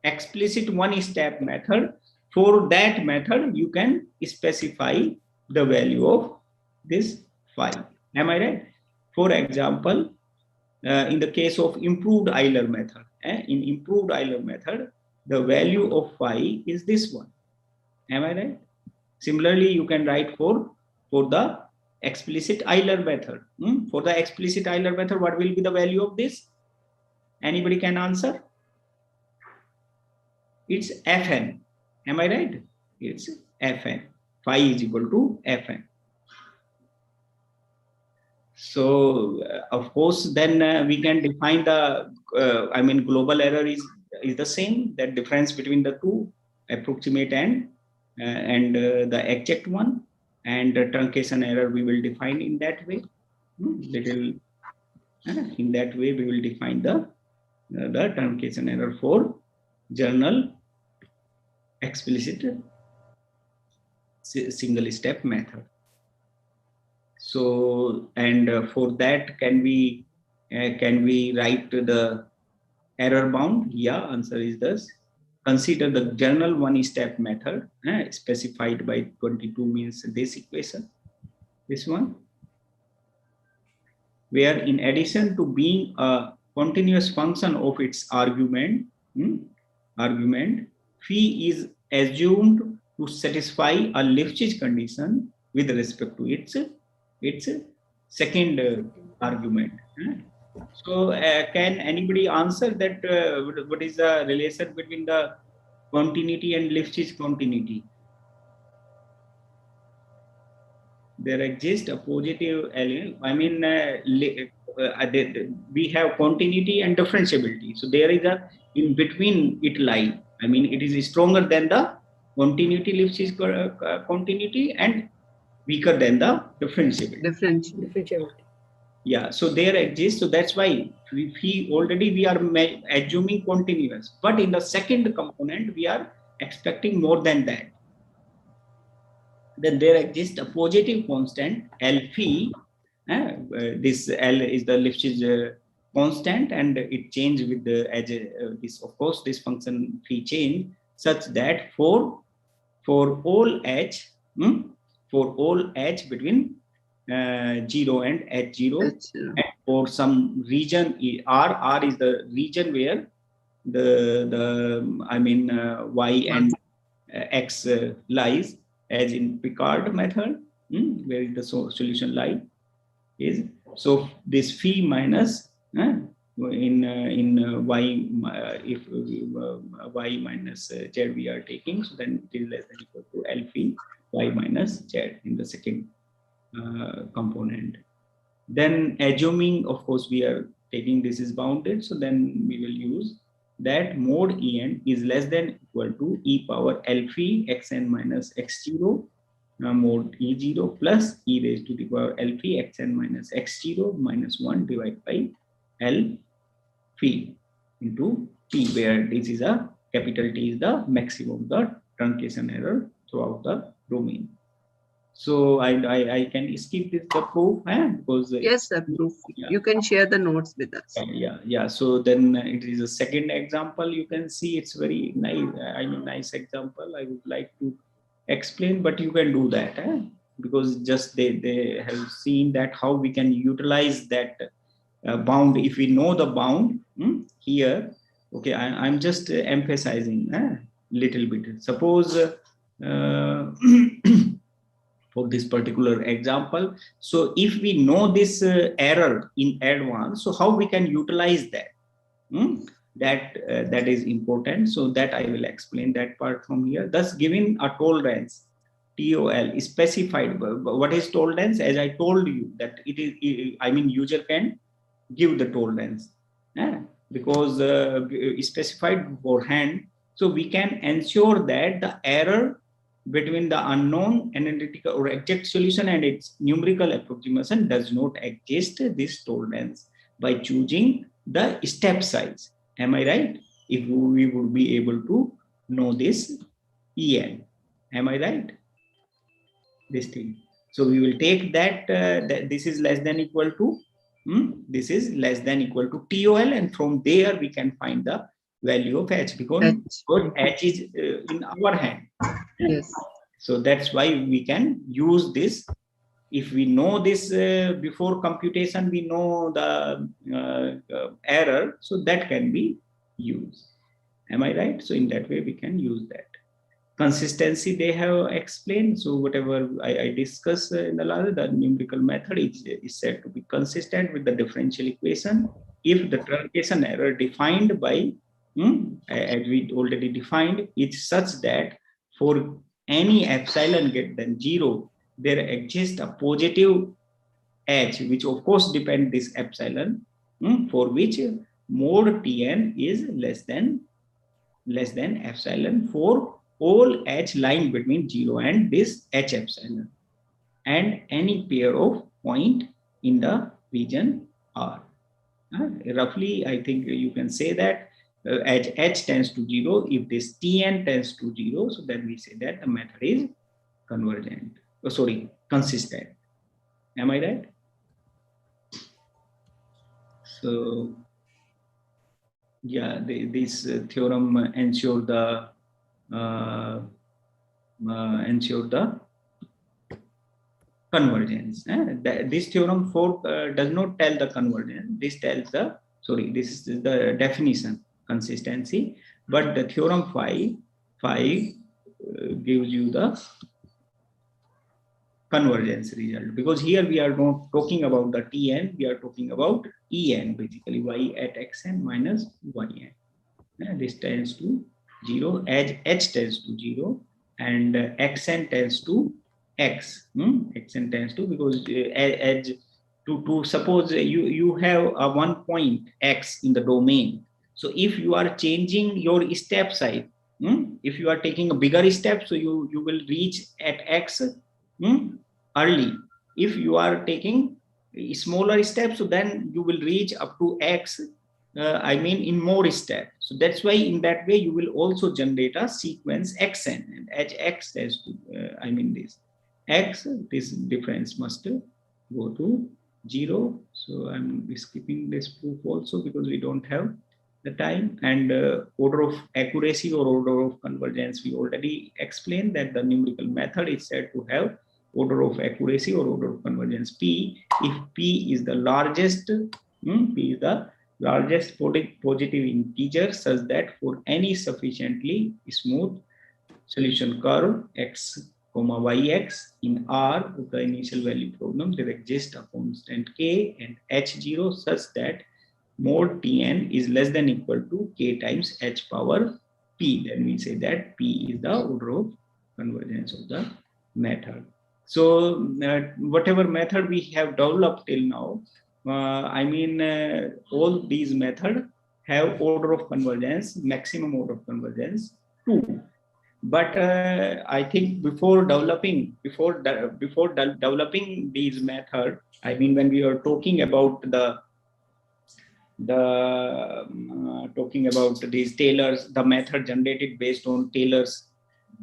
explicit one-step method. For that method, you can specify the value of this phi. Am I right? For example, in the case of improved Euler method, in improved Euler method, the value of phi is this one. Am I right? Similarly, you can write for the explicit Euler method. For the explicit Euler method, what will be the value of this? Anybody can answer? It's Fn. Am I right? It's Fn. Phi is equal to Fn. So of course, then we can define the global error is the same. That difference between the two, approximate and the exact one, and the truncation error we will define in that way. In that way we will define the truncation error for journal explicit single step method. So, and for that, can we write the error bound? Yeah, answer is this. Consider the journal one-step method specified by 22 means this equation, this one, where in addition to being a continuous function of its argument, phi is assumed to satisfy a Lifshitz condition with respect to its second argument. So can anybody answer that what is the relation between the continuity and Lifshitz continuity? There exists a positive element. We have continuity and differentiability. So there is a in between it lie. It is stronger than the continuity Lifshitz continuity and weaker than the differentiability. Yeah, so there exists. So that's why we are assuming continuous, but in the second component we are expecting more than that. Then there exists a positive constant L phi. This L is the Lifshitz constant, and it changes with the this. Of course, this function phi change such that for all h. For all h between 0 and h0, and for some region R is the region where the y and x lies, as in Picard method, where the solution lie is. So this phi minus in y, if y minus z we are taking, so then it is less than equal to L phi y minus z in the second component. Then assuming, of course, we are taking this is bounded, so then we will use that mod En is less than equal to e power L phi xn minus x0 mod E0 plus e raised to the power L phi xn minus x0 minus 1 divided by L phi into T, where this is a capital T is the maximum of the truncation error throughout the domain. So I can skip this the proof, because Yes, sir. Proof. Yeah. You can share the notes with us. Yeah. So then it is a second example. You can see it's very nice. Nice example. I would like to explain, but you can do that, because just they have seen that how we can utilize that bound if we know the bound here. Okay, I'm just emphasizing a little bit. Suppose for this particular example, so if we know this error in advance, so how we can utilize that? That is important. So that I will explain that part from here. Thus, given a tolerance TOL is specified. What is tolerance? As I told you that it is. User can give the tolerance, because specified beforehand. So we can ensure that the error between the unknown analytical or exact solution and its numerical approximation does not exist this tolerance by choosing the step size. Am I right? If we would be able to know this En. Am I right? This thing. So we will take that, that this is less than equal to, this is less than equal to TOL, and from there we can find the value of H, because H is in our hand. Yes. So that's why we can use this. If we know this before computation, we know the error, so that can be used. Am I right? So in that way, we can use that. Consistency they have explained. So whatever I discussed in the last, the numerical method is said to be consistent with the differential equation if the truncation error defined by, as we already defined, is such that for any epsilon greater than 0, there exists a positive H, which of course depends this epsilon, for which mod Tn is less than epsilon for all H lying between 0 and this H epsilon, and any pair of point in the region R. Roughly, I think you can say that as H tends to 0, if this Tn tends to 0, so then we say that the method is convergent. Consistent. Am I right? So, yeah, this theorem ensure the convergence. This theorem 4 does not tell the convergence. This tells the, this is the definition, consistency. But the theorem 5 gives you the convergence result, because here we are not talking about the Tn, we are talking about En, basically y at xn minus yn. This tends to 0, as H tends to 0, and xn tends to x. Xn tends to, because as to suppose you have a 1 point x in the domain. So if you are changing your step size, if you are taking a bigger step, so you will reach at x early. If you are taking smaller steps, so then you will reach up to x, in more steps. So that's why in that way you will also generate a sequence xn, and as x tends to, this x, this difference must go to 0. So I'm skipping this proof also because we don't have the time. And order of accuracy or order of convergence, we already explained that the numerical method is said to have order of accuracy or order of convergence P if P is the largest, P is the largest positive integer such that for any sufficiently smooth solution curve x, yx in R of the initial value problem, there exists a constant k and h0 such that mod Tn is less than equal to k times h power p. Then we say that P is the order of convergence of the method. So whatever method we have developed till now, all these methods have order of convergence, maximum order of convergence 2. But I think before developing these method, I mean, when we are talking about talking about these Taylor's, the method generated based on Taylor's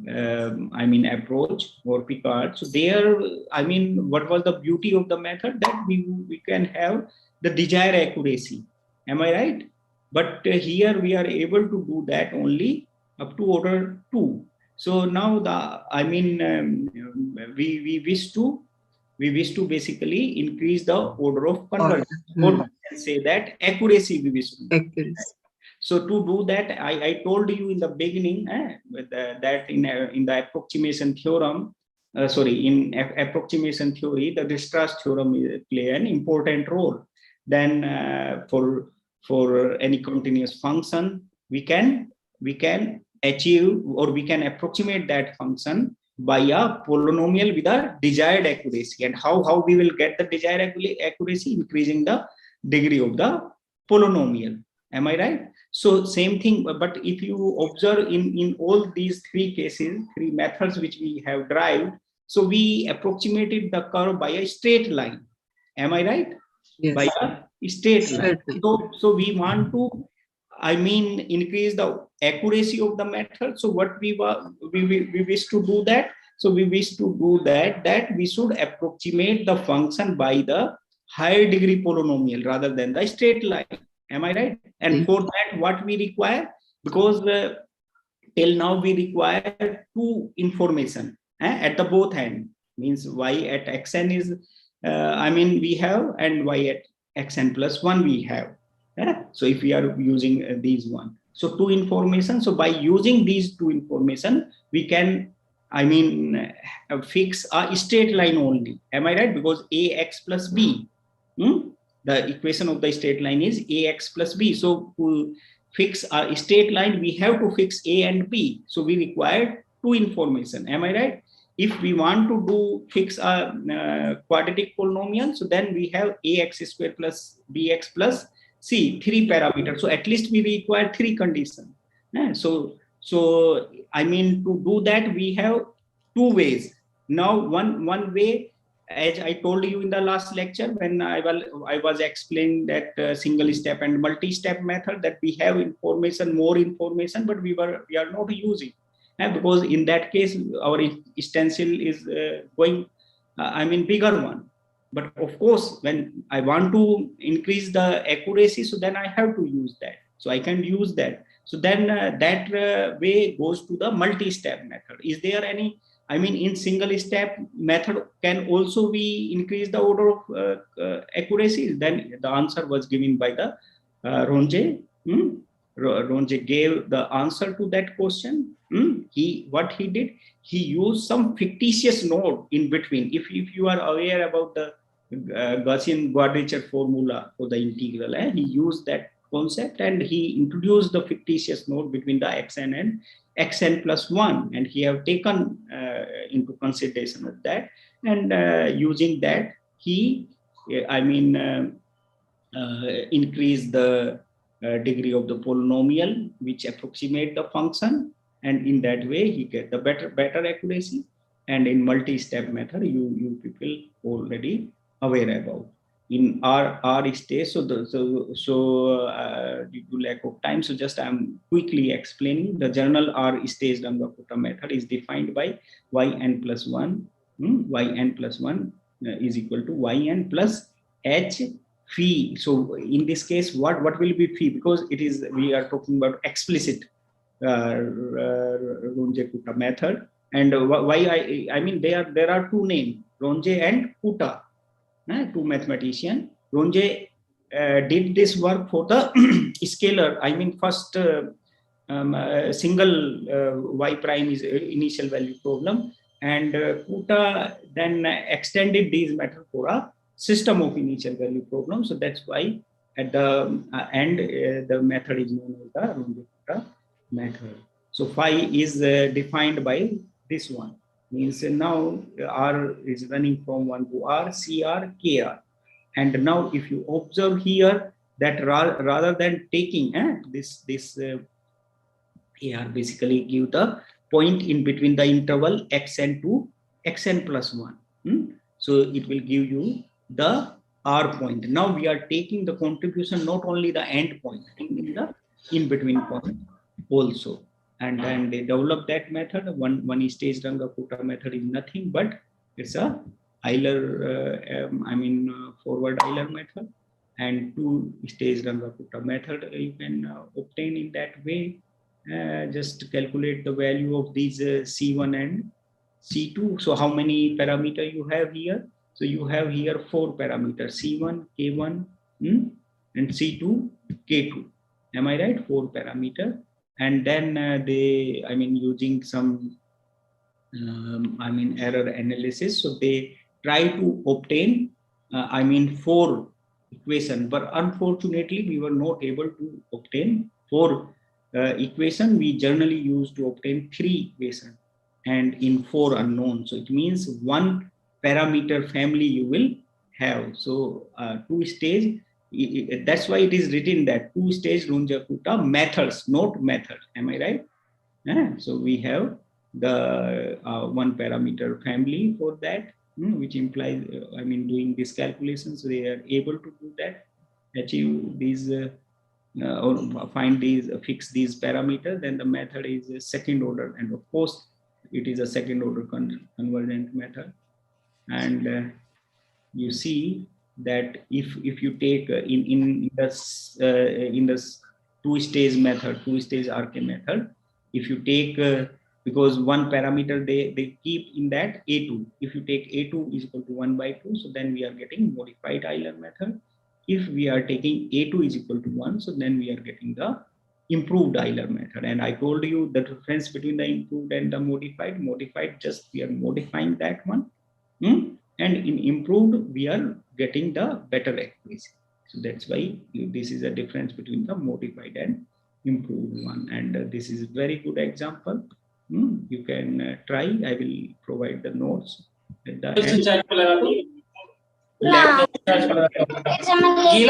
I mean approach or Picard. So there, I mean, what was the beauty of the method? That we can have the desired accuracy. Am I right? But here we are able to do that only up to order 2. So now I mean, we wish to basically increase the order of convergence, or we can say that accuracy we wish to. Accuracy. So to do that, I told you in the beginning that in the approximation theorem, in approximation theory, the distrust theorem play an important role. Then for any continuous function, we can achieve, or we can approximate that function by a polynomial with a desired accuracy. And how we will get the desired accuracy? Increasing the degree of the polynomial. Am I right? So same thing, but if you observe in all these 3 cases, 3 methods which we have derived, so we approximated the curve by a straight line. Am I right? Yes. By a straight line. So we want to, I mean, increase the accuracy of the method. So what we wish to do that. So we wish to do that we should approximate the function by the higher degree polynomial rather than the straight line. Am I right? And for that, what we require, because till now we require 2 information at the both end, means y at xn is, I mean, we have, and y at xn plus 1 we have. So if we are using these one, so 2 information. So by using these 2 information, we can, I mean, fix a straight line only. Am I right? Because ax plus b. The equation of the straight line is ax plus b. So to fix a straight line, we have to fix a and b. So we require 2 information. Am I right? If we want to fix a quadratic polynomial, so then we have ax square plus bx plus c, 3 parameters. So at least we require 3 conditions. So I mean, to do that, we have 2 ways. Now one way, as I told you in the last lecture, when I was explaining that single step and multi-step method, that we have more information, but we are not using, because in that case our stencil is going, I mean, bigger one. But of course, when I want to increase the accuracy, so then I have to use that. So I can use that. So then that way goes to the multi-step method. Is there any? I mean, in single step method can also we increase the order of accuracy? Then the answer was given by the Ronje. Ronje gave the answer to that question. What he did, he used some fictitious node in between. If you are aware about the Gaussian quadrature formula for the integral, he used that concept and he introduced the fictitious node between the xn and xn plus 1, and he have taken into consideration of that, and using that he increase the degree of the polynomial which approximate the function, and in that way he get the better accuracy. And in multi-step method, you people already aware about. In R stage, so due to lack of time, so just I'm quickly explaining. The general R stage Runge-Kutta method is defined by yn plus 1. Yn plus 1 is equal to yn plus h phi. So in this case, what will be phi? Because it is, we are talking about explicit Runge-Kutta method. And why I mean, there are 2 names, Ronje and Kutta. 2 mathematicians. Ronje did this work for the scalar. I mean, first single y prime is initial value problem, and Kutta then extended these method for a system of initial value problem. So that's why at the end the method is known as the Runge-Kutta method. So phi is defined by this one. Means now R is running from 1 to R, CR, KR. And now if you observe here, that rather than taking this AR basically give the point in between the interval xn to xn plus 1. So it will give you the R point. Now we are taking the contribution, not only the end point, in the in between point also. And then they develop that method. One stage Rangaputa method is nothing but it's a Euler, forward Euler method, and two stage Rangaputa method you can obtain in that way. Just calculate the value of these C1 and C2. So how many parameter you have here? So you have here 4 parameters, C1, K1, and C2, K2. Am I right? 4 parameter. And then using some, error analysis. So they try to obtain, 4 equation, but unfortunately we were not able to obtain 4 equation. We generally use to obtain 3 equation and in 4 unknown. So it means 1 parameter family you will have. So 2 stage, that's why it is written that 2 stage Runge-Kutta methods, not method. Am I right? So we have the 1 parameter family for that, which implies, doing this calculation. So they are able to do that, achieve these, or find these, fix these parameters. Then the method is a second order, and of course, it is a second order convergent method. And you see that if you take in this 2-stage method, 2-stage RK method, if you take because 1 parameter they keep in that A2. If you take A2 is equal to 1 by 2, so then we are getting modified Euler method. If we are taking A2 is equal to 1, so then we are getting the improved Euler method. And I told you the difference between the improved and the modified, just we are modifying that one. And in improved, we are getting the better accuracy. So that's why this is a difference between the modified and improved one. And this is a very good example. You can try. I will provide the notes at the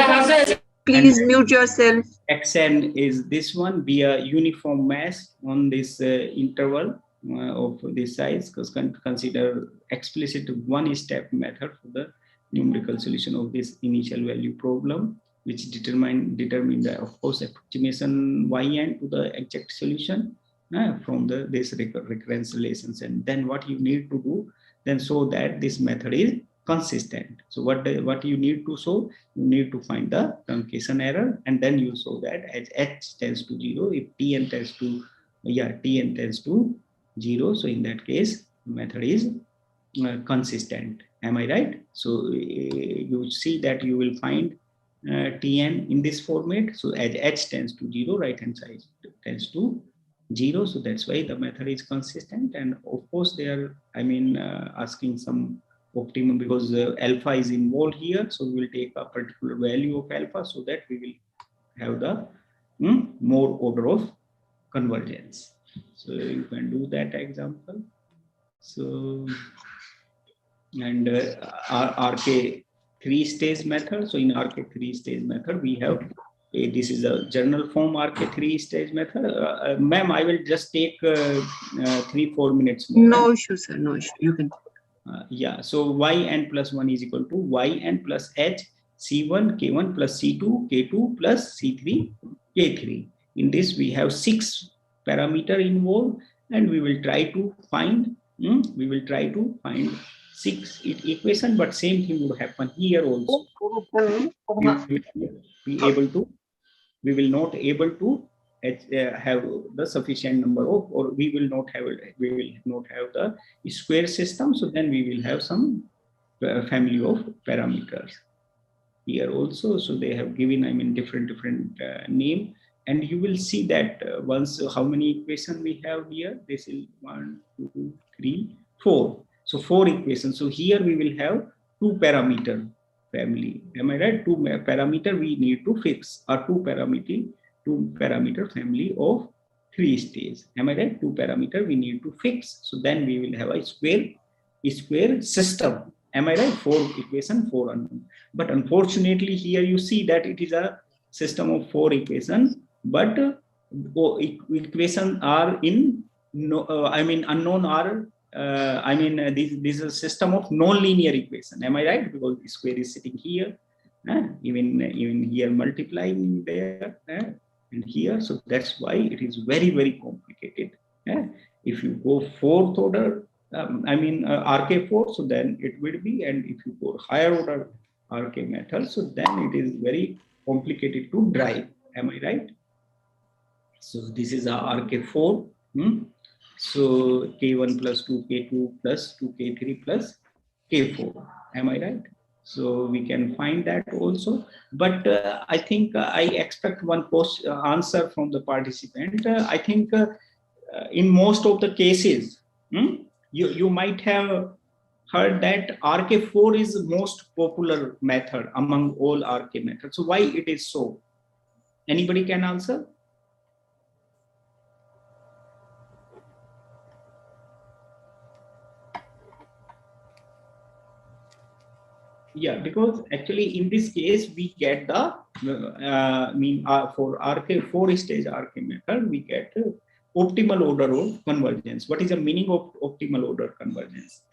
end. Please mute yourself. Xn is this one, be a uniform mass on this interval of this size, because consider explicit 1-step method for the numerical solution of this initial value problem, which determine the, of course, approximation yn to the exact solution from this recurrence relations. And then what you need to do then, so that this method is consistent. So what you need to show, you need to find the truncation error, and then you show that as h tends to 0, if tn tends to tn tends to 0, so in that case method is consistent. Am I right? So you see that you will find tn in this format. So as h tends to 0, right hand side tends to 0, so that's why the method is consistent. And of course they are asking some optimum, because alpha is involved here, so we will take a particular value of alpha, so that we will have the more order of convergence. So you can do that example. So, and RK 3-stage method. So in RK 3-stage method, we have this is a general form RK 3-stage method. Ma'am, I will just take 3-4 minutes more. No issue, sir. No issue. You can. So yn plus 1 is equal to yn plus h c1 k1 plus c2 k2 plus c3 k3. In this we have 6 parameter involved, and we will try to find 6 equation, but same thing would happen here also. We will not able to have the sufficient number of, or we will not have the square system. So then we will have some family of parameters here also. So they have given different name, and you will see that once how many equation we have here. This is 1 2 3 4. So 4 equations. So here we will have 2 parameter family. Am I right? 2 parameter we need to fix, or 2 parameter family of 3 stages. Am I right? 2 parameter we need to fix. So then we will have a square system. Am I right? 4 equation, 4 unknown. But unfortunately here you see that it is a system of 4 equations, but equations are in unknown are this is a system of non-linear equation. Am I right? Because the square is sitting here, even here multiplying there, and here. So that's why it is very, very complicated. If you go 4th order, RK4, so then it will be, and if you go higher order RK method, so then it is very complicated to drive. Am I right? So this is a RK4. So K1 plus 2, K2 plus 2, K3 plus K4. Am I right? So we can find that also. But I think I expect one answer from the participant. I think in most of the cases, you might have heard that RK4 is the most popular method among all RK methods. So why it is so? Anybody can answer? Yeah, because actually in this case we get the for RK4 stage RK method we get optimal order of convergence. What is the meaning of optimal order convergence?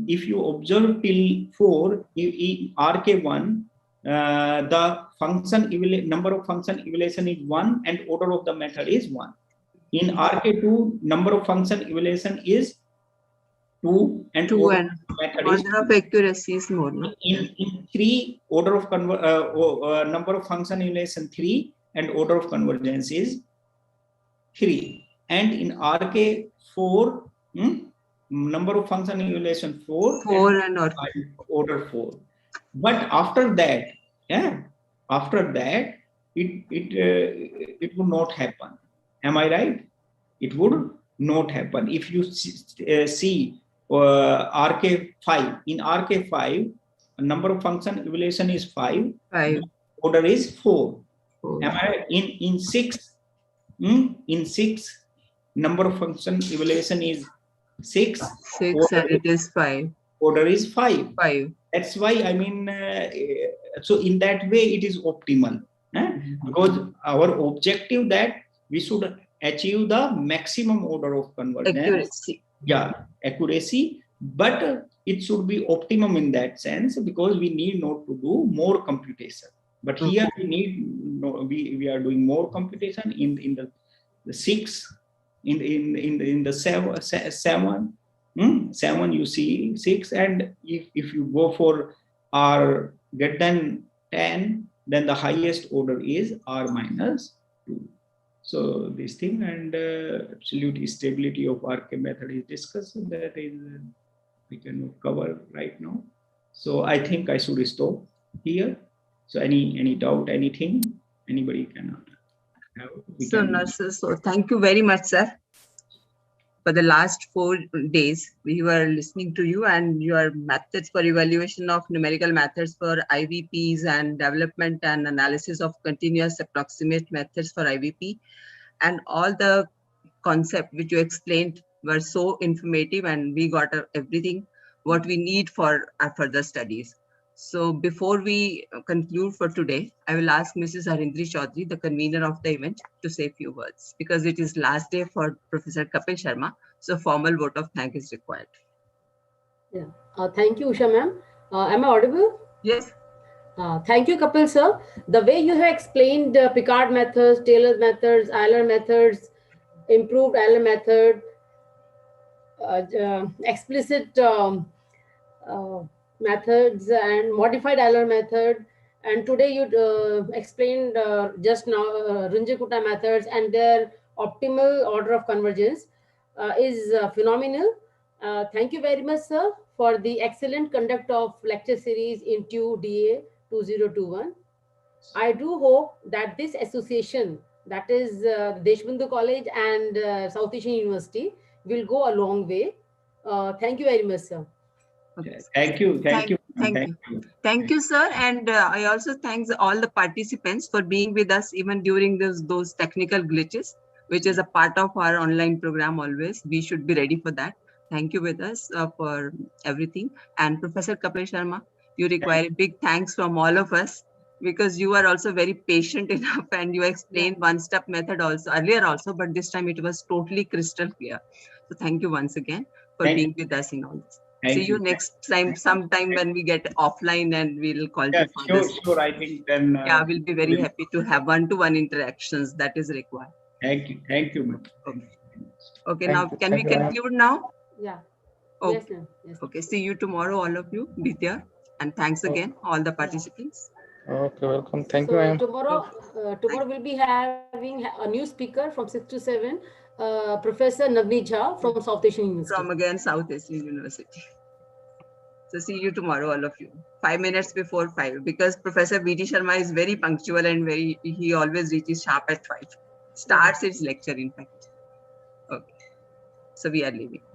If you observe till 4 in RK1, the number of function evaluation is 1 and order of the method is 1. In RK2, number of function evaluation is 2 and order of accuracy is more. No? In 3, order of number of function evaluation 3 and order of convergence is 3. And in RK4, number of function evaluation 4 and order 4. But after that, it would not happen. Am I right? It would not happen. If you see RK5, in RK5, number of function evaluation is 5. Order is 4. Am I in 6? In 6, number of function evaluation is 6. And it is 5. Order is 5. That's why so in that way it is optimal. Because our objective that we should achieve the maximum order of convergence. Accuracy, but it should be optimum in that sense, because we need not to do more computation. But here we are doing more computation in the 6, in the 7. 7 you see 6, and if you go for R greater than 10, then the highest order is R minus 2. So this thing, and absolute stability of RK method is discussed. So that is we can cover right now. So I think I should stop here. So any doubt, anything, anybody can have. So thank you very much, sir. For the last 4 days, we were listening to you and your methods for evaluation of numerical methods for IVPs and development and analysis of continuous approximate methods for IVP. And all the concept which you explained were so informative, and we got everything what we need for our further studies. So before we conclude for today, I will ask Mrs. Harindri Chaudhary, the convener of the event, to say a few words, because it is last day for Professor Kapil Sharma. So formal vote of thanks is required. Yeah. Thank you, Usha ma'am. Am I audible? Yes. Thank you, Kapil sir. The way you have explained Picard methods, Taylor methods, Euler methods, improved Euler method, explicit methods and modified Euler method, and today you explained just now Runge-Kutta methods and their optimal order of convergence is phenomenal. Thank you very much, sir, for the excellent conduct of lecture series in Tew-Dea 2021. I do hope that this association, that is Deshbandhu College and South Asian University, will go a long way. Thank you very much, sir. Thank you. Thank you, sir. And I also thank all the participants for being with us even during those technical glitches, which is a part of our online program always. We should be ready for that. Thank you with us for everything. And Professor Kapil Sharma, you require a big thanks from all of us. because you are also very patient enough and you explained one-step method also earlier also, but this time it was totally crystal clear. So thank you once again for Thank being you. with us in all this. Thank See you you. next time, sometime when we get offline and we'll call Yeah, you for this. sure. I think then. Yeah, we'll be very happy to have one-to-one interactions that is required. Thank you. Thank you, ma'am. Okay, Thank now you. can we conclude now? Yeah. Okay. Yes, ma'am. Yes. Okay, see you tomorrow, all of you. Be there. And thanks again, all the participants. Okay, welcome. Thank you, So ma'am. tomorrow we'll be having a new speaker from 6 to 7, Professor Navneet Jha from South Asian University. From again South Asian University. So see you tomorrow, all of you. 5 minutes before 5, because Professor V.T. Sharma is very punctual and he always reaches sharp at 5. Starts his lecture, in fact. Okay. So we are leaving.